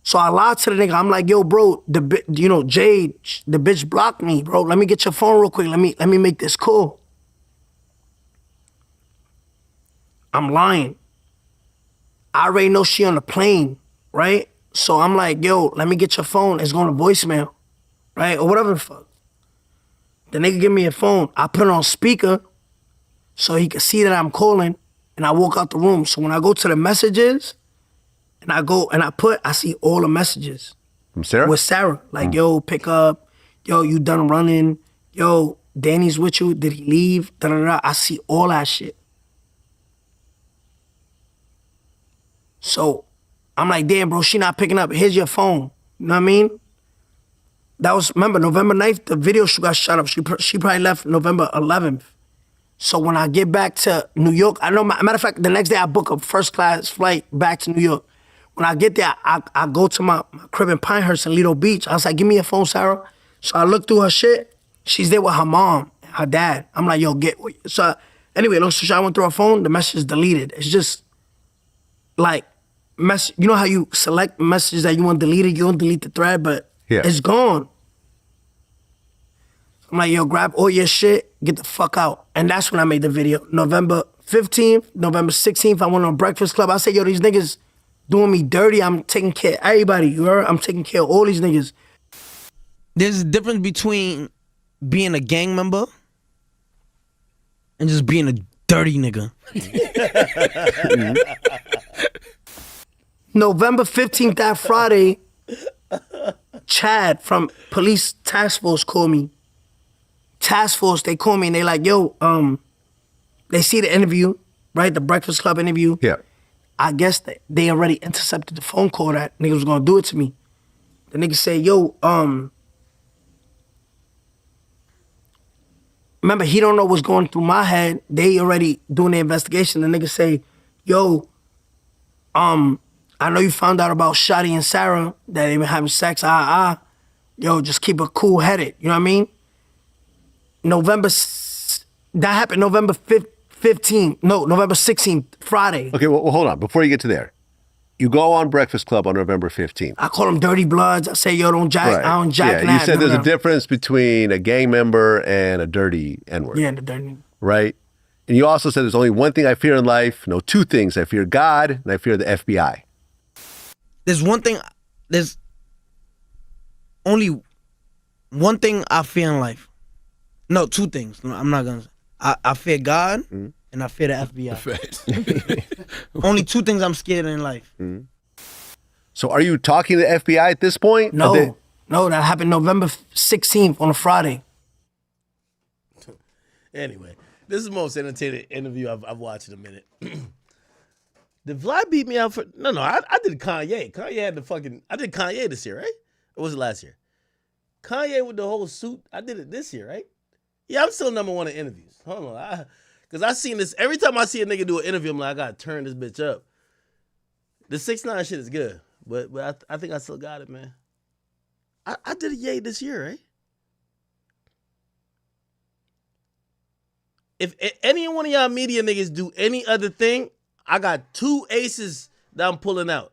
So I lied to the nigga. I'm like, yo, bro, Jade, the bitch blocked me, bro. Let me get your phone real quick. Let me make this call. I'm lying. I already know she on the plane, right? So I'm like, yo, let me get your phone. It's going to voicemail, right? Or whatever the fuck. The nigga give me a phone. I put it on speaker. so he could see that I'm calling, and I walk out the room. So when I go to the messages, and I see all the messages. From Sarah? With Sarah. Like, yo, pick up. Yo, you done running. Yo, Danny's with you. Did he leave? Da-da-da. I see all that shit. So I'm like, damn, bro, she not picking up. Here's your phone. You know what I mean? That was, remember, November 9th, the video got shot up. She probably left November 11th. So when I get back to New York, I know, matter of fact, the next day I book a first class flight back to New York. When I get there, I go to my crib in Pinehurst in Lido Beach. I was like, give me your phone, Sarah. So I look through her shit. She's there with her mom and her dad. I'm like, yo, so anyway, long story short, I went through her phone. The message is deleted. It's just like, you know how you select messages that you want deleted? You don't delete the thread, but it's gone. I'm like, yo, grab all your shit, get the fuck out. And that's when I made the video. November 15th, November 16th, I went on Breakfast Club. I said, yo, these niggas doing me dirty. I'm taking care of everybody, you heard? I'm taking care of all these niggas. There's a difference between being a gang member and just being a dirty nigga. November 15th, that Friday, Chad from Police Task Force called me. Task Force, they call me and they like, yo, they see the interview, right? The Breakfast Club interview. Yeah. I guess they already intercepted the phone call that nigga was gonna do it to me. The nigga said, yo, remember, he don't know what's going through my head. They already doing the investigation. The nigga say, yo, I know you found out about Shotty and Sarah, that they been having sex, Yo, just keep it cool-headed, you know what I mean? That happened November 15th, November 16th, Friday. Okay, well, hold on. Before you get to there, you go on Breakfast Club on November 15th. I call them dirty bloods. I say, yo, don't jack, Right. I don't jack Yeah, that. you said there's a difference between a gang member and a dirty N-word. Yeah, the dirty. Right? And you also said there's only one thing I fear in life. No, two things. I fear God and I fear the FBI. There's only one thing I fear in life. No, two things. No, I'm not gonna say. I fear God and I fear the FBI. Only two things I'm scared of in life. So are you talking to the FBI at this point? No, that happened November 16th on a Friday. Anyway, this is the most entertaining interview I've watched in a minute. Did Vlad beat me out for? No, I did Kanye. Kanye had I did Kanye this year, right? Or was it last year? Kanye with the whole suit. I did it this year, right? Yeah, I'm still number one in interviews. Hold on. Because I seen this. Every time I see a nigga do an interview, I'm like, I got to turn this bitch up. The 6ix9ine shit is good. But I think I still got it, man. I did a Ye this year, right? If any one of y'all media niggas do any other thing, I got 2 aces that I'm pulling out.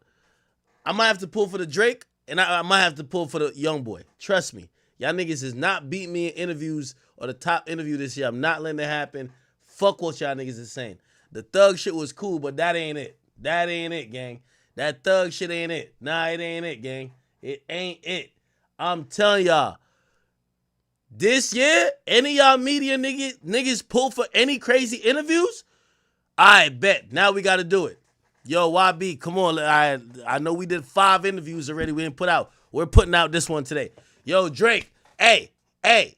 I might have to pull for the Drake, and I might have to pull for the Young Boy. Trust me. Y'all niggas is not beating me in interviews or the top interview this year. I'm not letting it happen. Fuck what y'all niggas is saying. The thug shit was cool, but that ain't it. That ain't it, gang. That thug shit ain't it. Nah, it ain't it, gang. It ain't it. I'm telling y'all. This year, any of y'all media niggas pull for any crazy interviews? I bet. Now we got to do it. Yo, YB, come on. I know we did 5 interviews already we didn't put out. We're putting out this one today. Yo, Drake. Hey,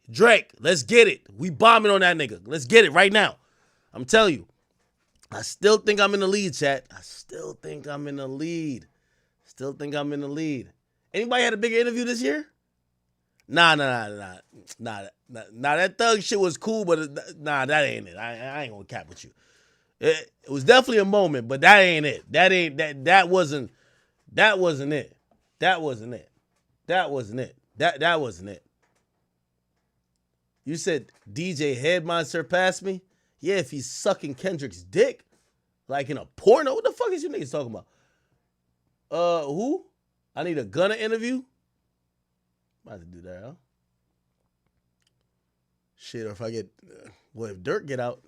Drake, let's get it. We bombing on that nigga. Let's get it right now. I'm telling you. I still think I'm in the lead, chat. I still think I'm in the lead. Anybody had a bigger interview this year? Nah. That thug shit was cool, but nah, that ain't it. I ain't gonna cap with you. It was definitely a moment, but that ain't it. That wasn't it. You said DJ Headmine surpassed me? Yeah, if he's sucking Kendrick's dick, like in a porno. What the fuck is you niggas talking about? Who? I need a Gunna interview? I have to do that, huh? Shit, or if I get, if Dirk get out?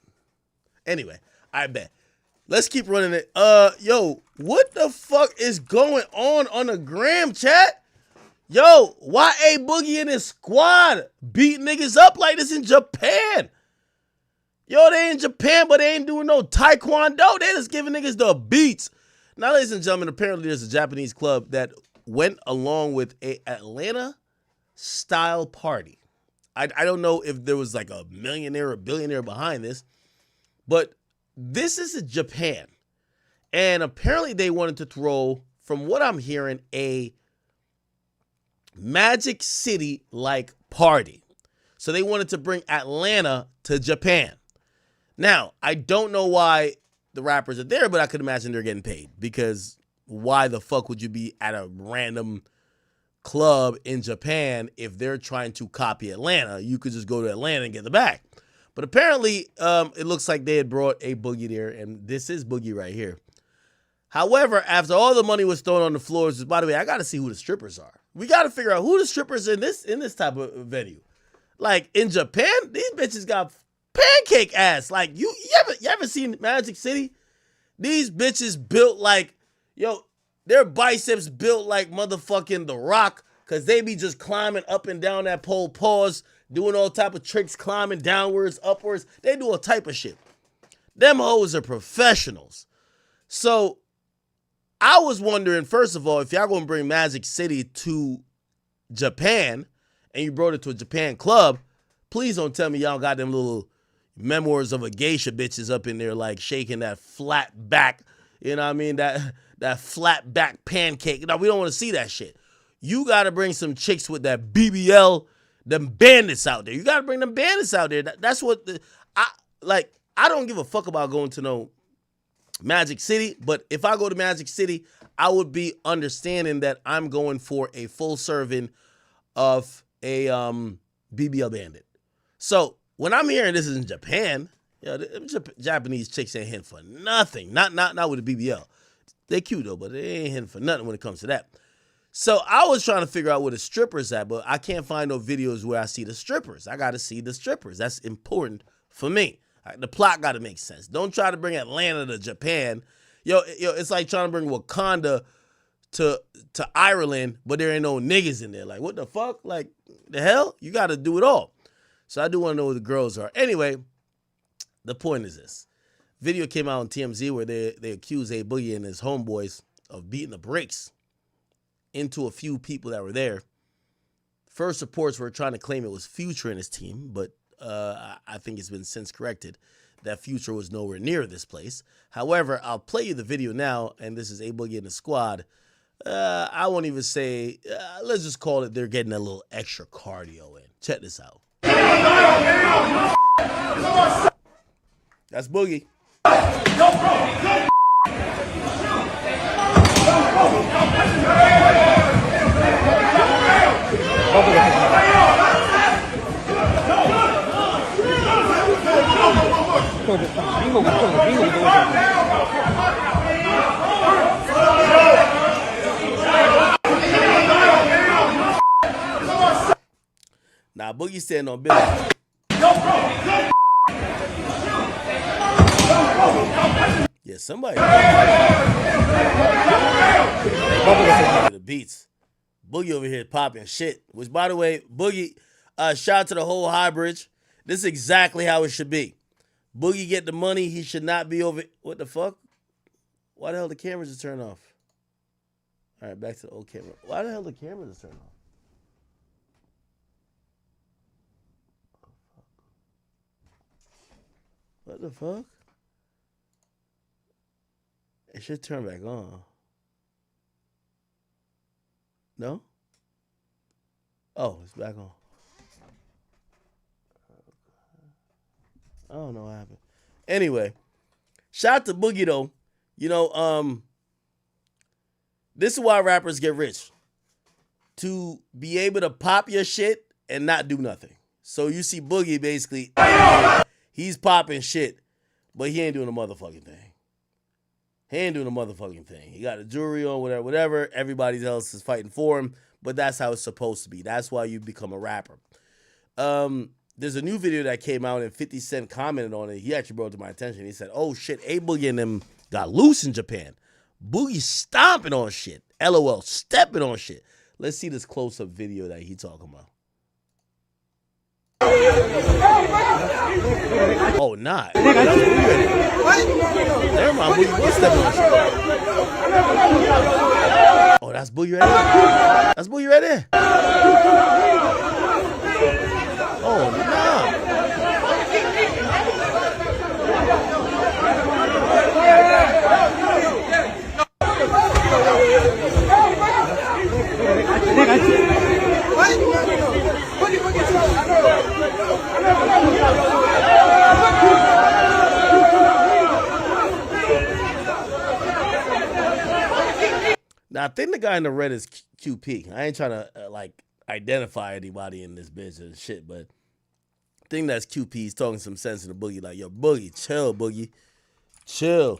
Anyway, I bet. Let's keep running it. Yo, what the fuck is going on the gram, chat? Yo, why A Boogie and his squad beat niggas up like this in Japan? Yo, they in Japan, but they ain't doing no taekwondo. They just giving niggas the beats. Now, ladies and gentlemen, apparently there's a Japanese club that went along with a Atlanta-style party. I don't know if there was like a millionaire or billionaire behind this, but this is in Japan. And apparently they wanted to throw, from what I'm hearing, a Magic City-like party. So they wanted to bring Atlanta to Japan. Now, I don't know why the rappers are there, but I could imagine they're getting paid, because why the fuck would you be at a random club in Japan if they're trying to copy Atlanta? You could just go to Atlanta and get the bag. But apparently, it looks like they had brought a Boogie there, and this is Boogie right here. However, after all the money was thrown on the floors, by the way, I got to see who the strippers are. We got to figure out who the strippers in this type of venue. Like in Japan, these bitches got pancake ass. Like you ever seen Magic City? These bitches built like, yo, their biceps built like motherfucking The Rock, because they be just climbing up and down that pole, pause, doing all type of tricks, climbing downwards, upwards. They do all type of shit. Them hoes are professionals. So I was wondering, first of all, if y'all gonna bring Magic City to Japan and you brought it to a Japan club, please don't tell me y'all got them little memoirs of a geisha bitches up in there like shaking that flat back, you know what I mean? That flat back pancake. No, we don't want to see that shit. You got to bring some chicks with that BBL, them bandits out there. You got to bring them bandits out there. That's what I don't give a fuck about going to no Magic City, but if I go to Magic City, I would be understanding that I'm going for a full serving of a BBL bandit. So when I'm hearing this is in Japan, you know, Japanese chicks ain't hitting for nothing. Not with the BBL. They cute though, but they ain't hitting for nothing when it comes to that. So I was trying to figure out where the strippers at, but I can't find no videos where I see the strippers. I got to see the strippers. That's important for me. The plot got to make sense. Don't try to bring Atlanta to Japan. Yo, it's like trying to bring Wakanda to Ireland, but there ain't no niggas in there. Like, what the fuck? Like, the hell? You got to do it all. So I do want to know who the girls are. Anyway, the point is this. Video came out on TMZ where they accuse A Boogie and his homeboys of beating the brakes into a few people that were there. First reports were trying to claim it was Future and his team, but I think it's been since corrected that Future was nowhere near this place. However, I'll play you the video now, and this is A Boogie and the squad. I won't even say, let's just call it they're getting a little extra cardio in. Check this out. That's Boogie. Now Boogie standing on business. Yeah, somebody. The beats. Boogie over here popping shit. Which, by the way, Boogie, shout out to the whole High Bridge. This is exactly how it should be. Boogie get the money. He should not be over. What the fuck? Why the hell the cameras is turned off? All right, back to the old camera. Why the hell the cameras is turned off? What the fuck? It should turn back on. No? Oh, it's back on. I don't know what happened. Anyway, shout out to Boogie though. You know, this is why rappers get rich. To be able to pop your shit and not do nothing. So you see Boogie basically, he's popping shit, but he ain't doing a motherfucking thing. He ain't doing a motherfucking thing. He got a jewelry on, whatever. Everybody else is fighting for him, but that's how it's supposed to be. That's why you become a rapper. There's a new video that came out and 50 Cent commented on it. He actually brought it to my attention. He said, oh shit, A Boogie and them got loose in Japan. Boogie stomping on shit. LOL, stepping on shit. Let's see this close-up video that he talking about. Oh, not. Never mind, Boogie was stepping on shit. Oh, that's Boogie right there. That's Boogie right there. Oh, no. Now, I think the guy in the red is QP. I ain't trying to like identify anybody in this bitch and shit, but I think that's QP. He's talking some sense in the Boogie, like, yo, Boogie, chill, Boogie. Chill.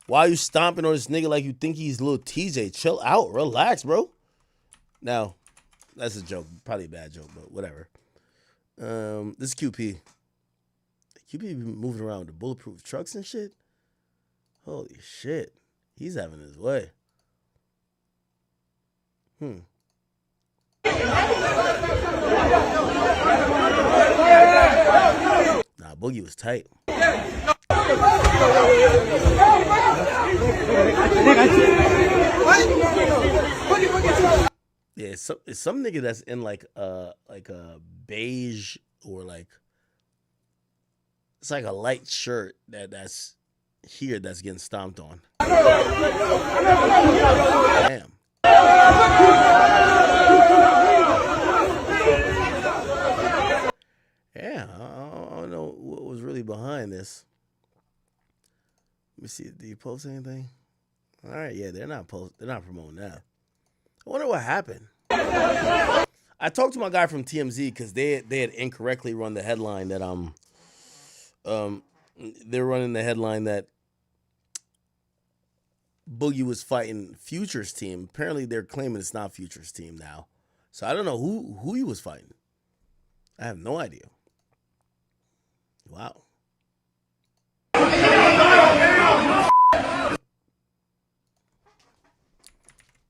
Why are you stomping on this nigga like you think he's little TJ? Chill out. Relax, bro. Now, that's a joke. Probably a bad joke, but whatever. This is QP. QP be moving around with the bulletproof trucks and shit. Holy shit. He's having his way. Nah, Boogie was tight. Yeah, it's some nigga that's in like a beige or like it's like a light shirt that's here that's getting stomped on. Damn. Yeah, I don't know what was really behind this. Let me see. Do you post anything? All right, yeah, they're not promoting that. I wonder what happened. I talked to my guy from TMZ because they had incorrectly run the headline that they're running the headline that Boogie was fighting Future's team. Apparently, they're claiming it's not Future's team now. So I don't know who he was fighting. I have no idea. Wow.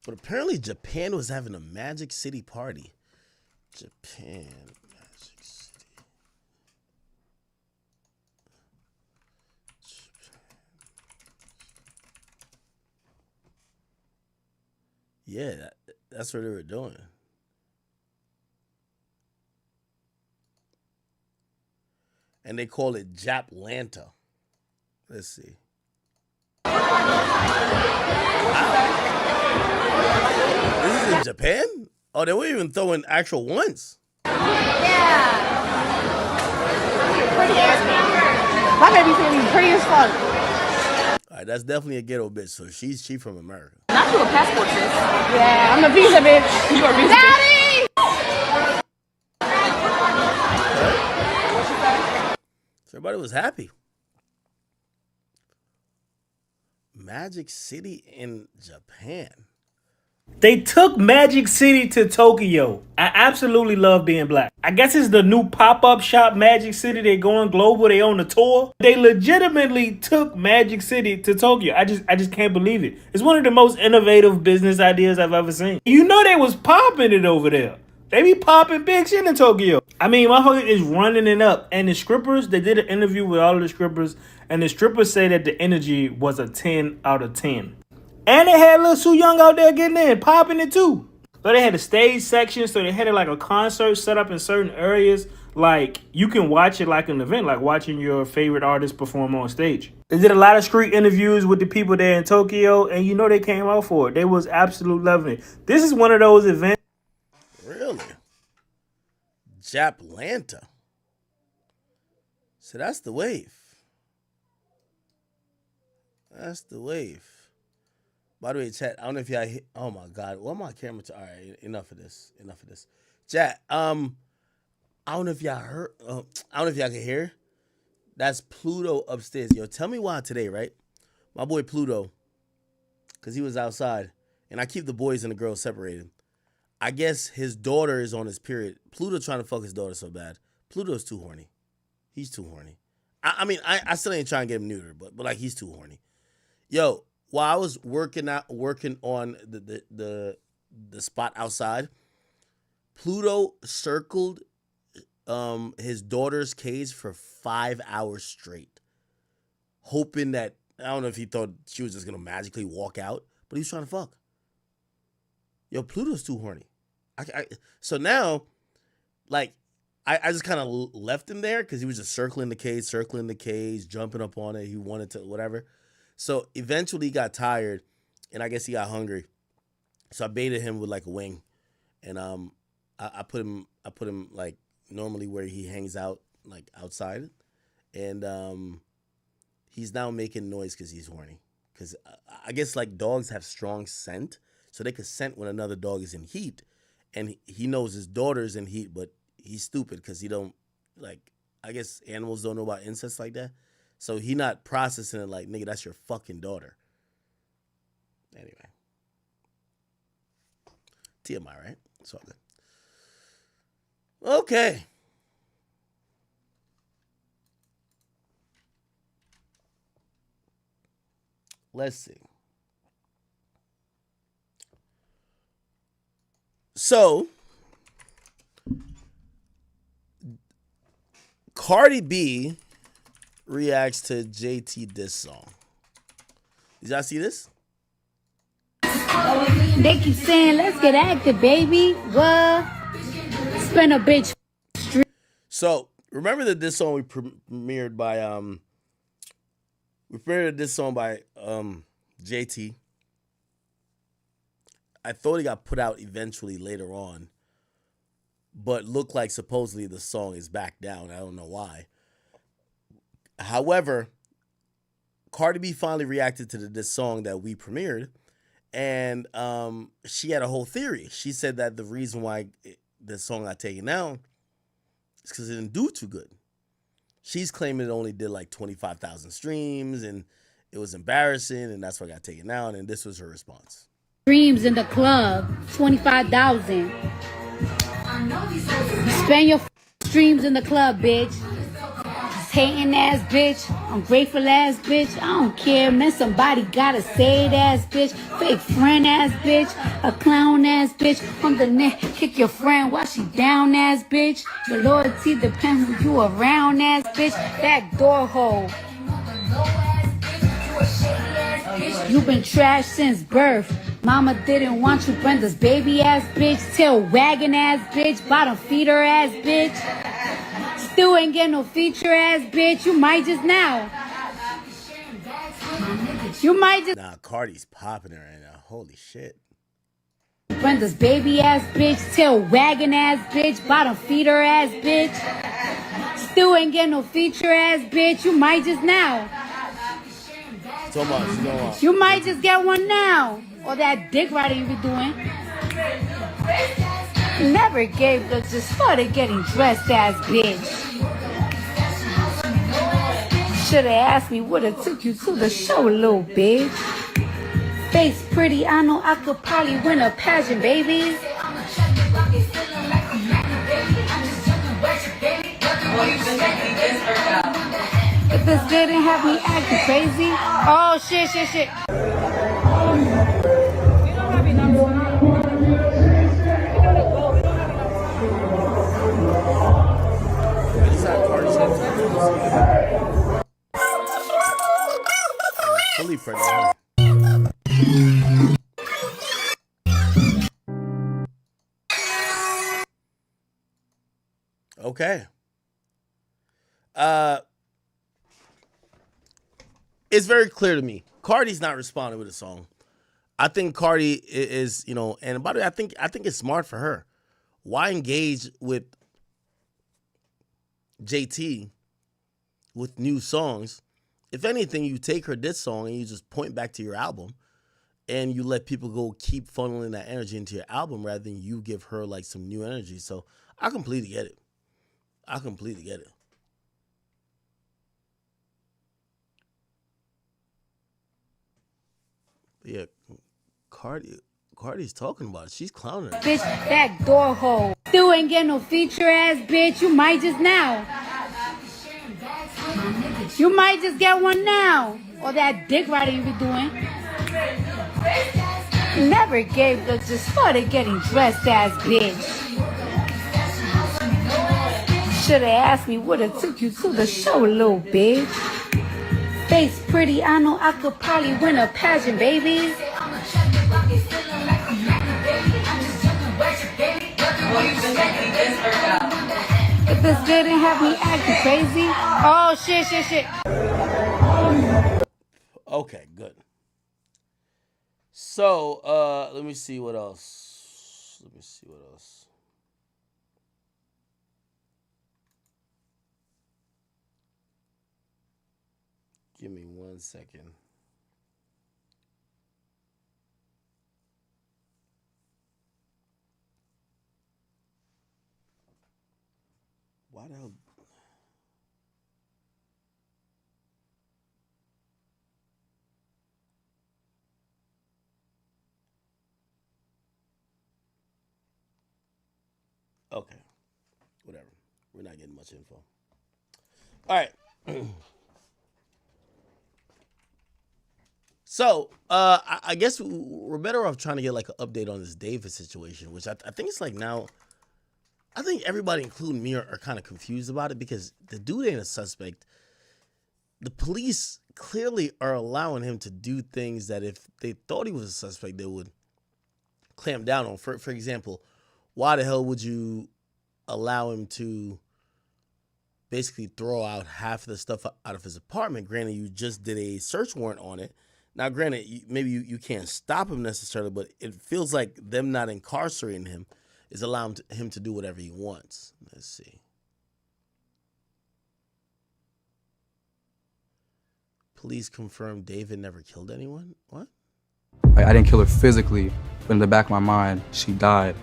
But apparently Japan was having a Magic City party. Japan, Magic City. Yeah, that's what they were doing. And they call it Japlanta. Let's see. This is in Japan? Oh, they weren't even throwing actual ones. Yeah. My baby's gonna be pretty as fuck. All right, that's definitely a ghetto bitch. So she's from America. Not you a passport, sis. Yeah, I'm a visa bitch. You a visa Daddy! So everybody was happy. Magic City in Japan. They took Magic City to Tokyo. I absolutely love being black. I guess it's the new pop-up shop Magic City. They're going global. They on the tour. They legitimately took Magic City to Tokyo. I just can't believe it. It's one of the most innovative business ideas I've ever seen. You know they was popping it over there. They be popping big shit in Tokyo. I mean, my heart is running it up. And the strippers, they did an interview with all of the strippers. And the strippers say that the energy was a 10 out of 10. And they had Lil Sue Young out there getting in, popping it too. So they had a stage section, so they had it like a concert set up in certain areas. Like, you can watch it like an event, like watching your favorite artist perform on stage. They did a lot of street interviews with the people there in Tokyo, and you know they came out for it. They was absolute loving it. This is one of those events. Really? Japlanta. So that's the wave. That's the wave. By the way, chat, I don't know if y'all hit, oh my God, what my camera? All right, enough of this. Chat, I don't know if y'all heard, I don't know if y'all can hear. That's Pluto upstairs. Yo, tell me why today, right? My boy Pluto, because he was outside, and I keep the boys and the girls separated. I guess his daughter is on his period. Pluto trying to fuck his daughter so bad. Pluto's too horny. He's too horny. I mean, I still ain't trying to get him neutered, but like he's too horny. Yo, while I was working on the spot outside, Pluto circled his daughter's cage for 5 hours straight, hoping that, I don't know if he thought she was just gonna magically walk out, but he was trying to fuck. Yo, Pluto's too horny. So now, like, I just kind of left him there because he was just circling the cage, jumping up on it. He wanted to, whatever. So eventually he got tired, and I guess he got hungry. So I baited him with like a wing, and I put him like normally where he hangs out, like outside, and he's now making noise because he's horny. Because I guess like dogs have strong scent, so they can scent when another dog is in heat, and he knows his daughter's in heat, but he's stupid because he don't, like, I guess animals don't know about incest like that, so he not processing it like, nigga, that's your fucking daughter. Anyway. TMI, right? It's all good. Okay. Let's see. So, Cardi B reacts to JT diss song. Did y'all see this? They keep saying, let's get active, baby. What? Spin a bitch. So, remember that this song we premiered by JT. I thought it got put out eventually later on, but looked like supposedly the song is back down. I don't know why. However, Cardi B finally reacted to this song that we premiered, and she had a whole theory. She said that the reason why this song got taken down is because it didn't do too good. She's claiming it only did like 25,000 streams, and it was embarrassing, and that's why it got taken down, and this was her response. Streams in the club, 25,000. Spend your streams in the club, bitch. Hating ass bitch, ungrateful ass bitch. I don't care, man. Somebody gotta say it, ass bitch. Fake friend ass bitch, a clown ass bitch. On the neck, kick your friend while she down ass bitch. Your loyalty depends who you around ass bitch. Back door hole. You been trashed since birth. Mama didn't want you, Brenda's baby ass bitch. Tail wagging ass bitch. Bottom feeder ass bitch. Still ain't get no feature ass bitch. You might just now. You might just. Nah, Cardi's popping it right now. Holy shit. Brenda's baby ass bitch. Tail wagging ass bitch. Bottom feeder ass bitch. Still ain't get no feature ass bitch. You might just now. So much. You might just get one now. Or that dick riding you be doing. Never gave up, just started getting dressed ass bitch. Should've asked me would've took you to the show, little bitch. Face pretty, I know I could probably win a pageant, baby. If this didn't have me acting crazy. Oh shit. Fully pregnant. Okay. It's very clear to me. Cardi's not responding with a song. I think Cardi is, and by the way, I think it's smart for her. Why engage with JT with new songs? If anything, you take her diss song and you just point back to your album, and you let people go keep funneling that energy into your album rather than you give her like some new energy. So I completely get it. But yeah, Cardi's talking about it. She's clowning her. Bitch, back door hole. Still ain't get no feature ass bitch. You might just now. You might just get one now. Or that dick riding you be doing. Never gave up, just started getting dressed ass bitch. should've asked me, would've took you to the show, little bitch. Face pretty, I know I could probably win a pageant, baby. If this didn't have me acting crazy, oh shit. Okay, good. So, let me see what else. Give me 1 second. Why the hell? Okay. Whatever. We're not getting much info. All right. So, I guess we're better off trying to get like an update on this David situation, which I think it's like now, I think everybody, including me, are kind of confused about it because the dude ain't a suspect. The police clearly are allowing him to do things that if they thought he was a suspect, they would clamp down on. For example, why the hell would you allow him to basically throw out half of the stuff out of his apartment? Granted, you just did a search warrant on it. Now, granted, maybe you can't stop him necessarily, but it feels like them not incarcerating him is allowing him to do whatever he wants. Let's see. Police confirm David never killed anyone? What? I didn't kill her physically, but in the back of my mind, she died.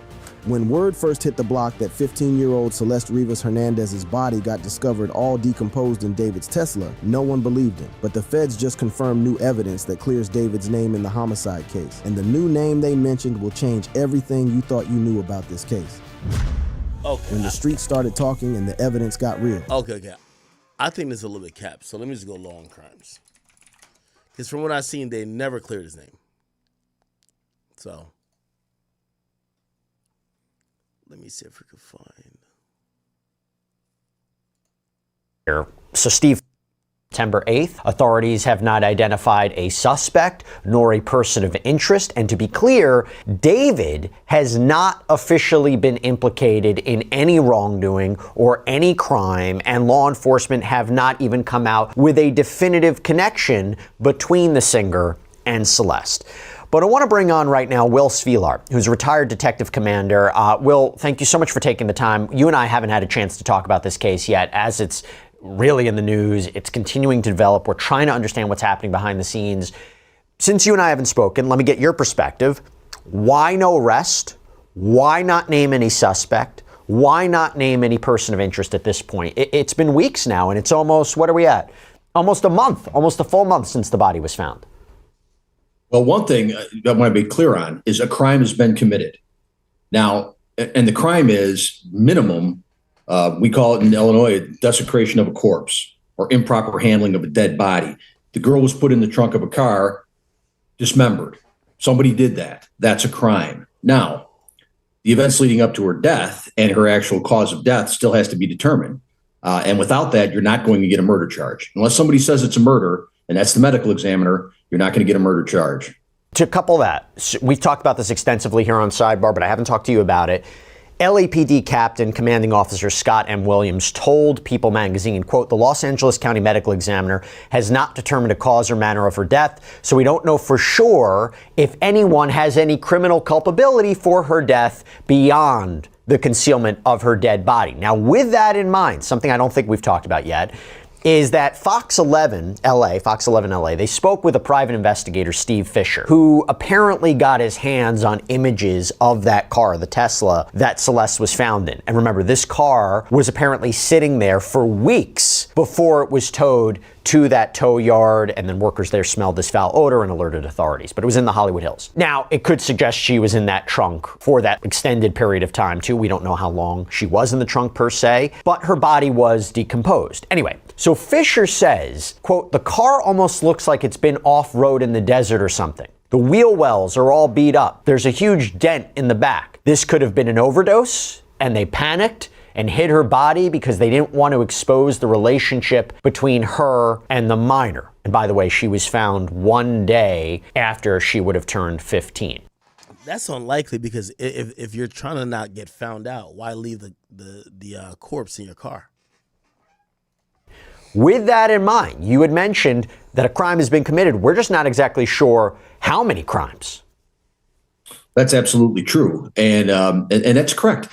When word first hit the block that 15-year-old Celeste Rivas Hernandez's body got discovered all decomposed in David's Tesla, no one believed him. But the feds just confirmed new evidence that clears David's name in the homicide case. And the new name they mentioned will change everything you thought you knew about this case. Okay. When the streets started talking and the evidence got real. Okay. I think this is a little bit capped, so let me just go law and crimes. Because from what I've seen, they never cleared his name. So let me see if we can find. So, Steve, September 8th, authorities have not identified a suspect nor a person of interest. And to be clear, David has not officially been implicated in any wrongdoing or any crime, and law enforcement have not even come out with a definitive connection between the singer and Celeste. But I want to bring on right now Will Svilar, who's a retired detective commander. Will, thank you so much for taking the time. You and I haven't had a chance to talk about this case yet, as it's really in the news. It's continuing to develop. We're trying to understand what's happening behind the scenes. Since you and I haven't spoken, let me get your perspective. Why no arrest? Why not name any suspect? Why not name any person of interest at this point? It's been weeks now, and it's almost, what are we at? Almost a month, almost a full month since the body was found. Well, one thing I want to be clear on is a crime has been committed. Now, and the crime is minimum, we call it in Illinois, desecration of a corpse or improper handling of a dead body. The girl was put in the trunk of a car, dismembered. Somebody did that. That's a crime. Now, the events leading up to her death and her actual cause of death still has to be determined. And without that, you're not going to get a murder charge. Unless somebody says it's a murder, and that's the medical examiner, you're not going to get a murder charge. To couple that, we've talked about this extensively here on Sidebar, but I haven't talked to you about it. LAPD Captain Commanding Officer Scott M. Williams told People magazine, quote, the Los Angeles County Medical Examiner has not determined a cause or manner of her death, so we don't know for sure if anyone has any criminal culpability for her death beyond the concealment of her dead body. Now, with that in mind, something I don't think we've talked about yet, is that Fox 11 LA, they spoke with a private investigator, Steve Fisher, who apparently got his hands on images of that car, the Tesla, that Celeste was found in. And remember, this car was apparently sitting there for weeks before it was towed to that tow yard, and then workers there smelled this foul odor and alerted authorities. But it was in the Hollywood Hills. Now, it could suggest she was in that trunk for that extended period of time, too. We don't know how long she was in the trunk per se, but her body was decomposed. Anyway, so Fisher says, quote, the car almost looks like it's been off-road in the desert or something. The wheel wells are all beat up. There's a huge dent in the back. This could have been an overdose, and they panicked and hid her body because they didn't want to expose the relationship between her and the minor. And by the way, she was found 1 day after she would have turned 15. That's unlikely because if you're trying to not get found out, why leave the corpse in your car? With that in mind, you had mentioned that a crime has been committed. We're just not exactly sure how many crimes. That's absolutely true. And that's correct.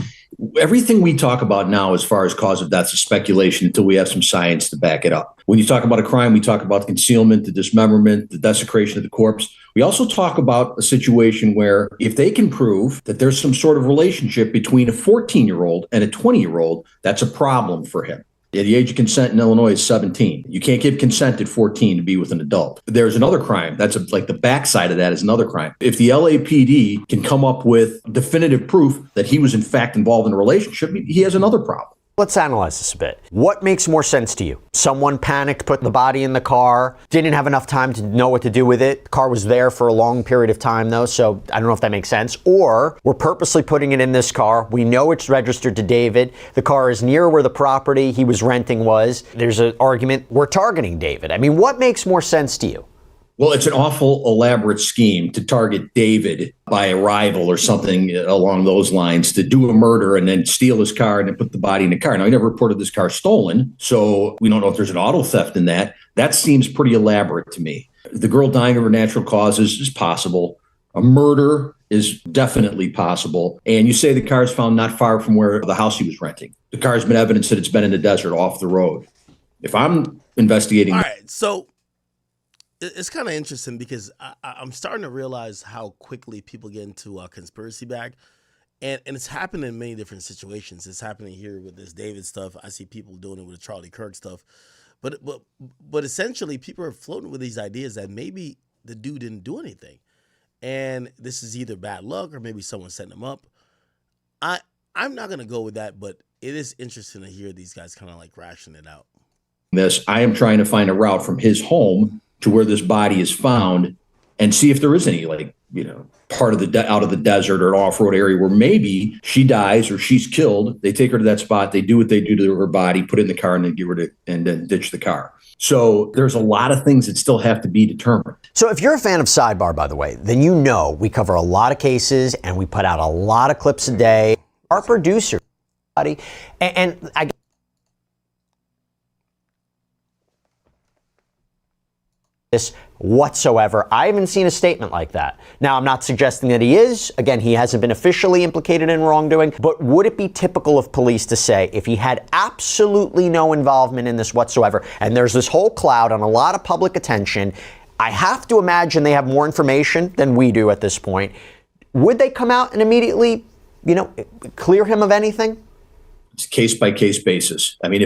Everything we talk about now as far as cause of death is speculation until we have some science to back it up. When you talk about a crime, we talk about the concealment, the dismemberment, the desecration of the corpse. We also talk about a situation where if they can prove that there's some sort of relationship between a 14-year-old and a 20-year-old, that's a problem for him. Yeah, the age of consent in Illinois is 17. You can't give consent at 14 to be with an adult. There's another crime. That's like the backside of that is another crime. If the LAPD can come up with definitive proof that he was in fact involved in a relationship, he has another problem. Let's analyze this a bit. What makes more sense to you? Someone panicked, put the body in the car, didn't have enough time to know what to do with it. The car was there for a long period of time, though, so I don't know if that makes sense. Or we're purposely putting it in this car. We know it's registered to David. The car is near where the property he was renting was. There's an argument we're targeting David. I mean, what makes more sense to you? Well, it's an awful elaborate scheme to target David by a rival or something along those lines, to do a murder and then steal his car and then put the body in the car. Now, he never reported this car stolen, so we don't know if there's an auto theft in that. That seems pretty elaborate to me. The girl dying of her natural causes is possible. A murder is definitely possible. And you say the car is found not far from where the house he was renting. The car has been evidence that it's been in the desert off the road. If I'm investigating... All right, so... It's kind of interesting because I'm starting to realize how quickly people get into a conspiracy bag. And it's happened in many different situations. It's happening here with this David stuff. I see people doing it with the Charlie Kirk stuff. But essentially, people are floating with these ideas that maybe the dude didn't do anything. And this is either bad luck or maybe someone setting him up. I'm not going to go with that, but it is interesting to hear these guys kind of like ration it out. I am trying to find a route from his home to where this body is found and see if there is any, part of out of the desert or an off-road area where maybe she dies or she's killed. They take her to that spot. They do what they do to her body, put it in the car, and then get rid of it and then ditch the car. So there's a lot of things that still have to be determined. So if you're a fan of Sidebar, by the way, then you know we cover a lot of cases and we put out a lot of clips a day. Our producer, and I this whatsoever. I haven't seen a statement like that. Now, I'm not suggesting that he is. Again, he hasn't been officially implicated in wrongdoing, but would it be typical of police to say if he had absolutely no involvement in this whatsoever, and there's this whole cloud on a lot of public attention, I have to imagine they have more information than we do at this point. Would they come out and immediately, clear him of anything? It's case by case basis. I mean,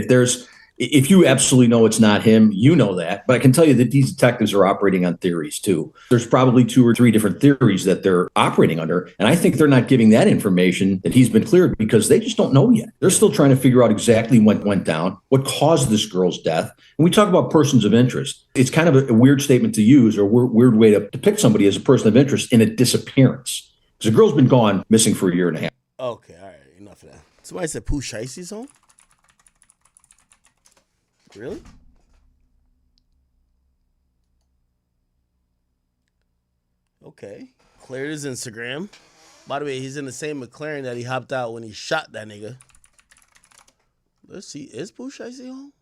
if you absolutely know it's not him, you know that. But I can tell you that these detectives are operating on theories too. There's probably 2 or 3 different theories that they're operating under. And I think they're not giving that information that he's been cleared because they just don't know yet. They're still trying to figure out exactly what went down, what caused this girl's death. When we talk about persons of interest, it's kind of a weird statement to use or a weird way to depict somebody as a person of interest in a disappearance. Because the girl's been gone, missing for 1.5 years. Okay, all right, enough of that. Somebody said Pooh Shicey's home? Really? Okay. Cleared his Instagram. By the way, he's in the same McLaren that he hopped out when he shot that nigga. Let's see. Is Pooh Shicey home?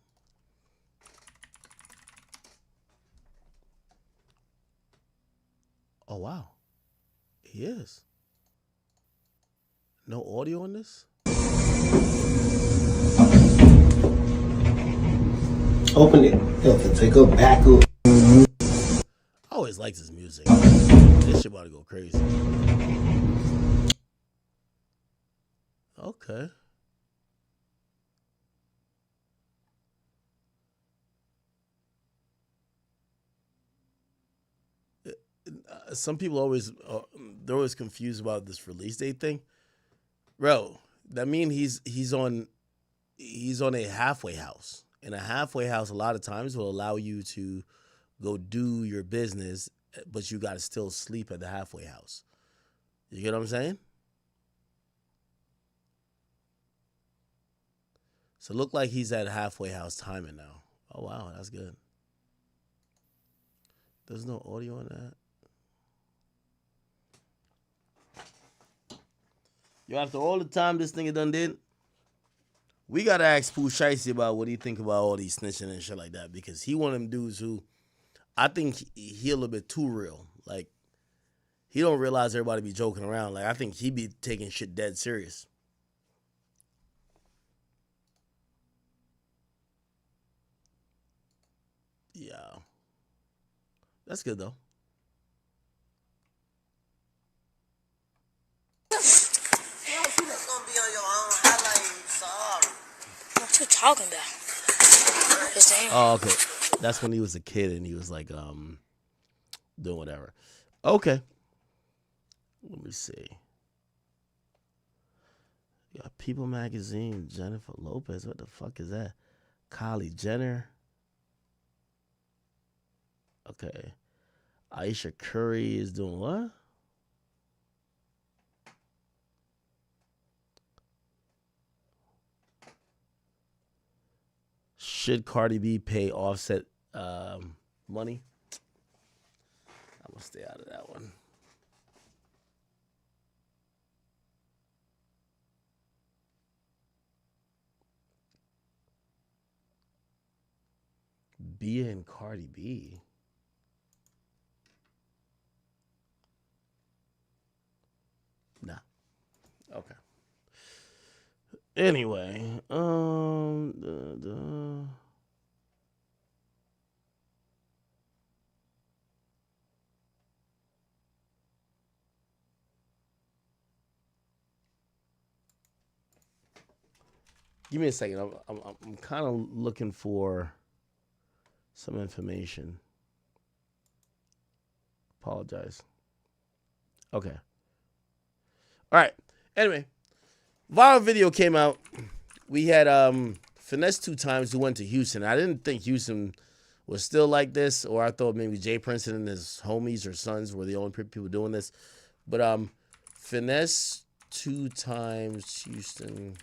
Oh, wow. He is. No audio on this? Open it. It'll take a back up. I always liked his music. This shit about to go crazy. Okay. Some people they're always confused about this release date thing. Bro, that means he's on a halfway house. And a halfway house a lot of times will allow you to go do your business, but you got to still sleep at the halfway house. You get what I'm saying? So it looked like he's at halfway house timing now. Oh, wow, that's good. There's no audio on that. Yo, after all the time this nigga done did, we gotta ask Pooh Shiesty about what he think about all these snitching and shit like that, because he one of them dudes who I think he a little bit too real. Like, he don't realize everybody be joking around. Like, I think he be taking shit dead serious. Yeah. That's good, though. What you talking about? Just saying. Oh, okay. That's when he was a kid and he was like, doing whatever. Okay. Let me see. You got People Magazine, Jennifer Lopez. What the fuck is that? Kylie Jenner. Okay. Aisha Curry is doing what? Should Cardi B pay Offset money? I'm going to stay out of that one. Bia and Cardi B. Nah. Okay. Anyway, give me a second. I'm kind of looking for some information. Apologize. Okay. All right. Anyway, viral video came out. We had Finesse2tymes who went to Houston. I didn't think Houston was still like this, or I thought maybe Jay Princeton and his homies or sons were the only people doing this. But Finesse2tymes Houston.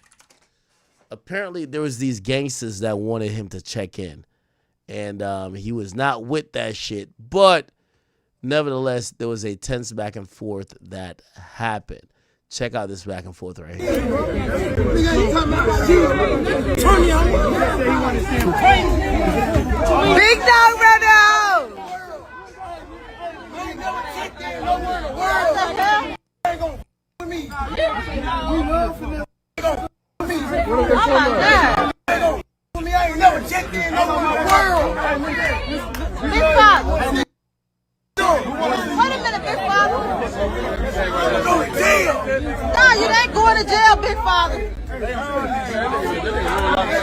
Apparently there was these gangsters that wanted him to check in. And he was not with that shit. But nevertheless, there was a tense back and forth that happened. Check out this back and forth right here. Big dog Rodo! I ain't never checked in no one in the world. Big Father. Wait a minute, Big Father. Go to jail. No, you ain't going to jail, Big Father. They're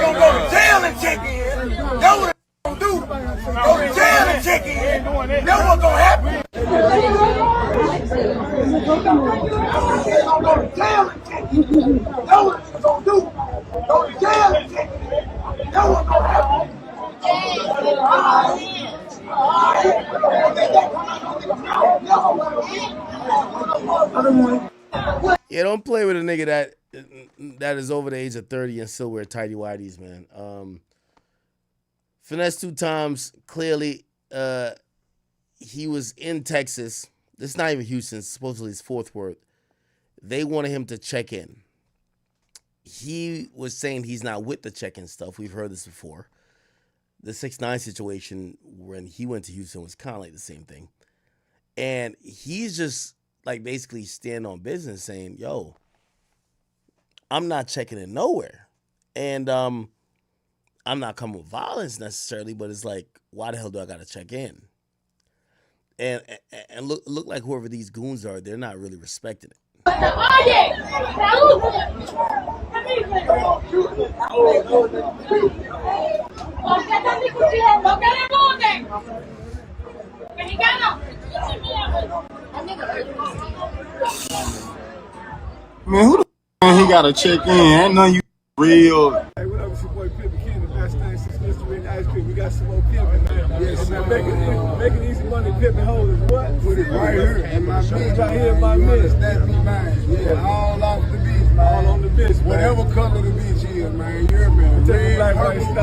gonna go to jail and check in. That's what they're gonna do. Go to jail and check in. That's what's gonna happen. They're gonna go to jail and check in. That's what they're gonna do. Go to jail and check in. That's what's gonna happen. Yeah, don't play with a nigga that is over the age of 30 and still wear tighty whities, man. Finesse2tymes, clearly, he was in Texas. This is not even Houston. It's supposedly it's Fort Worth. They wanted him to check in. He was saying he's not with the check-in stuff. We've heard this before. The 6ix9ine situation when he went to Houston was kind of like the same thing. And he's just like basically standing on business saying, yo, I'm not checking in nowhere. And I'm not coming with violence necessarily, but it's like, why the hell do I got to check in? And look like whoever these goons are, they're not really respecting it. Man, who the he gotta check in? Ain't none of you real. Hey, what up? It's your boy Pimpin' King, the best thing since Mr. and Ice Cream. We got some more pimping, man. Yes, man. Making easy money, pimping hoes is what? Put it right here in my midst. Right here in my midst. That be mine. Yeah, all off the beach, man. All on the beach, man. Whatever color the beach is, man. You're man.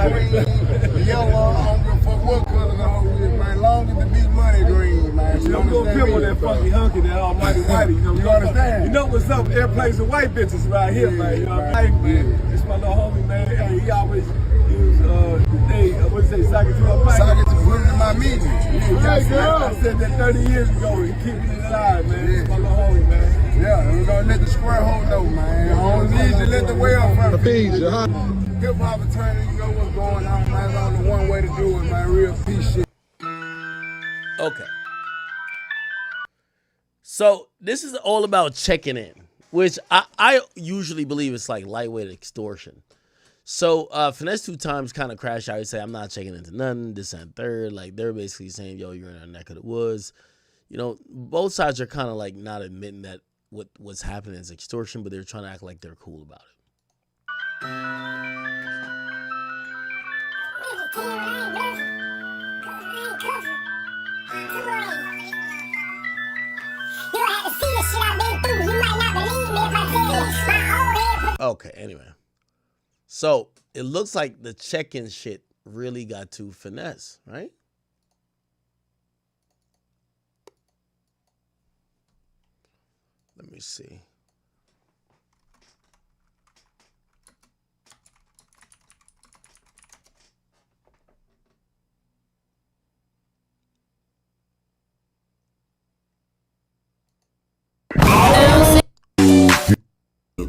green, yellow, I don't give a fuck what color the hoe is, man. Long as the big money green, man. You don't go pimp on that funky hunky, that almighty whitey. You understand? You know what's up? Airplanes and white bitches right here, man. You know what I mean? It's my little homie, man. Hey, he always use, what's it say, socket to a pipe? Socket to put it in my meeting. Yeah, I said that 30 years ago, and keeping it alive, man. It's my little homie, man. Yeah, we're gonna let the square hole know, man. I don't need to let the well first. Hip hop attorney, you know what's going on, man. There's only one way to do it, man. Real peace shit. Okay. So this is all about checking in, which I usually believe it's like lightweight extortion. So Finesse2tymes kind of crashed out. He said, I'm not checking into nothing, this and third. Like, they're basically saying, yo, you're in our neck of the woods. You know, both sides are kind of like not admitting that what's happening is extortion, but they're trying to act like they're cool about it. Okay, anyway. So it looks like the check-in shit really got to Finesse, right? Let me see.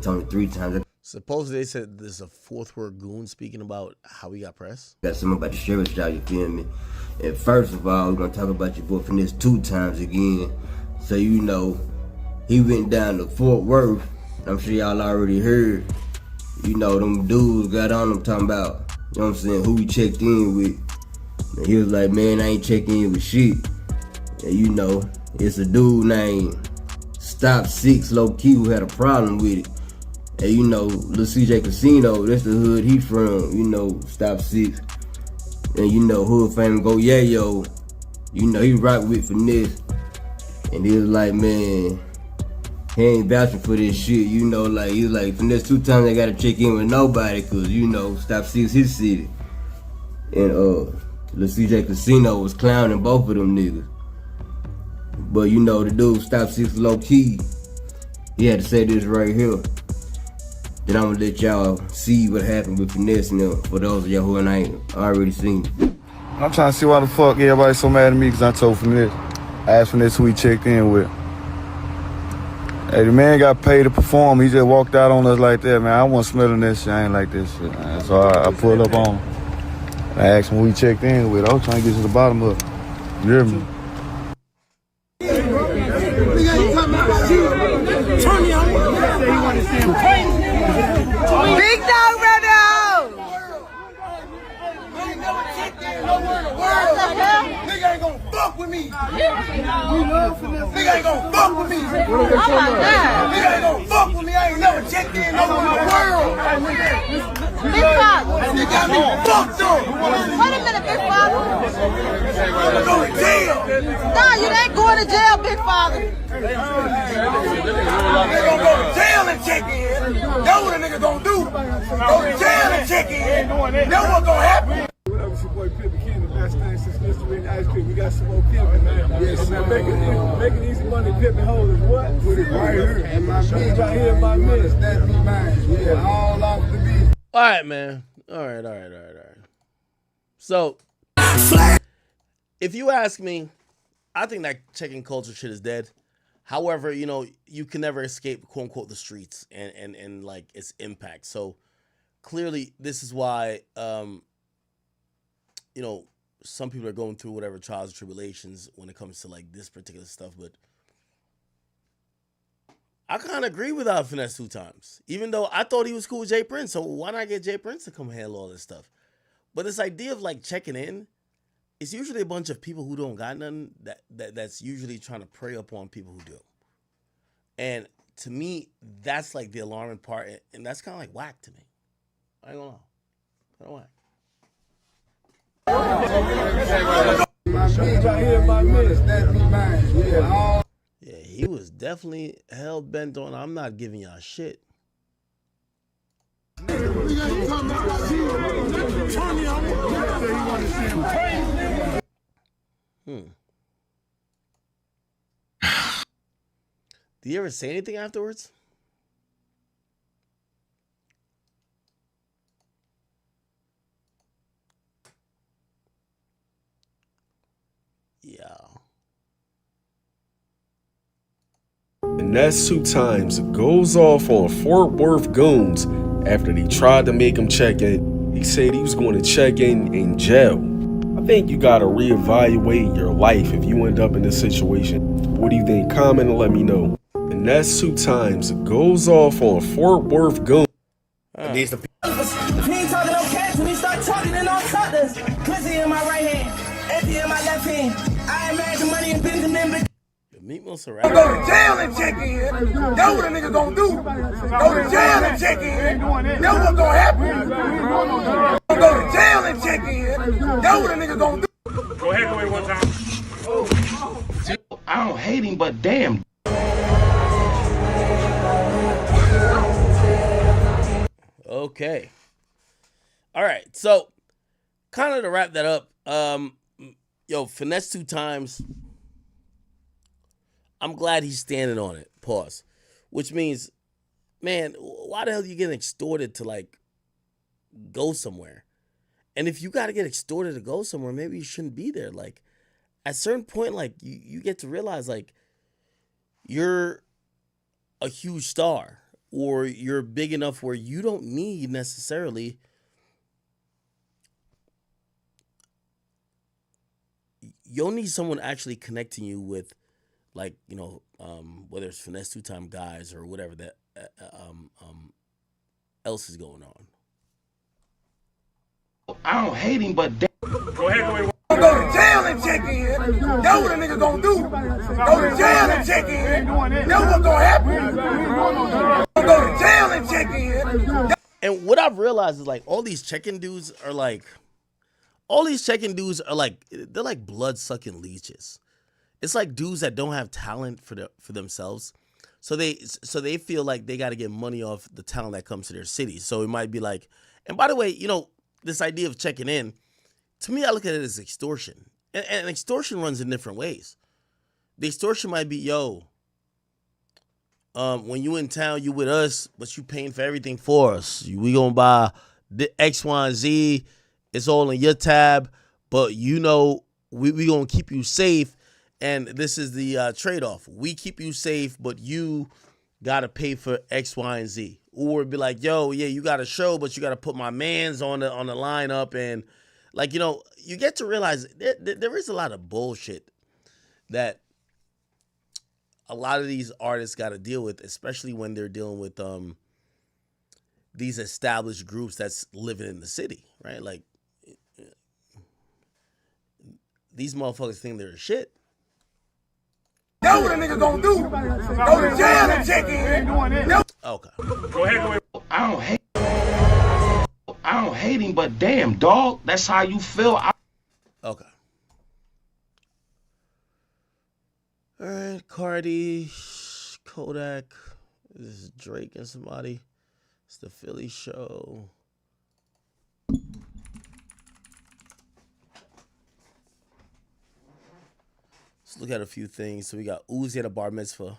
Told me 3 times. Supposedly they said there's a fourth word goon speaking about how he got pressed. Got something about the sheriff's job, you feel me? And first of all, we're gonna talk about your boy Finesse2tymes again. So you know, he went down to Fort Worth. I'm sure y'all already heard. You know, them dudes got on him talking about, you know what I'm saying, who he checked in with. And he was like, man, I ain't checking in with shit. And you know, it's a dude named Stop 6 Low Key who had a problem with it. And you know, Lil CJ Casino, that's the hood he from, you know, Stop 6. And you know, hood fame go Yayo. You know, he rock with Finesse. And he was like, man, he ain't vouching for this shit, you know, like, he was like, Finesse2tymes, I gotta check in with nobody, cause you know, Stop 6 his city. And Lil CJ Casino was clowning both of them niggas. But you know, the dude Stop 6 Low Key, he had to say this right here. Then I'm gonna let y'all see what happened with Finesse now, for those of y'all who ain't already seen it. I'm trying to see why the fuck everybody's so mad at me, because I told Finesse. I asked Finesse who he checked in with. Hey, the man got paid to perform. He just walked out on us like that, man. I wasn't smelling that shit. I ain't like this shit, man. So I pulled up on him. I asked him who he checked in with. I was trying to get to the bottom of it. You hear me? Big dog rebel! Nigga ain't gonna fuck with me. Nigga ain't gonna fuck with me. Oh my God. Nigga ain't gonna fuck with me. I ain't never checked in nowhere in the world. Big Pop. You got me fucked up. Wait a minute, Big Father. I'm going to jail. Nah, you ain't going to jail, Big Father. They gonna go to jail and check in. That's what a nigga gonna do. Go to jail and check in. That's what's gonna happen. What up, it's your boy Pimp King, the best thing since history and ice cream. We got some more pimping, man. Yes, man. Making easy money, pimping hoes is what? Put it right here. And my bitch right here, my miss. That's me, mine. Yeah, all off the beat. All right, man. All right. So, if you ask me, I think that checking culture shit is dead. However, you know, you can never escape, quote unquote, the streets and like its impact. So clearly this is why, you know, some people are going through whatever trials and tribulations when it comes to like this particular stuff. But I kind of agree with Finesse2tymes, even though I thought he was cool with Jay Prince. So why not get Jay Prince to come handle all this stuff? But this idea of like checking in, it's usually a bunch of people who don't got nothing that's usually trying to prey upon people who do. And to me, that's like the alarming part. And that's kind of like whack to me. I ain't gonna lie. Kind of whack. My bitch right here, my miss. That's me, mine. Yeah, he was definitely hell bent on, I'm not giving y'all shit. Turn me on. Do you ever say anything afterwards? Yeah. Finesse2tymes goes off on Fort Worth goons after they tried to make him check in. He said he was going to check in jail. I think you gotta reevaluate your life if you end up in this situation. What do you think? Comment and let me know. Finesse2tymes goes off on Fort Worth goons. If he ain't talking no cash, when he start talking, then I'll talk this. Glizzy in my right hand, empty in my left hand. I imagine money and Benjamin. Meatball Serrano. Go to jail and check in. That's what a nigga gonna do. Go to jail and check in. That's what's gonna happen. Go to jail and check in. That's what a nigga gonna do. Go ahead, go in one time. I don't hate him, but damn. Okay. All right. So, kind of to wrap that up, Finesse2tymes, I'm glad he's standing on it. Pause. Which means, man, why the hell are you getting extorted to, like, go somewhere? And if you got to get extorted to go somewhere, maybe you shouldn't be there. Like, at a certain point, like, you get to realize, like, you're a huge star. Or you're big enough where you don't need necessarily you'll need someone actually connecting you with, like, whether it's Finesse2tymes guys or whatever that else is going on. I don't hate him, but damn. Go ahead, go in. Go to jail and check in. That's what a nigga gonna do. Go to jail and check in. That's what's gonna happen. Go to jail and check in. And what I've realized is, like, all these check-in dudes are like they're like blood-sucking leeches. It's like dudes that don't have talent for themselves. So they feel like they got to get money off the talent that comes to their city. So it might be like, and by the way, this idea of checking in, to me, I look at it as extortion. And extortion runs in different ways. The extortion might be, when you in town, you with us, but you paying for everything for us. We gonna buy the X, Y, and Z. It's all in your tab, but we gonna keep you safe. And this is the trade-off. We keep you safe, but you gotta pay for X, Y, and Z. Or it'd be like, you got a show, but you gotta put my mans on the lineup. And, like, you get to realize there is a lot of bullshit that a lot of these artists got to deal with, especially when they're dealing with these established groups that's living in the city, right? Like, these motherfuckers think they're shit. That's what a nigga gonna do. Go to jail and check in. Okay. Go ahead, go in. I don't hate him, but damn, dog, that's how you feel. Okay. All right, Cardi, Kodak. This is Drake and somebody. It's the Philly show. Let's look at a few things. So we got Uzi at a bar mitzvah.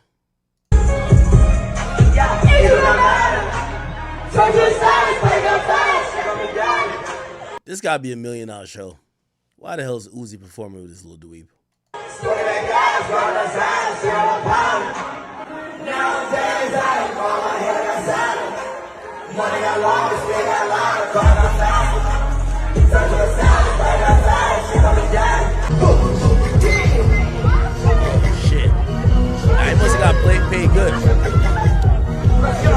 This gotta be $1 million show. Why the hell is Uzi performing with this little dweeb? Shit. I must have got paid good. Let's go.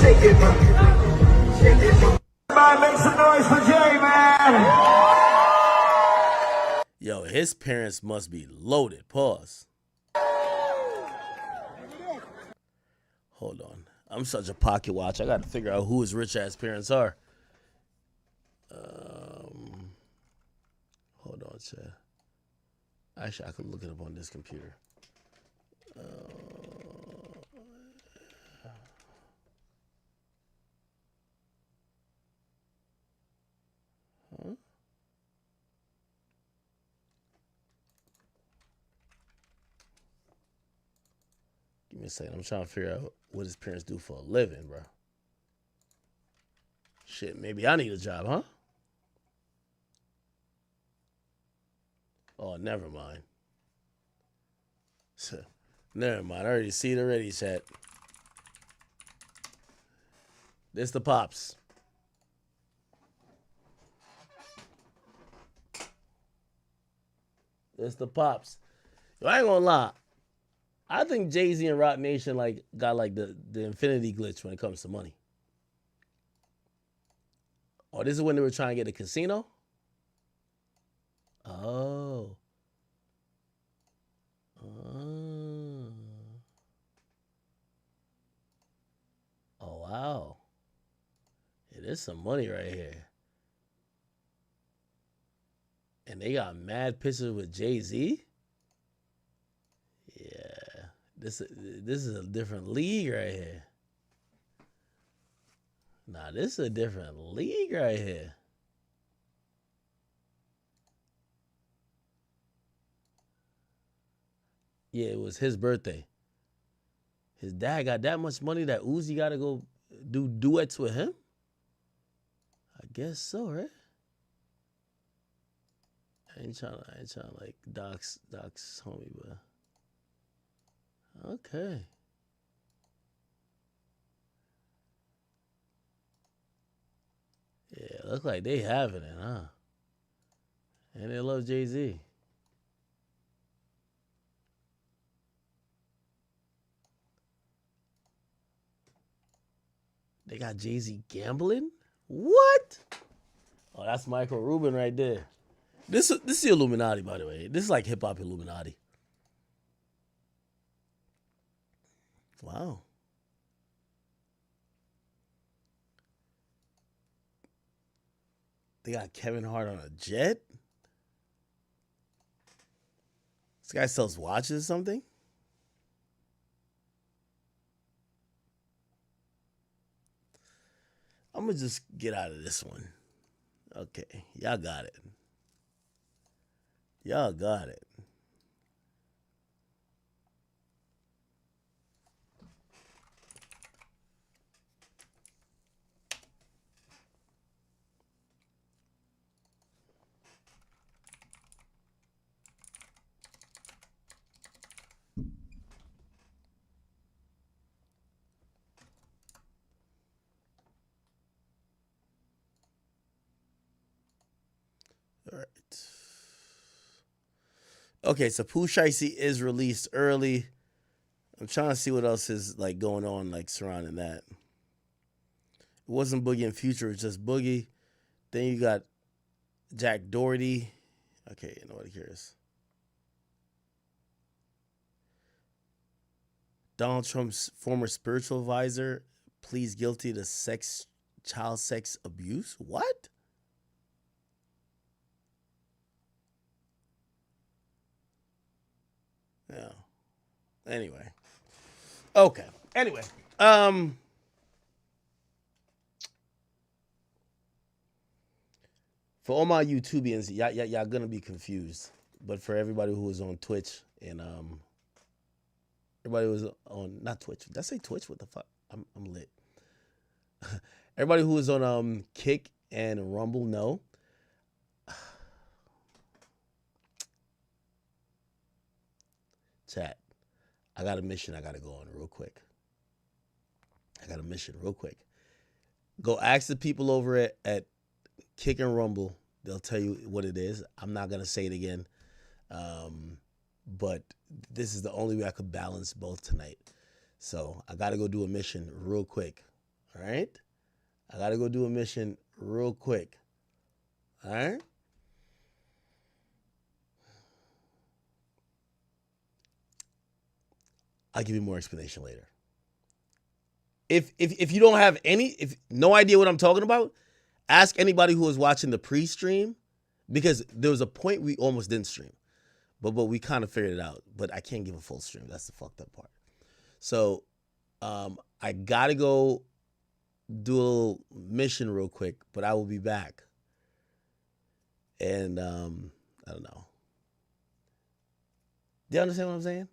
Shake it, man. Shake it. Everybody make some noise for Jay, man. Yo, his parents must be loaded. Pause. Hold on. I'm such a pocket watch. I got to figure out who his rich ass parents are. Hold on, Chad. Actually, I can look it up on this computer. Huh? me a second. I'm trying to figure out what his parents do for a living, bro. Shit, maybe I need a job, huh? Oh, never mind. Never mind. I already see it already, chat. This the pops. This the pops. Yo, I ain't gonna lie. I think Jay-Z and Roc Nation got the infinity glitch when it comes to money. Oh, this is when they were trying to get a casino? Oh. Oh, wow. Yeah, there's some money right here. And they got mad pictures with Jay-Z? Yeah. This is a different league right here. Nah, this is a different league right here. Yeah, it was his birthday. His dad got that much money that Uzi got to go do duets with him? I guess so, right? I ain't trying to like dox homie, but okay. Yeah, look like they having it, huh? And they love Jay-Z. They got Jay-Z gambling? What? Oh, that's Michael Rubin right there. This is the Illuminati, by the way. This is like hip-hop Illuminati. Wow. They got Kevin Hart on a jet? This guy sells watches or something? I'm going to just get out of this one. Okay, y'all got it. Y'all got it. All right. Okay, so Pooh Shiesty is released early. I'm trying to see what else is like going on like surrounding that. It wasn't Boogie and Future, it's just Boogie. Then you got Jack Doherty. Okay, nobody cares. Donald Trump's former spiritual advisor pleads guilty to child sex abuse. What? Yeah. Anyway. Okay. Anyway. For all my YouTubians, y'all gonna be confused. But for everybody who was on Twitch and everybody who was on not Twitch. Did I say Twitch? What the fuck? I'm lit. Everybody who was on Kick and Rumble, no. Chat. I got a mission I gotta go on real quick. Go ask the people over at Kick and Rumble. They'll tell you what it is. I'm not gonna say it again. But this is the only way I could balance both tonight. So I gotta go do a mission real quick. All right? I gotta go do a mission real quick. All right? I'll give you more explanation later. If you don't have no idea what I'm talking about, ask anybody who was watching the pre-stream, because there was a point we almost didn't stream. But we kind of figured it out. But I can't give a full stream. That's the fucked up part. So I gotta go do a little mission real quick, but I will be back. And I don't know. Do you understand what I'm saying?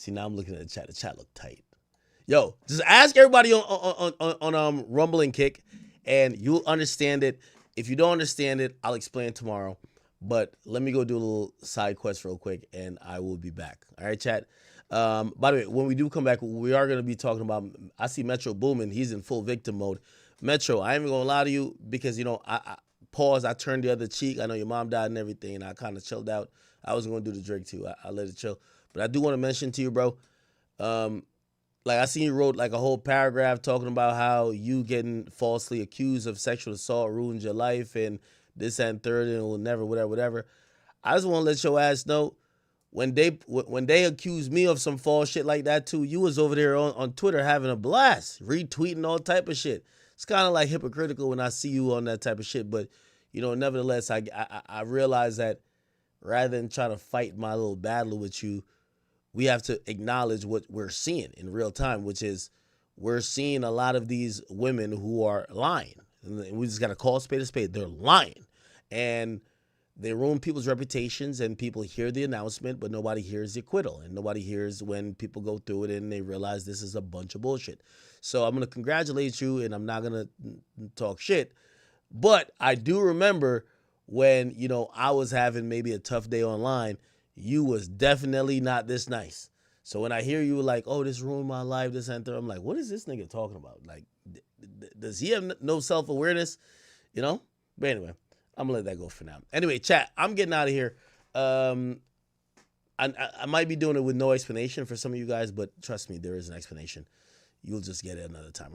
See, now I'm looking at the chat. The chat look tight. Yo, just ask everybody on Rumble and Kick, and you'll understand it. If you don't understand it, I'll explain it tomorrow. But let me go do a little side quest real quick, and I will be back. All right, chat. By the way, when we do come back, we are going to be talking about, I see Metro booming. He's in full victim mode. Metro, I ain't even going to lie to you because, you know, I turned the other cheek. I know your mom died and everything, and I kind of chilled out. I wasn't going to do the Drake too. I let it chill. But I do want to mention to you, bro, like I seen you wrote like a whole paragraph talking about how you getting falsely accused of sexual assault ruined your life and this and third and will never, whatever. I just want to let your ass know when they accused me of some false shit like that too, you was over there on Twitter having a blast, retweeting all type of shit. It's kind of like hypocritical when I see you on that type of shit, but you know, nevertheless, I realize that rather than try to fight my little battle with you, we have to acknowledge what we're seeing in real time, which is we're seeing a lot of these women who are lying. And we just got to call a spade a spade. They're lying. And they ruin people's reputations, and people hear the announcement, but nobody hears the acquittal. And nobody hears when people go through it and they realize this is a bunch of bullshit. So I'm going to congratulate you, and I'm not going to talk shit. But I do remember when, you know, I was having maybe a tough day online, you was definitely not this nice. So when I hear you like, oh, this ruined my life, this and that, I'm like, what is this nigga talking about? Like, does he have no self-awareness? You know? But anyway, I'm going to let that go for now. Anyway, chat, I'm getting out of here. I might be doing it with no explanation for some of you guys, but trust me, there is an explanation. You'll just get it another time, right?